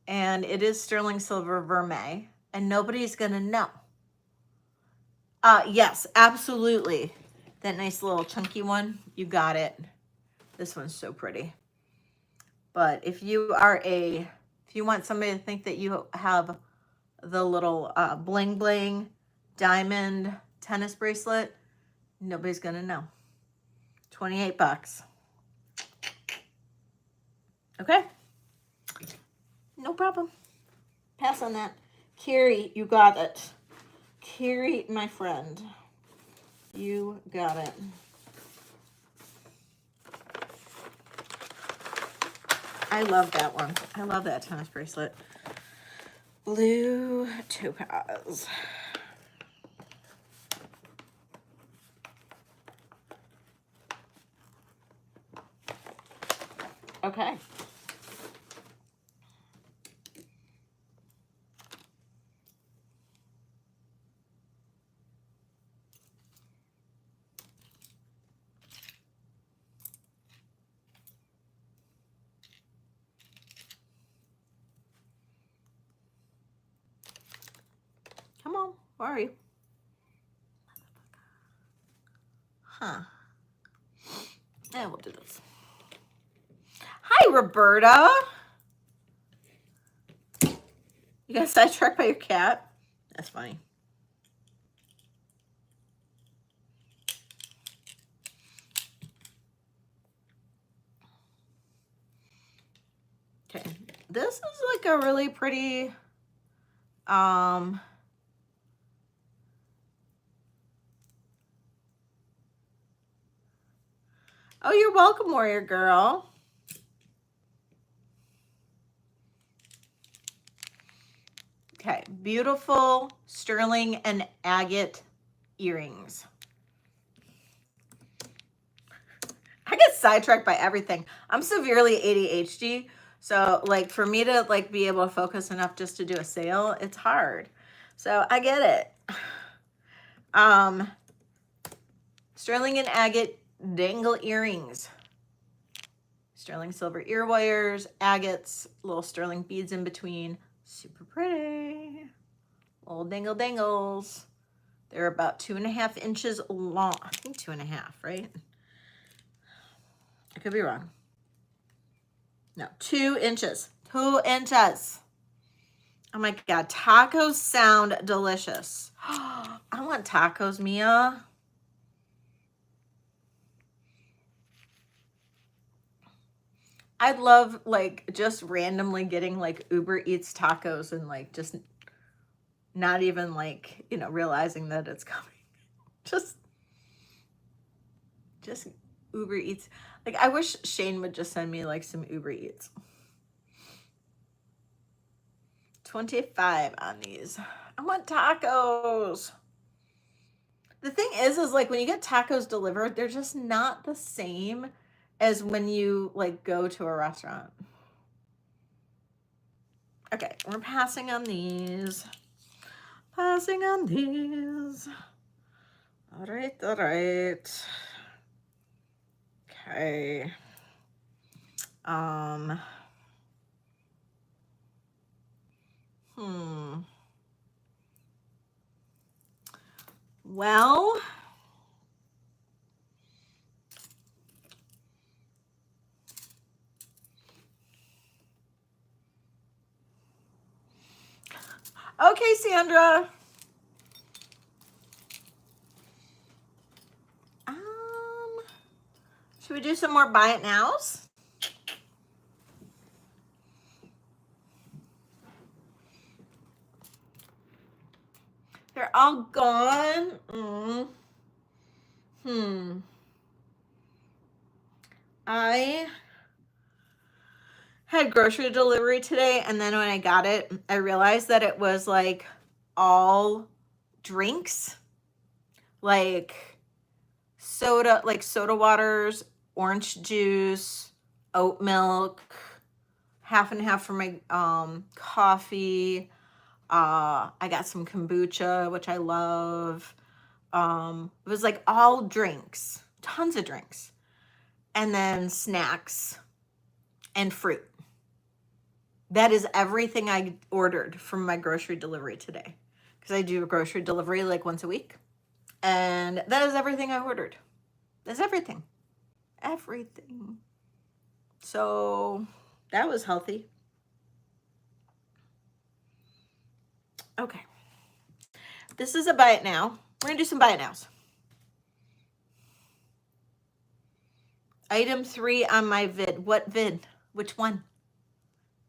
and it is sterling silver vermeil, and nobody's gonna know. Yes, absolutely. That nice little chunky one, you got it. This one's so pretty. But if you want somebody to think that you have the little bling bling diamond tennis bracelet, nobody's gonna know. 28 bucks. Okay, no problem. Pass on that. Carrie, you got it. Carrie, my friend, you got it. I love that one. I love that tennis bracelet. Blue topaz. Okay. Come on, where are you? Huh. Yeah, we'll do this. Hi, Roberta. You got sidetracked by your cat? That's funny. Okay, this is like a really pretty, oh, you're welcome, Warrior Girl. Okay, beautiful sterling and agate earrings. I get sidetracked by everything. I'm severely ADHD, so like for me to like be able to focus enough just to do a sale, it's hard. So I get it. Sterling and agate dangle earrings. Sterling silver ear wires, agates, little sterling beads in between. Super pretty. Little dangle dangles. They're about 2.5 inches long. I think 2.5, right? I could be wrong. No, 2 inches. 2 inches. Oh my God, tacos sound delicious. I want tacos, Mia. I'd love like just randomly getting like Uber Eats tacos and like just not even like, you know, realizing that it's coming. Just Uber Eats. Like I wish Shane would just send me like some Uber Eats. 25 on these. I want tacos. The thing is like when you get tacos delivered, they're just not the same as when you like go to a restaurant. Okay, we're passing on these. Passing on these. All right, all right. Okay. Well, Okay, Sandra. Should we do some more buy it nows? They're all gone. I had grocery delivery today, and then when I got it, I realized that it was like all drinks, like soda waters, orange juice, oat milk, half and half for my coffee. I got some kombucha, which I love. It was like all drinks, tons of drinks, and then snacks and fruit. That is everything I ordered from my grocery delivery today, because I do a grocery delivery like once a week, and that is everything I ordered. That's everything. So that was healthy. Okay, this is a buy it now. We're gonna do some buy it nows. Item 3 on my vid. What vid? Which one?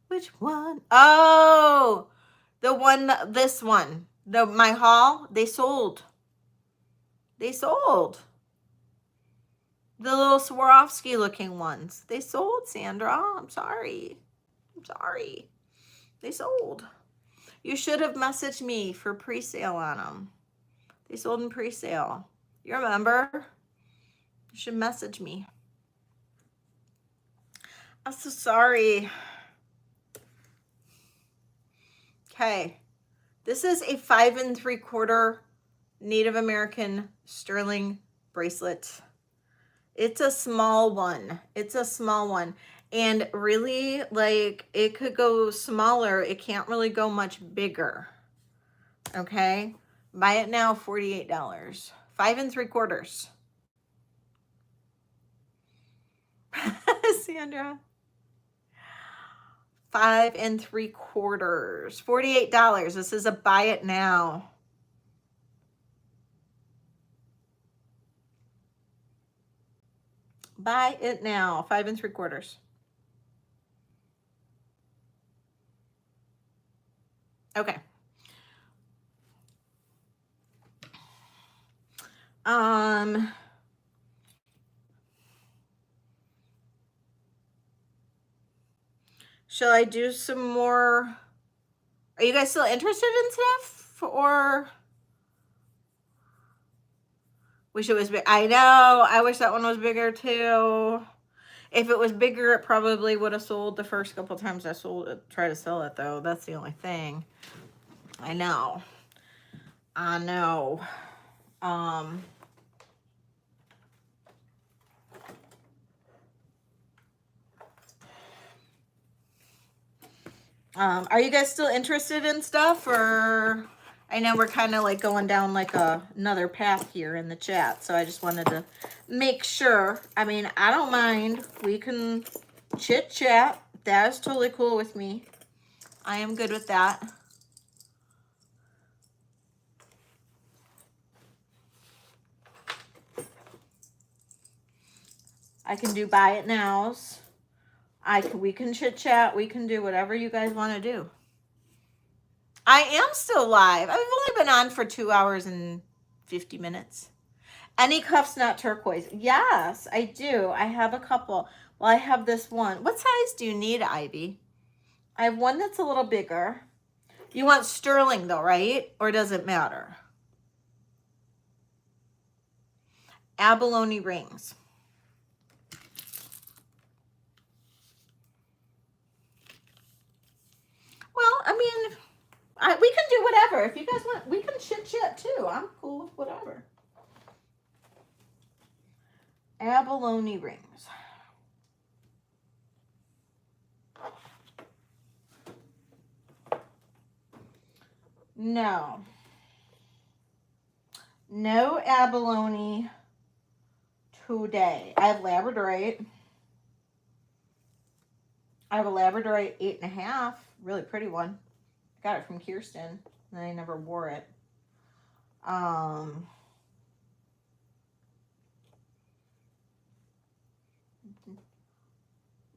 Which one? Oh, the one, this one. My haul, they sold. They sold. The little Swarovski looking ones. They sold, Sandra. I'm sorry. They sold. You should have messaged me for pre-sale on them. They sold in pre-sale. You remember? You should message me. I'm so sorry. Okay. This is a 5 3/4 Native American sterling bracelet. It's a small one. And really, like, it could go smaller. It can't really go much bigger. Okay. Buy it now, $48. 5 3/4. Sandra. 5 3/4. $48. This is a buy it now. Buy it now. 5 3/4. Okay. Shall I do some more? Are you guys still interested in stuff? Or wish it was big? I know. I wish that one was bigger too. If it was bigger, it probably would have sold the first couple times I tried to sell it, though. That's the only thing. I know. Are you guys still interested in stuff, or I know we're kind of like going down like another path here in the chat, so I just wanted to make sure. I mean, I don't mind. We can chit chat. That is totally cool with me. I am good with that. I can do buy it nows. We can chit chat. We can do whatever you guys want to do. I am still live. I've only been on for 2 hours and 50 minutes. Any cuffs not turquoise? Yes, I do. I have a couple. Well, I have this one. What size do you need, Ivy? I have one that's a little bigger. You want sterling though, right? Or does it matter? Abalone rings. Well, I mean, we can do whatever. If you guys want, we can chit chat too. I'm cool with whatever. Abalone rings. No abalone today. I have Labradorite. I have a Labradorite 8.5, really pretty one. Got it from Kirsten. and I never wore it.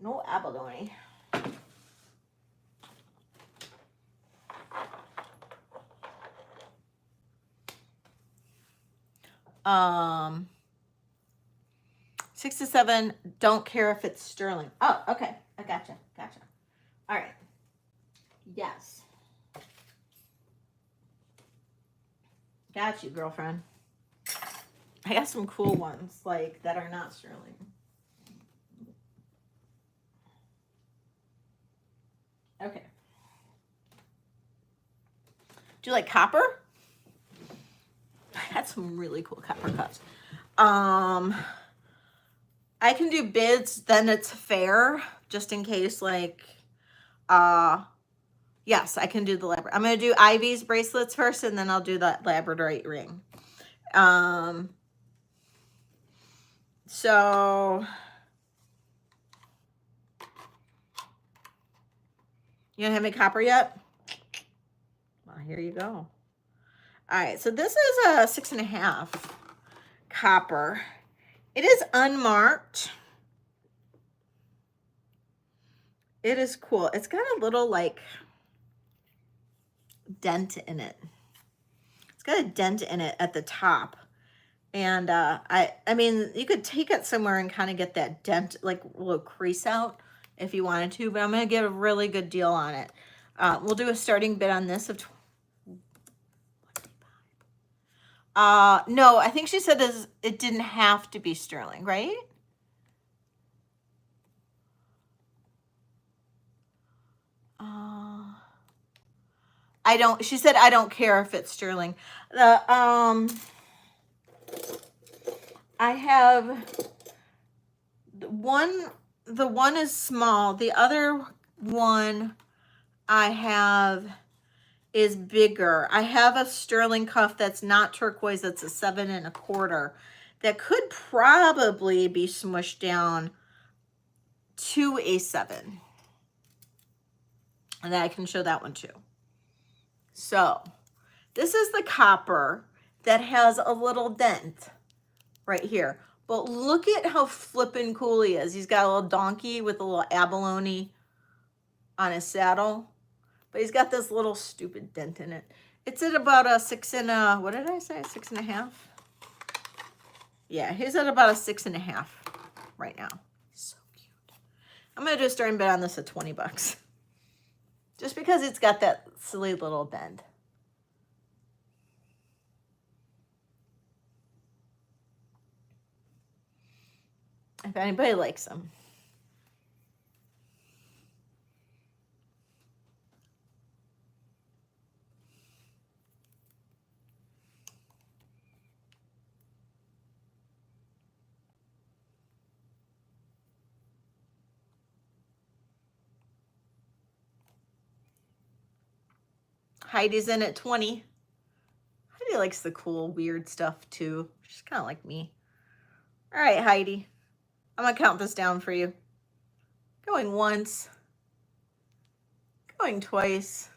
No abalone. Um, 6 to 7, don't care if it's sterling. Oh, okay. I gotcha. Gotcha. All right. Yes. Got you, girlfriend. I got some cool ones, like, that are not sterling. Okay. Do you like copper? I had some really cool copper cups. I can do bids, then it's fair, just in case, like, yes, I can do the Labradorite. I'm going to do Ivy's bracelets first, and then I'll do that Labradorite ring. So, you don't have any copper yet? Well, here you go. All right, so this is a 6.5 copper. It is unmarked. It is cool. It's got a little, like, dent in it. It's got a dent in it at the top. And I mean, you could take it somewhere and kind of get that dent, like a little crease out if you wanted to, but I'm going to get a really good deal on it. We'll do a starting bid on this of no, I think she said it didn't have to be sterling, right? She said I don't care if it's sterling. I have the one is small. The other one I have is bigger. I have a sterling cuff that's not turquoise. That's a 7 1/4 that could probably be smushed down to a 7. And I can show that one too. So this is the copper that has a little dent right here. But look at how flippin' cool he is. He's got a little donkey with a little abalone on his saddle. But he's got this little stupid dent in it. It's at about a 6 what did I say? 6.5? Yeah, he's at about a 6.5 right now. So cute. I'm going to do a starting bid on this at 20 bucks. Just because it's got that silly little dent. If anybody likes them. Heidi's in at 20. Heidi likes the cool, weird stuff too. She's kind of like me. All right, Heidi. I'm going to count this down for you. Going once. Going twice.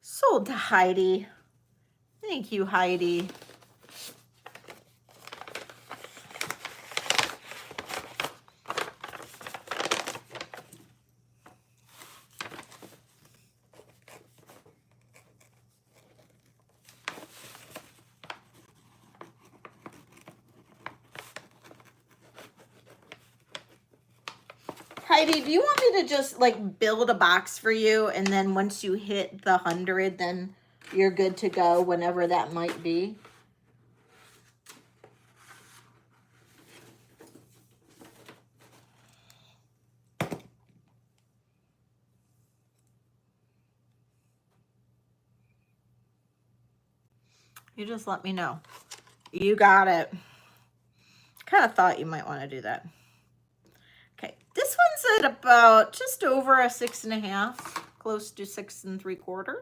Sold to Heidi. Thank you, Heidi. Heidi, do you want me to just like build a box for you, and then once you hit the 100, then you're good to go whenever that might be? You just let me know. You got it. Kind of thought you might want to do that. Okay, this one's at about just over a 6.5, close to 6 3/4.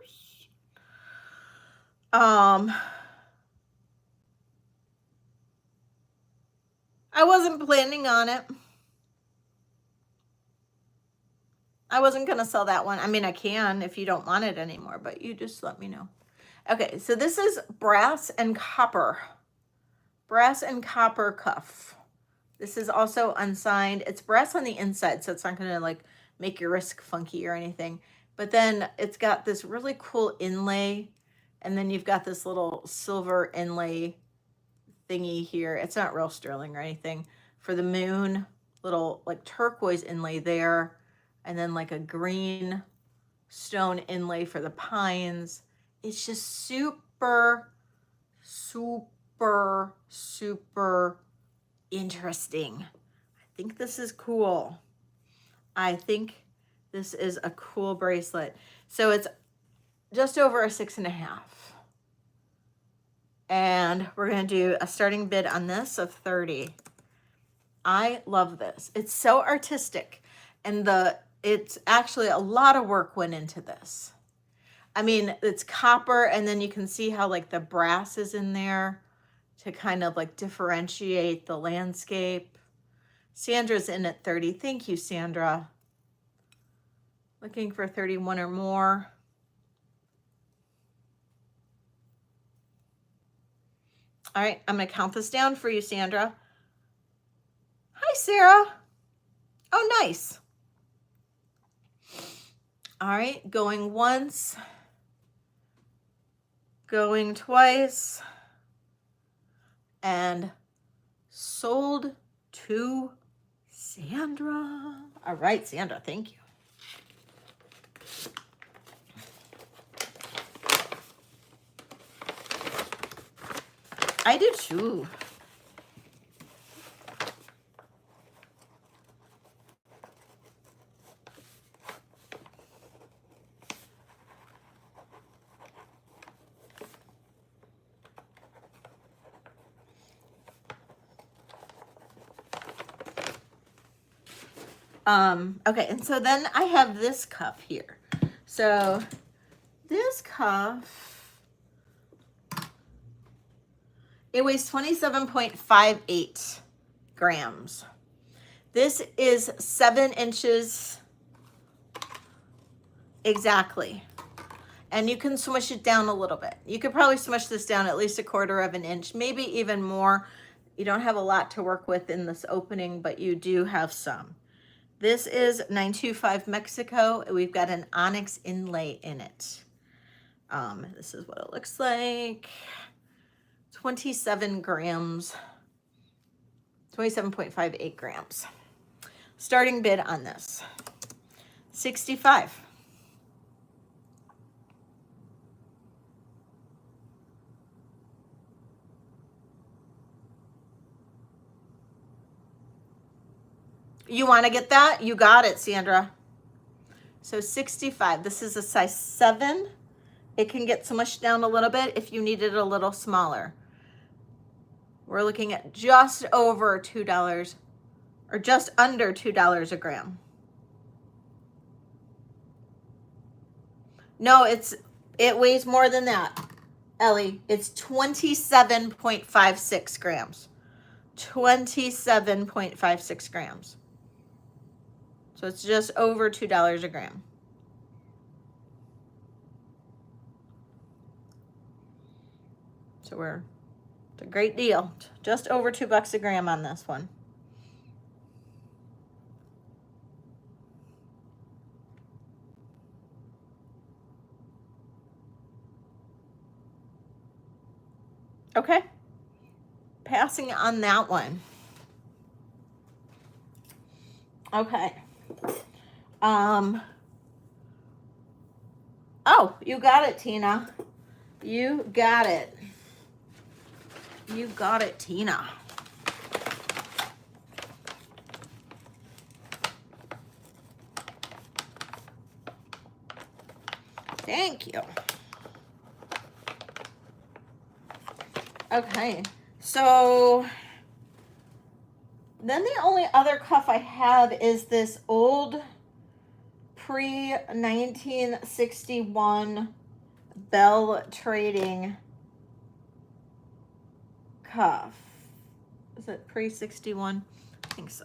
I wasn't planning on it. I wasn't going to sell that one. I mean, I can if you don't want it anymore, but you just let me know. Okay, so this is brass and copper. Brass and copper cuff. This is also unsigned. It's brass on the inside, so it's not going to like make your wrist funky or anything. But then it's got this really cool inlay, and then you've got this little silver inlay thingy here. It's not real sterling or anything. For the moon, little like turquoise inlay there, and then like a green stone inlay for the pines. It's just super, super, super interesting. I think this is cool. I think this is a cool bracelet. So it's just over a 6.5. And we're going to do a starting bid on this of 30. I love this. It's so artistic. And it's actually a lot of work went into this. I mean, it's copper, and then you can see how like the brass is in there to kind of like differentiate the landscape. Sandra's in at 30. Thank you, Sandra. Looking for 31 or more. All right, I'm going to count this down for you, Sandra. Hi, Sarah. Oh, nice. All right, going once, going twice, and sold to Sandra. All right, Sandra, thank you. I do too. Okay, and so then I have this cuff here. So this cuff, it weighs 27.58 grams. This is 7 inches exactly. And you can smush it down a little bit. You could probably smush this down at least 1/4 of an inch, maybe even more. You don't have a lot to work with in this opening, but you do have some. This is 925 Mexico. We've got an onyx inlay in it. This is what it looks like. 27 grams, 27.58 grams. Starting bid on this, 65. You want to get that? You got it, Sandra. So 65. This is a size 7. It can get smushed down a little bit if you need it a little smaller. We're looking at just over $2 or just under $2 a gram. No, it weighs more than that, Ellie. It's 27.56 grams. 27.56 grams. So it's just over $2 a gram. So it's a great deal. Just over $2 a gram on this one. Okay. Passing on that one. Okay. Oh, you got it, Tina. You got it. You got it, Tina. Thank you. Okay, so then the only other cuff I have is this old pre-1961 Bell Trading cuff. Is it pre-61? I think so.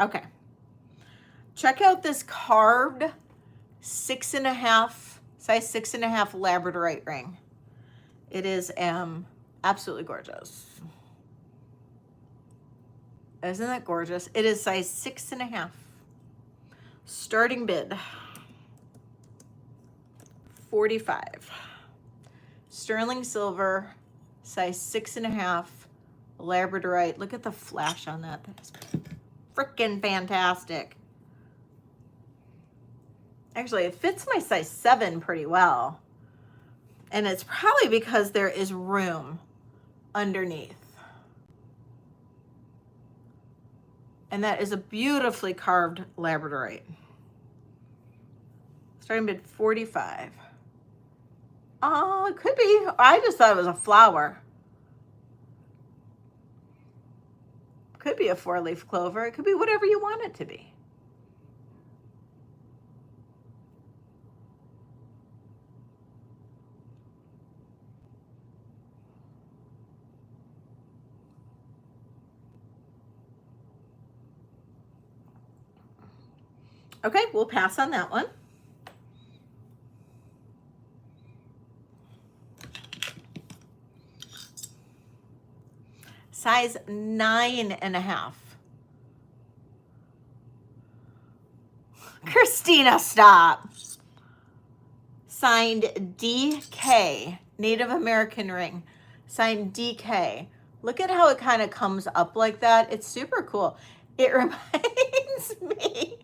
Okay. Check out this carved 6.5, size 6.5 Labradorite ring. It is absolutely gorgeous. Isn't that gorgeous? It is size 6.5. Starting bid, $45. Sterling silver, size 6.5 Labradorite. Look at the flash on that. That is freaking fantastic. Actually, it fits my size 7 pretty well. And it's probably because there is room underneath. And that is a beautifully carved Labradorite. Starting bid 45. Oh, it could be. I just thought it was a flower. Could be a 4-leaf clover. It could be whatever you want it to be. Okay, we'll pass on that one. Size 9.5. Christina, stop. Signed DK, Native American ring. Signed DK. Look at how it kind of comes up like that. It's super cool. It reminds me.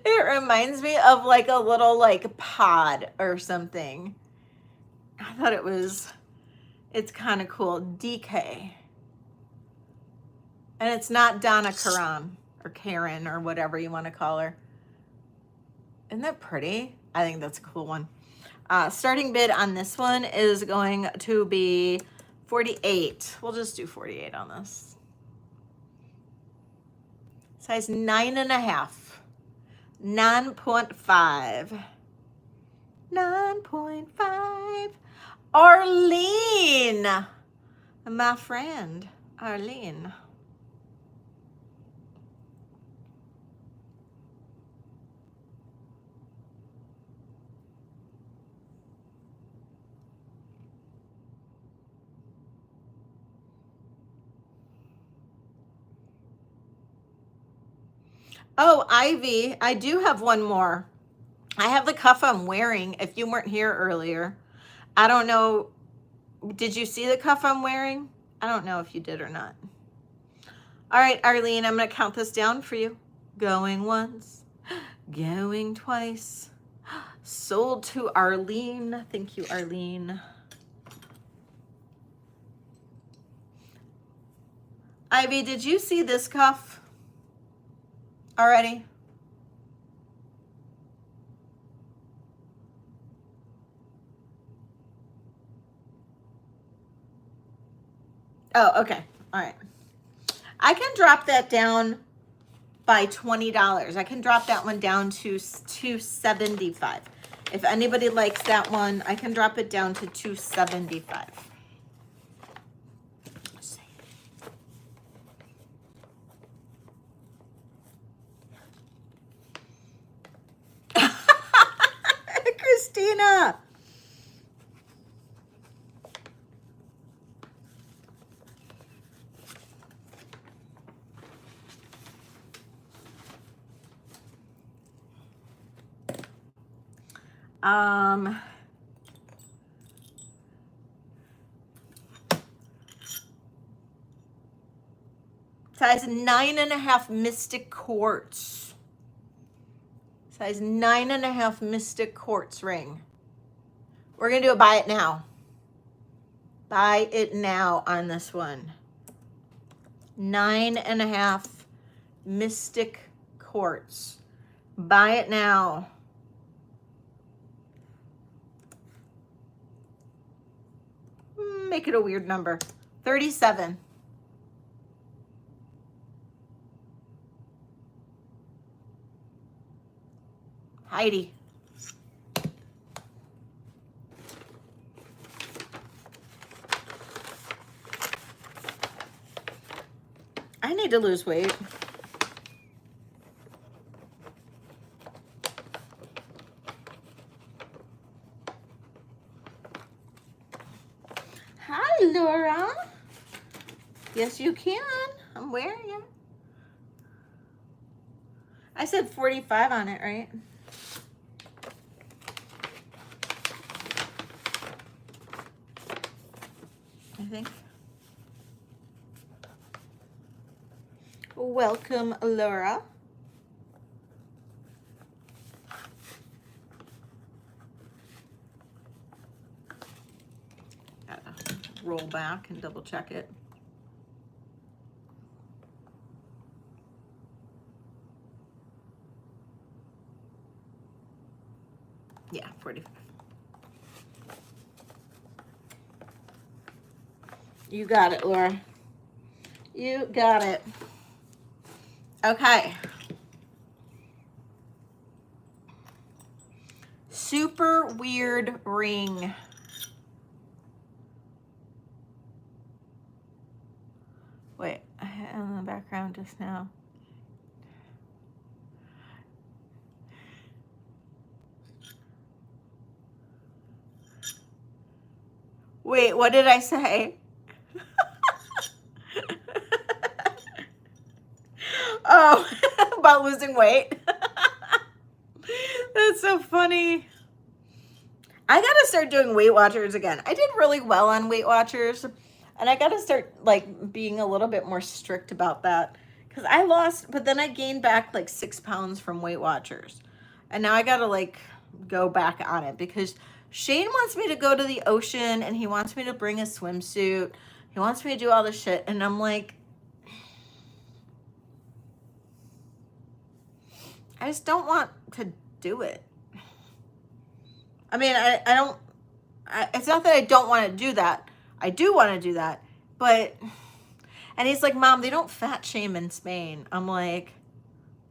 It reminds me of like a little like pod or something. I thought it's kind of cool. DK. And it's not Donna Karan or Karen or whatever you want to call her. Isn't that pretty? I think that's a cool one. Starting bid on this one is going to be 48. We'll just do 48 on this. Size 9.5. 9.5. 9.5. Arlene. My friend, Arlene. Oh, Ivy, I do have one more. I have the cuff I'm wearing. If you weren't here earlier, I don't know. Did you see the cuff I'm wearing? I don't know if you did or not. All right, Arlene, I'm going to count this down for you. Going once, going twice. Sold to Arlene. Thank you, Arlene. Ivy, did you see this cuff already? Oh, okay. All right. I can drop that down by $20. I can drop that one down to $275. If anybody likes that one, I can drop it down to $275. Christina. Size 9.5 Mystic Quartz. Size 9.5 Mystic Quartz ring. We're going to do a buy it now. Buy it now on this one. 9.5 Mystic Quartz. Buy it now. Make it a weird number. 37. Heidi. I need to lose weight. Yes, you can. I'm wearing it. I said 45 on it, right? I think. Welcome, Laura. Gotta roll back and double check it. Yeah, 45. You got it, Laura. You got it. Okay. Super weird ring. Wait, I had it in the background just now. Wait, what did I say? Oh, about losing weight. That's so funny. I gotta start doing Weight Watchers again. I did really well on Weight Watchers, and I gotta start like being a little bit more strict about that, because I lost, but then I gained back like 6 pounds from Weight Watchers, and now I gotta like go back on it, because Shane wants me to go to the ocean, and he wants me to bring a swimsuit. He wants me to do all this shit, and I'm like, I just don't want to do it. I mean, I don't, it's not that I don't want to do that. I do want to do that, but, and he's like, Mom, they don't fat shame in Spain. I'm like,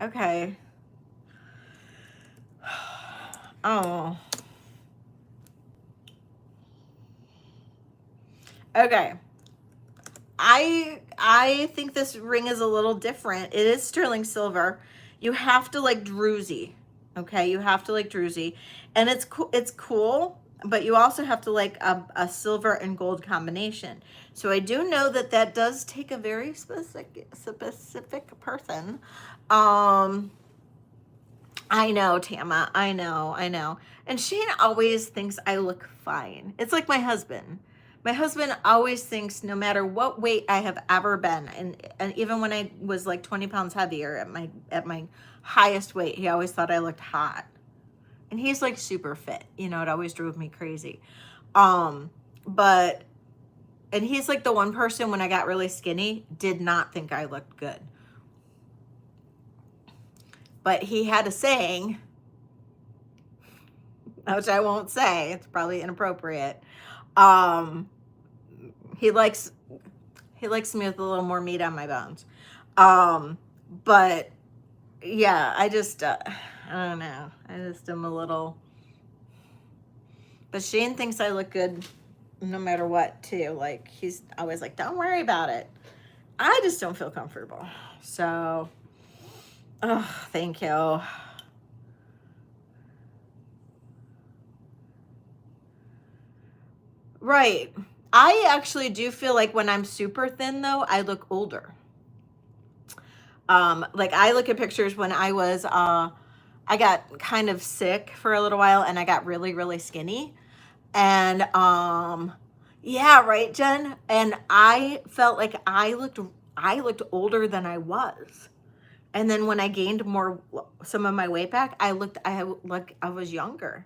okay. Oh. Okay. I think this ring is a little different. It is sterling silver. You have to like druzy. Okay, you have to like druzy. And it's cool, but you also have to like a silver and gold combination. So I do know that that does take a very specific person. I know, Tama. I know. And Shane always thinks I look fine. It's like my husband. My husband always thinks, no matter what weight I have ever been, and even when I was like 20 pounds heavier at my highest weight, he always thought I looked hot. And he's like super fit. You know, it always drove me crazy. But and he's like the one person when I got really skinny did not think I looked good. But he had a saying, which I won't say, it's probably inappropriate. He likes me with a little more meat on my bones. But yeah, I just I don't know. I just am a little, but Shane thinks I look good no matter what too. Like he's always like, don't worry about it. I just don't feel comfortable. So, oh, thank you. Right. I actually do feel like when I'm super thin though, I look older. Like I look at pictures when I was, I got kind of sick for a little while and I got really, really skinny. And, yeah, right, Jen. And I felt like I looked older than I was. And then when I gained some of my weight back, I was younger.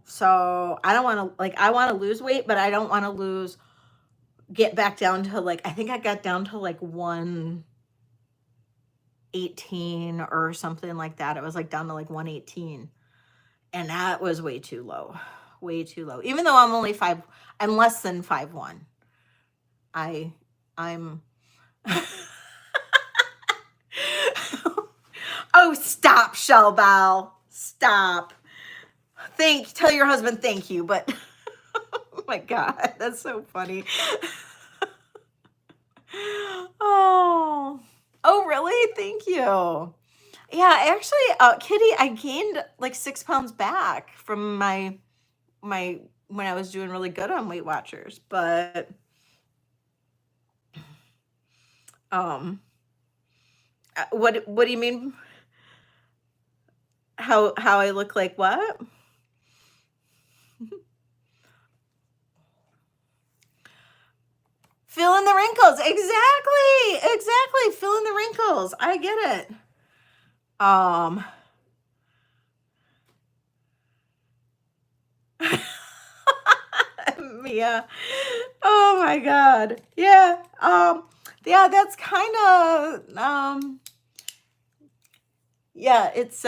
So I don't want to, like, I want to lose weight, but I don't want to get back down to like, I think I got down to like 118 or something like that. It was like down to like 118. And that was way too low. Way too low. Even though I'm less than 5'1". I'm Oh, stop, Shellbell. Stop. Tell your husband thank you, but oh my God, that's so funny. Oh, really? Thank you. Yeah, actually, Kitty, I gained like 6 pounds back from my when I was doing really good on Weight Watchers, but Um, what do you mean? How I look like what? Fill in the wrinkles. Exactly. Exactly. Fill in the wrinkles. I get it. Mia. Oh my God. Yeah. Yeah, that's kind of yeah, it's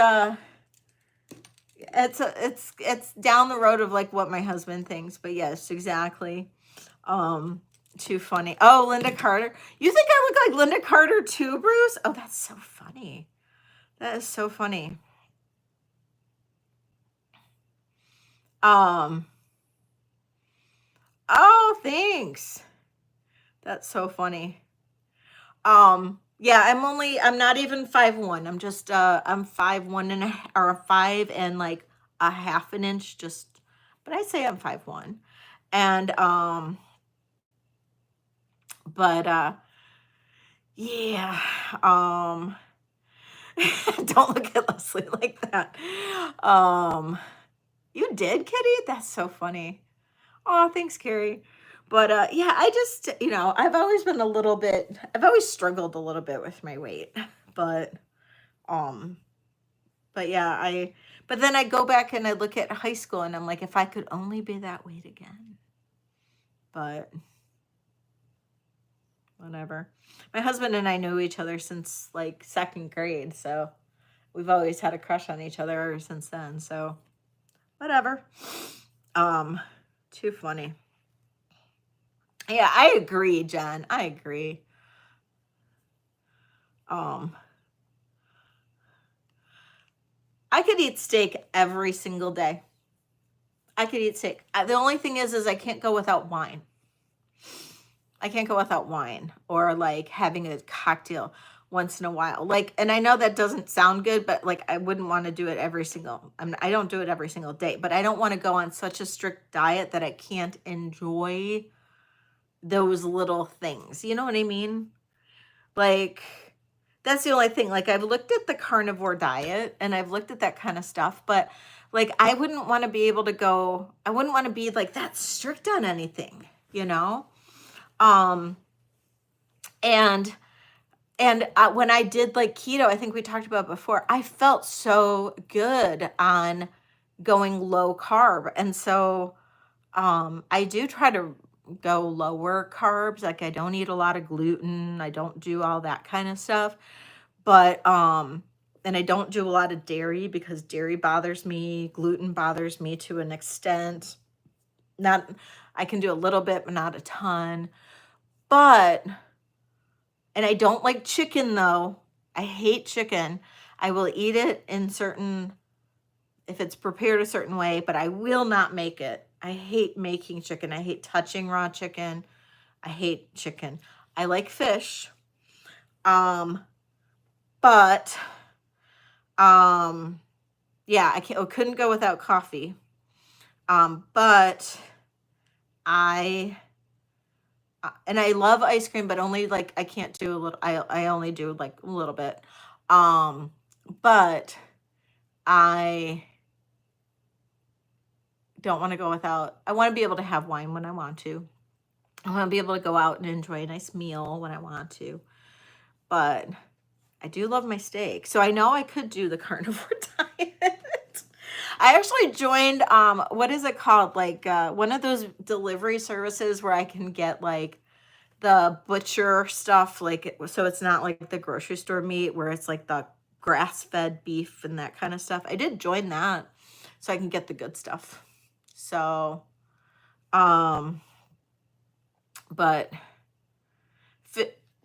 down the road of like what my husband thinks, but yes, exactly. Too funny. Oh, Linda Carter. You think I look like Linda Carter too, Bruce? Oh, that's so funny. That is so funny. Oh, thanks. That's so funny. Yeah, I'm not even 5'1". I'm just I'm 5'1" or 5 and like a half an inch just, but I say I'm 5'1". And but yeah, don't look at Leslie like that. You did, Kitty? That's so funny. Oh, thanks, Carrie. But yeah, I just, I've always been I've always struggled a little bit with my weight. But um but yeah, but then I go back and I look at high school and I'm like, if I could only be that weight again. But whatever. My husband and I knew each other since like 2nd grade, so we've always had a crush on each other ever since then. So whatever. Too funny. Yeah, I agree, Jen. I agree. I could eat steak every single day. I could eat steak. The only thing is I can't go without wine. I can't go without wine or like having a cocktail once in a while. Like, and I know that doesn't sound good, but like I wouldn't want to do it I don't do it every single day, but I don't want to go on such a strict diet that I can't enjoy those little things. You know what I mean? Like, that's the only thing. Like, I've looked at the carnivore diet and I've looked at that kind of stuff, but like, I wouldn't want to be able to go, I wouldn't want to be like that strict on anything, you know? And when I did like keto, I think we talked about before, I felt so good on going low carb. And so I do try to go lower carbs. Like I don't eat a lot of gluten. I don't do all that kind of stuff. But and I don't do a lot of dairy because dairy bothers me. Gluten bothers me to an extent. Not, I can do a little bit, but not a ton. But, and I don't like chicken though. I hate chicken. I will eat it in certain, if it's prepared a certain way, but I will not make it. I hate making chicken. I hate touching raw chicken. I hate chicken. I like fish. But yeah, I couldn't go without coffee. But and I love ice cream, but only like I can't do a little. I only do like a little bit. But I don't want to go without. I want to be able to have wine when I want to. I want to be able to go out and enjoy a nice meal when I want to. But I do love my steak, so I know I could do the carnivore diet. I actually joined what is it called, like one of those delivery services where I can get like the butcher stuff, like so it's not like the grocery store meat where it's like the grass-fed beef and that kind of stuff. I did join that so I can get the good stuff. So but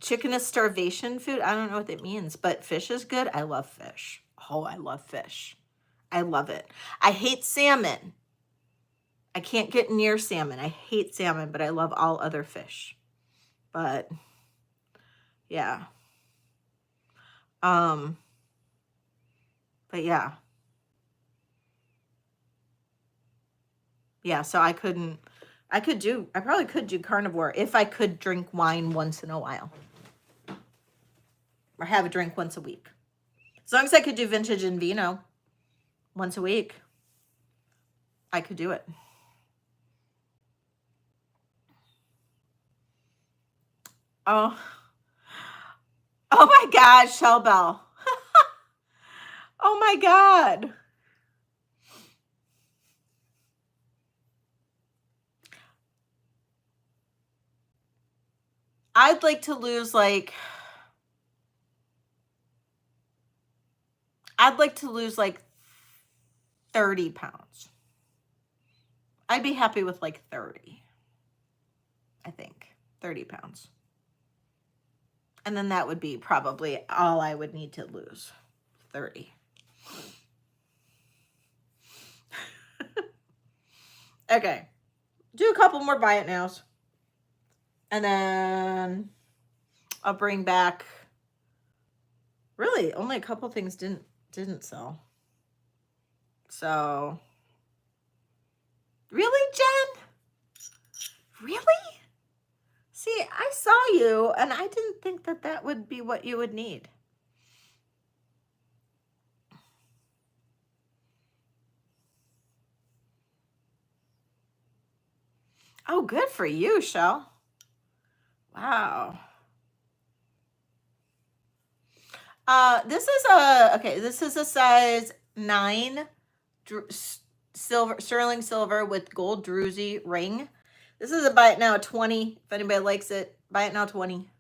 chicken is starvation food. I don't know what that means, but fish is good. I love fish. Oh, I love fish. I love it. I hate salmon. I can't get near salmon. I hate salmon, but I love all other fish. But yeah. But yeah. Yeah, so I probably could do carnivore if I could drink wine once in a while. or have a drink once a week. As long as I could do vintage and vino once a week, I could do it. Oh my God, Shell Bell. Oh my God. I'd like to lose like 30 pounds. I'd be happy with like 30. I think 30 pounds. And then that would be probably all I would need to lose, 30. Okay, do a couple more buy it nows. And then I'll bring back, really only a couple things didn't sell. So, really, Jen? Really? See, I saw you and I didn't think that that would be what you would need. Oh, good for you, Shell. Wow. This is a size 9 silver, sterling silver with gold druzy ring. This is a buy it now 20. If anybody likes it, buy it now 20.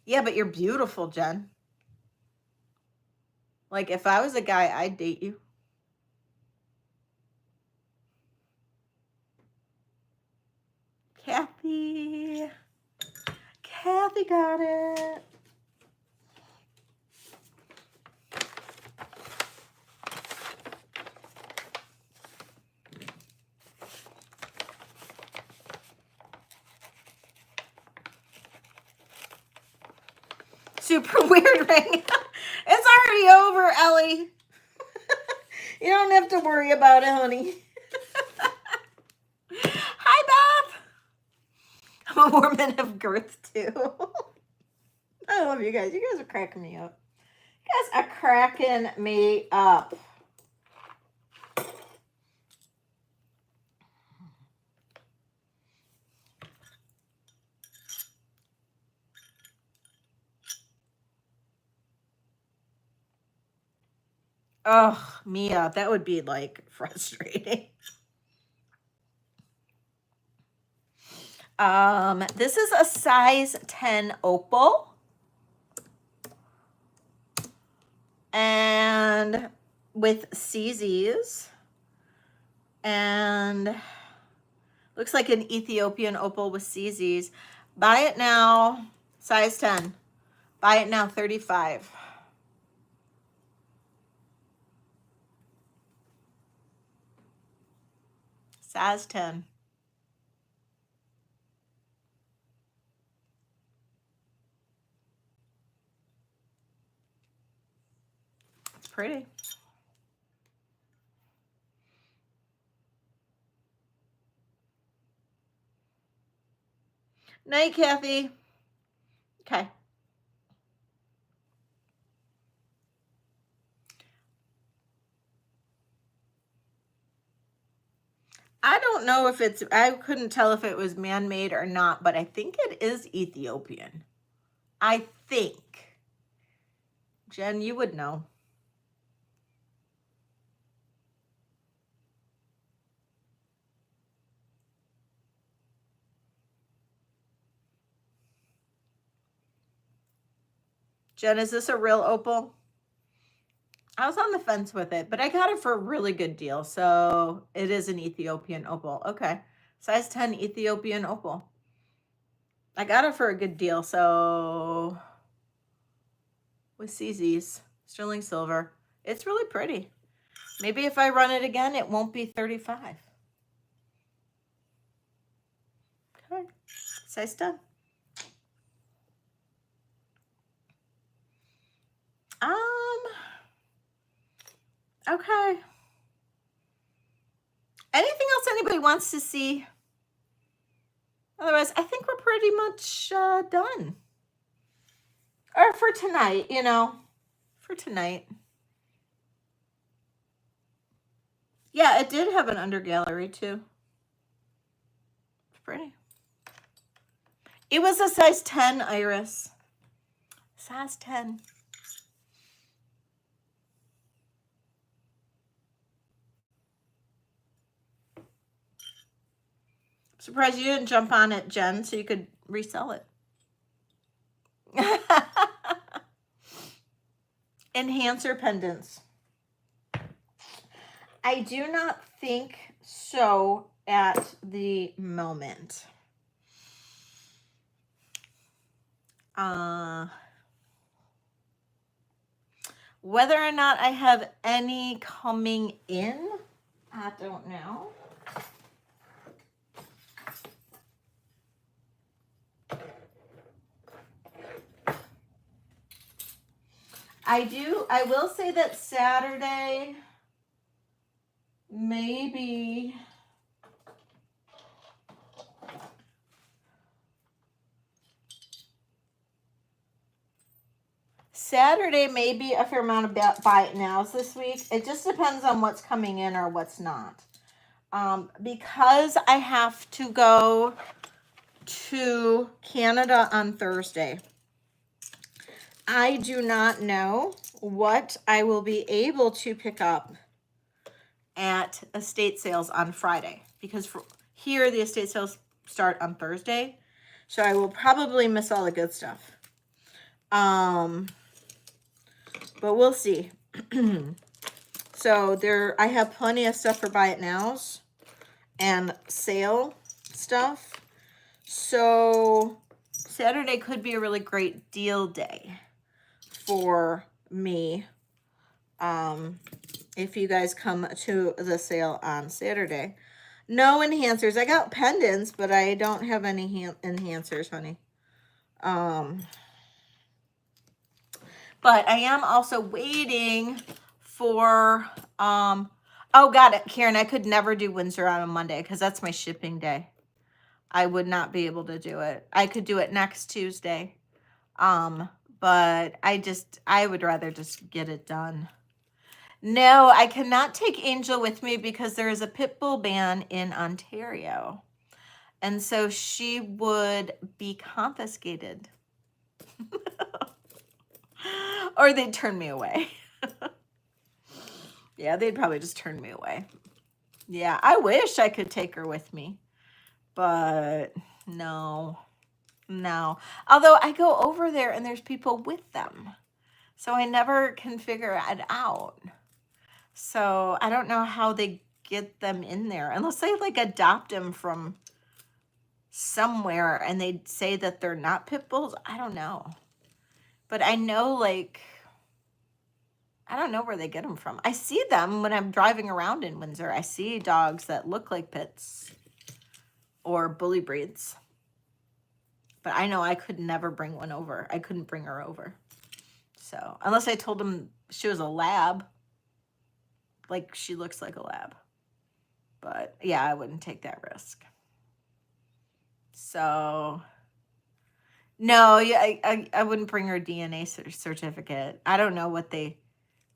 Yeah, but you're beautiful, Jen. Like, if I was a guy, I'd date you. Kathy got it. Super weird ring. It's already over, Ellie. You don't have to worry about it, honey. Hi, Beth. I'm a woman of girth, too. I love you guys. You guys are cracking me up. You guys are cracking me up. Oh, Mia, that would be like frustrating. This is a size 10 opal. And with CZs. And looks like an Ethiopian opal with CZs. Buy it now, size 10. Buy it now, 35. Size 10. It's pretty. Night, Kathy. Okay. I don't know if it's, I couldn't tell if it was man-made or not, but I think it is Ethiopian. I think. Jen, you would know. Jen, is this a real opal? I was on the fence with it, but I got it for a really good deal. So it is an Ethiopian opal. Okay. Size 10 Ethiopian opal. I got it for a good deal. So with CZs, sterling silver, it's really pretty. Maybe if I run it again, it won't be 35. Okay. Size 10. Okay. Anything else anybody wants to see? Otherwise, I think we're pretty pretty much done. Or for tonight, you know, for tonight. Yeah, it did have an under gallery too. It's pretty. It was a size 10, Iris. Size 10. Surprised you didn't jump on it, Jen, so you could resell it. Enhancer pendants. I do not think so at the moment. Whether or not I have any coming in, I don't know. I will say that Saturday, maybe a fair amount of buy it nows this week. It just depends on what's coming in or what's not. Because I have to go to Canada on Thursday, I do not know what I will be able to pick up at estate sales on Friday, because here the estate sales start on Thursday, so I will probably miss all the good stuff. But we'll see. So I have plenty of stuff for buy it nows and sale stuff. So Saturday could be a really great deal day for me. If you guys come to the sale on Saturday. No enhancers. I got pendants, but I don't have any enhancers, honey. But I am also waiting for, oh, got it, Karen. I could never do Windsor on a Monday because that's my shipping day. I would not be able to do it. I could do it next Tuesday. But I would rather just get it done. No, I cannot take Angel with me because there is a pit bull ban in Ontario. And so she would be confiscated. Or they'd turn me away. Yeah, they'd probably just turn me away. Yeah, I wish I could take her with me. But no. Although I go over there and there's people with them. So I never can figure it out. So I don't know how they get them in there. Unless they like adopt them from somewhere and they say that they're not pit bulls. I don't know. But I know, like, I don't know where they get them from. I see them when I'm driving around in Windsor. I see dogs that look like pits or bully breeds. But I know I could never bring one over. I couldn't bring her over. So, unless I told them she was a lab. Like, she looks like a lab. But, yeah, I wouldn't take that risk. So, no, yeah, I wouldn't bring her DNA certificate. I don't know what they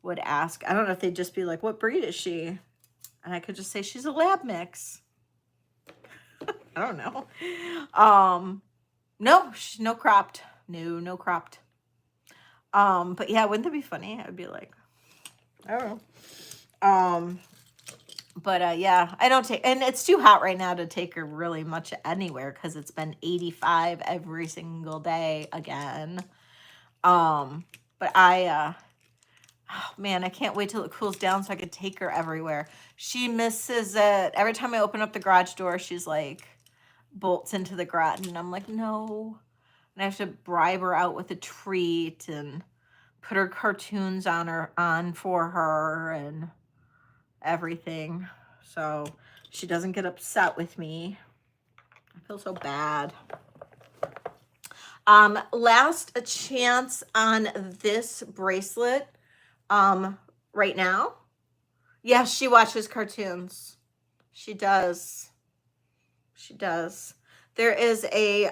would ask. I don't know if they'd just be like, what breed is she? And I could just say she's a lab mix. I don't know. No cropped. No cropped. But yeah, wouldn't that be funny? I would be like, I don't know. But yeah, I don't take, and it's too hot right now to take her really much anywhere because it's been 85 every single day again. But oh man, I can't wait till it cools down so I could take her everywhere. She misses it. Every time I open up the garage door, she's like, bolts into the garage, and I'm like, no. And I have to bribe her out with a treat and put her cartoons on for her and everything, so she doesn't get upset with me. I feel so bad. Last chance on this bracelet. Right now. Yes, she watches cartoons. She does. There is a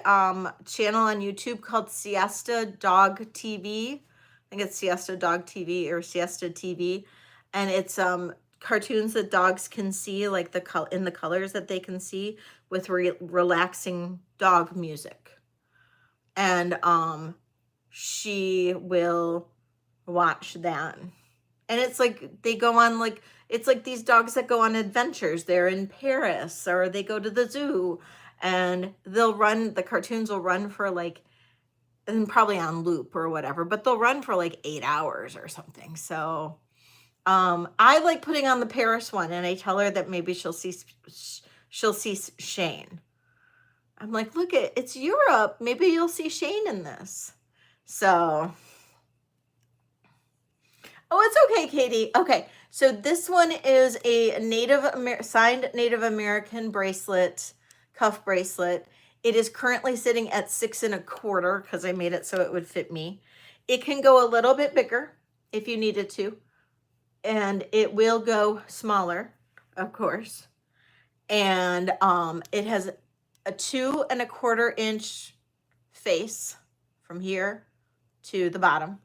channel on YouTube called Siesta Dog TV. I think it's Siesta Dog TV or Siesta TV. And it's cartoons that dogs can see, like in the colors that they can see, with relaxing dog music. And she will watch that. And it's like they go on, like, it's like these dogs that go on adventures. They're in Paris or they go to the zoo, and the cartoons will run for like, and probably on loop or whatever, but they'll run for like 8 hours or something. So I like putting on the Paris one, and I tell her that maybe she'll see Shane. I'm like, look, it's Europe. Maybe you'll see Shane in this. So, oh, it's okay, Katie. Okay, so this one is a signed Native American bracelet, cuff bracelet. It is currently sitting at 6 1/4 because I made it so it would fit me. It can go a little bit bigger if you needed to, and it will go smaller, of course. And it has a 2 1/4 inch face from here to the bottom.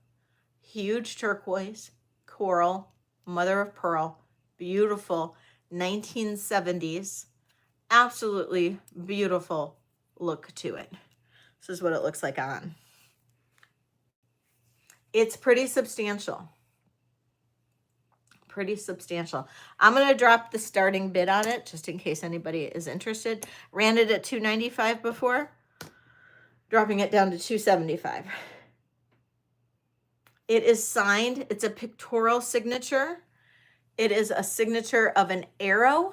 Huge turquoise, coral, mother of pearl, beautiful 1970s, absolutely beautiful look to it. This is what it looks like on. It's pretty substantial. Pretty substantial. I'm going to drop the starting bid on it just in case anybody is interested. Ran it at $295 before, dropping it down to $275. It is signed. It's a pictorial signature. It is a signature of an arrow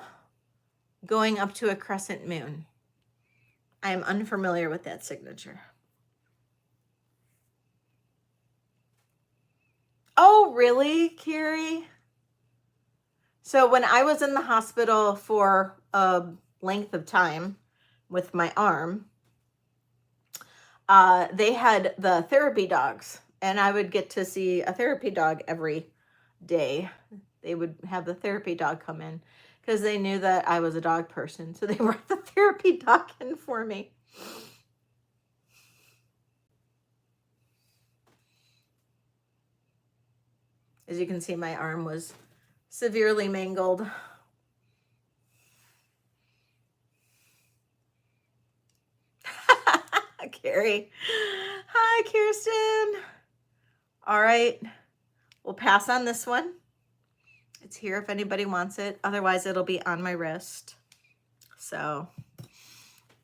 going up to a crescent moon. I am unfamiliar with that signature. Oh, really, Carrie? So when I was in the hospital for a length of time with my arm, they had the therapy dogs, and I would get to see a therapy dog every day. They would have the therapy dog come in because they knew that I was a dog person. So they brought the therapy dog in for me. As you can see, my arm was severely mangled. Carrie. Hi, Kirsten. All right. We'll pass on this one. It's here if anybody wants it. Otherwise, it'll be on my wrist. So,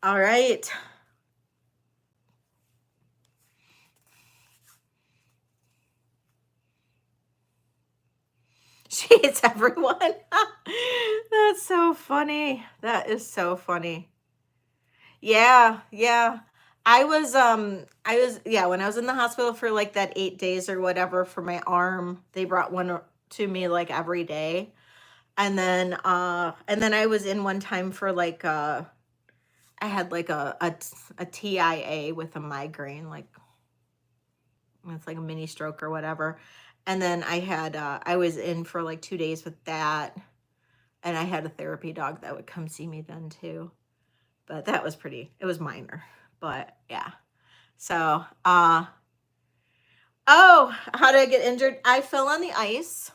all right. She hates everyone. That's so funny. That is so funny. Yeah, yeah. I was, yeah, when I was in the hospital for like that 8 days or whatever for my arm, they brought one to me like every day. And then I was in one time for like, I had like a TIA with a migraine, like it's like a mini stroke or whatever. And then I had, I was in for like 2 days with that. And I had a therapy dog that would come see me then too. But that was it was minor, but yeah. So, oh, how did I get injured? I fell on the ice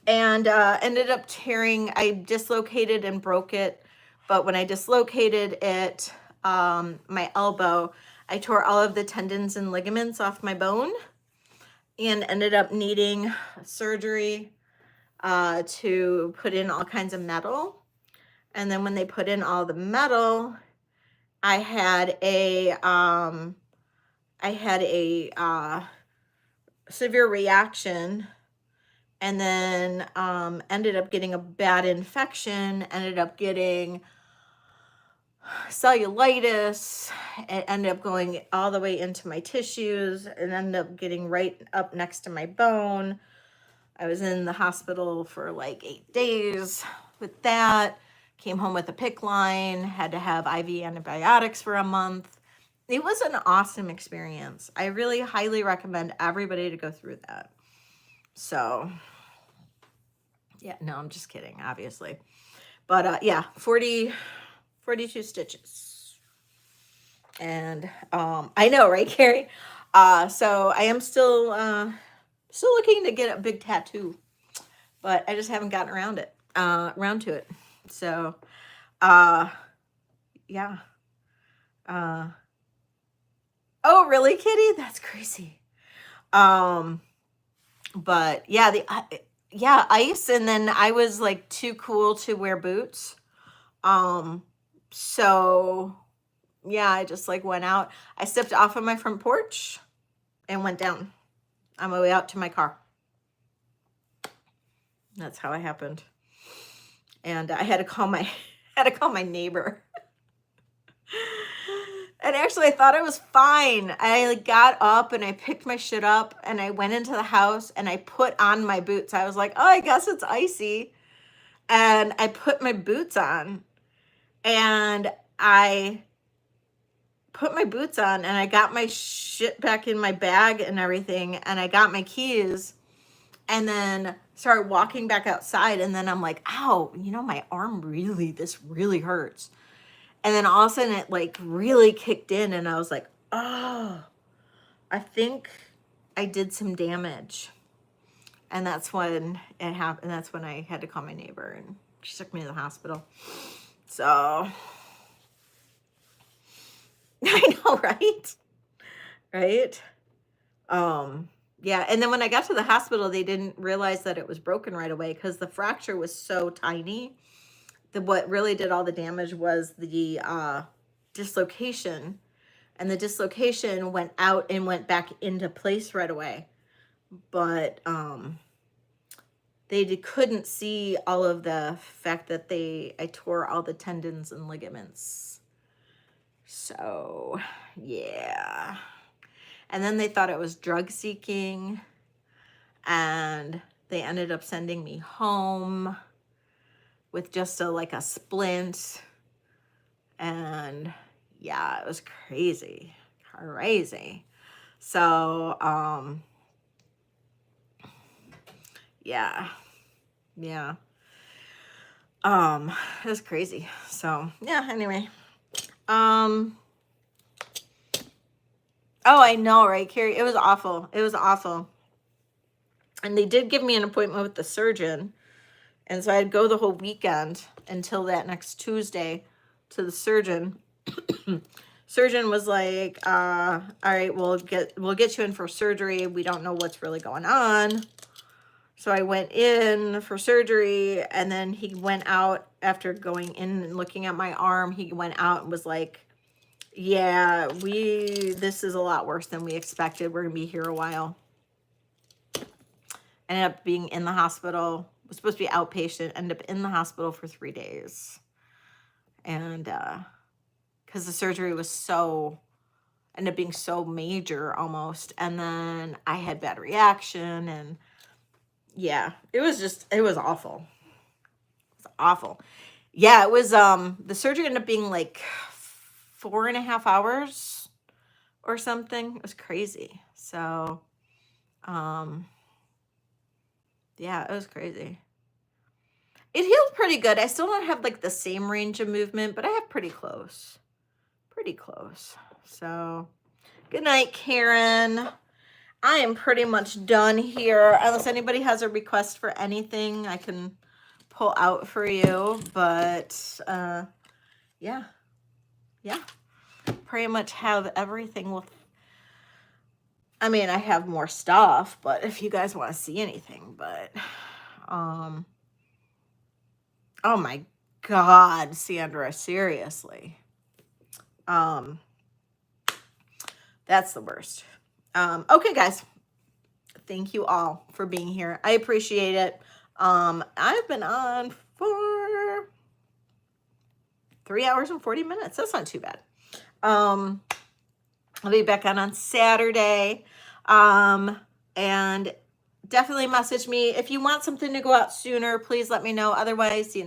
and ended up I dislocated and broke it. But when I dislocated it, my elbow, I tore all of the tendons and ligaments off my bone and ended up needing surgery to put in all kinds of metal. And then when they put in all the metal, I had a severe reaction, and then ended up getting a bad infection, ended up getting cellulitis. It ended up going all the way into my tissues and ended up getting right up next to my bone. I was in the hospital for like 8 days with that. Came home with a PICC line, had to have IV antibiotics for a month. It was an awesome experience. I really highly recommend everybody to go through that. So, yeah, no, I'm just kidding, obviously. But yeah, 40 42 stitches. And I know, right, Carrie? So I am still looking to get a big tattoo, but I just haven't gotten around to it. So yeah. Oh, really, Kitty? That's crazy. But yeah, ice, and then I was like too cool to wear boots. So yeah, I just like went out. I stepped off of my front porch and went down on my way out to my car. That's how it happened. And I had to call my neighbor. And actually, I thought it was fine. I like got up and I picked my shit up and I went into the house and I put on my boots. I was like, oh, I guess it's icy. And I put my boots on and I put my boots on and I got my shit back in my bag and everything. And I got my keys and then started walking back outside. And then I'm like, ow, you know, my arm this really hurts. And then all of a sudden it like really kicked in and I was like, oh, I think I did some damage. And that's when it happened. That's when I had to call my neighbor and she took me to the hospital. So I know, right? Right? Yeah. And then when I got to the hospital, they didn't realize that it was broken right away because the fracture was so tiny. What really did all the damage was the dislocation, and the dislocation went out and went back into place right away. But they couldn't see all of the fact that I tore all the tendons and ligaments. So yeah. And then they thought it was drug seeking, and they ended up sending me home with just a splint. And yeah, it was crazy. So yeah, it was crazy. So yeah, anyway. Oh, I know, right, Carrie? It was awful. And they did give me an appointment with the surgeon. And so I'd go the whole weekend until that next Tuesday to the surgeon. Surgeon was like, all right, we'll get you in for surgery. We don't know what's really going on. So I went in for surgery, and then he went out after going in and looking at my arm. He went out and was like, yeah, this is a lot worse than we expected. We're gonna be here a while. Ended up being in the hospital. Was supposed to be outpatient. Ended up in the hospital for 3 days. And because the surgery was ended up being so major almost. And then I had bad reaction, and yeah, it was awful. It was awful. Yeah, it was, the surgery ended up being like 4.5 hours or something. It was crazy. So, yeah, it was crazy. It healed pretty good. I still don't have like the same range of movement, but I have pretty close. So, good night, Karen. I am pretty much done here. Unless anybody has a request for anything, I can pull out for you. But yeah. Pretty much have everything I mean, I have more stuff, but if you guys want to see anything, but oh my God, Sandra, seriously. That's the worst. Okay, guys. Thank you all for being here. I appreciate it. I've been on for 3 hours and 40 minutes. That's not too bad. I'll be back on Saturday. And definitely message me. If you want something to go out sooner, please let me know. Otherwise,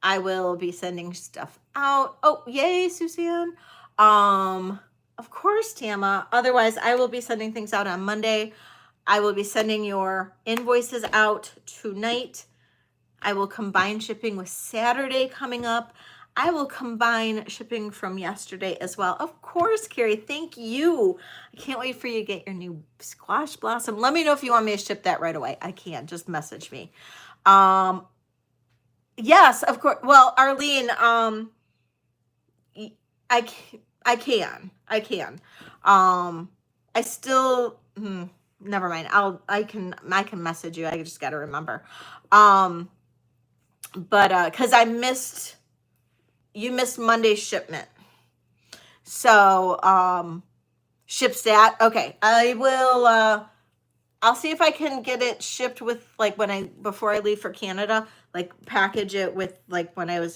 I will be sending stuff out. Oh, yay, Suzanne. Of course, Tama. Otherwise, I will be sending things out on Monday. I will be sending your invoices out tonight. I will combine shipping with Saturday coming up. I will combine shipping from yesterday as well. Of course, Carrie, thank you. I can't wait for you to get your new squash blossom. Let me know if you want me to ship that right away. I can, just message me. Yes, of course. Well, Arlene, I can. I still, never mind. I can message you. I just got to remember. But cause you missed Monday's shipment. So, ship stat. Okay. I will, I'll see if I can get it shipped with like before I leave for Canada, like package it with like when I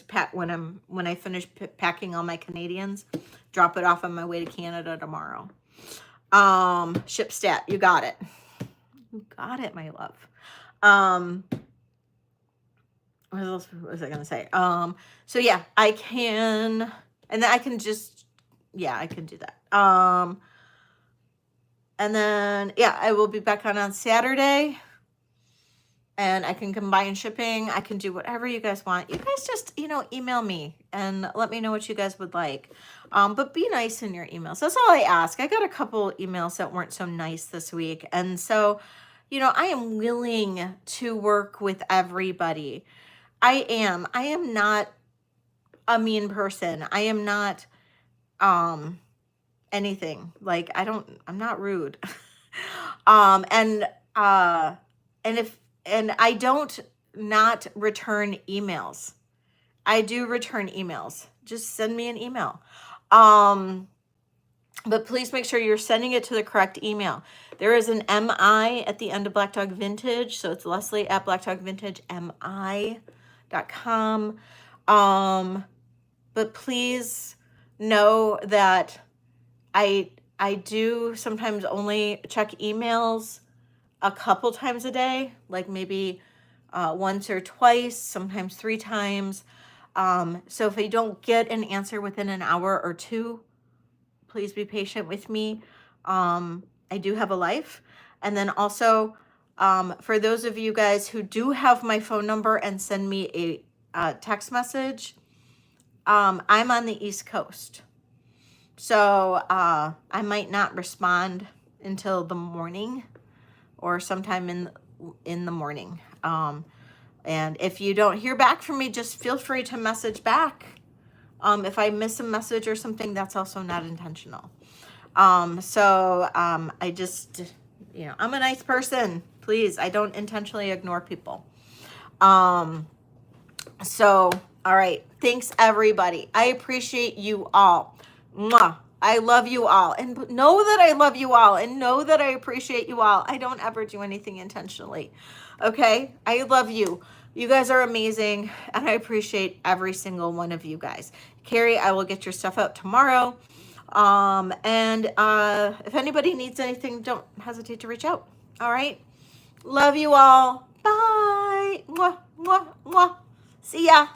finish packing all my Canadians, drop it off on my way to Canada tomorrow. Ship stat, you got it. You got it, my love. What else was I gonna say? So yeah, I can, and then I can just, yeah, I can do that. And then, yeah, I will be back on Saturday. And I can combine shipping. I can do whatever you guys want. You guys just, email me and let me know what you guys would like. But be nice in your emails. That's all I ask. I got a couple emails that weren't so nice this week. And so, I am willing to work with everybody. I am not a mean person. I am not anything. Like I'm not rude. And I don't not return emails. I do return emails. Just send me an email. But please make sure you're sending it to the correct email. There is an MI at the end of Black Dog Vintage. So it's Leslie at blackdogvintagemi.com. But please know that I do sometimes only check emails a couple times a day, like maybe once or twice, sometimes 3 times. So if I don't get an answer within an hour or 2, please be patient with me. I do have a life. And then also, for those of you guys who do have my phone number and send me a text message, I'm on the East Coast. So I might not respond until the morning or sometime in the morning. And if you don't hear back from me, just feel free to message back. If I miss a message or something, that's also not intentional. I just, I'm a nice person. Please, I don't intentionally ignore people. All right. Thanks, everybody. I appreciate you all. Mwah. I love you all. And know that I love you all. And know that I appreciate you all. I don't ever do anything intentionally. Okay? I love you. You guys are amazing. And I appreciate every single one of you guys. Carrie, I will get your stuff out tomorrow. If anybody needs anything, don't hesitate to reach out. All right? Love you all. Bye. Mwah, mwah, mwah. See ya.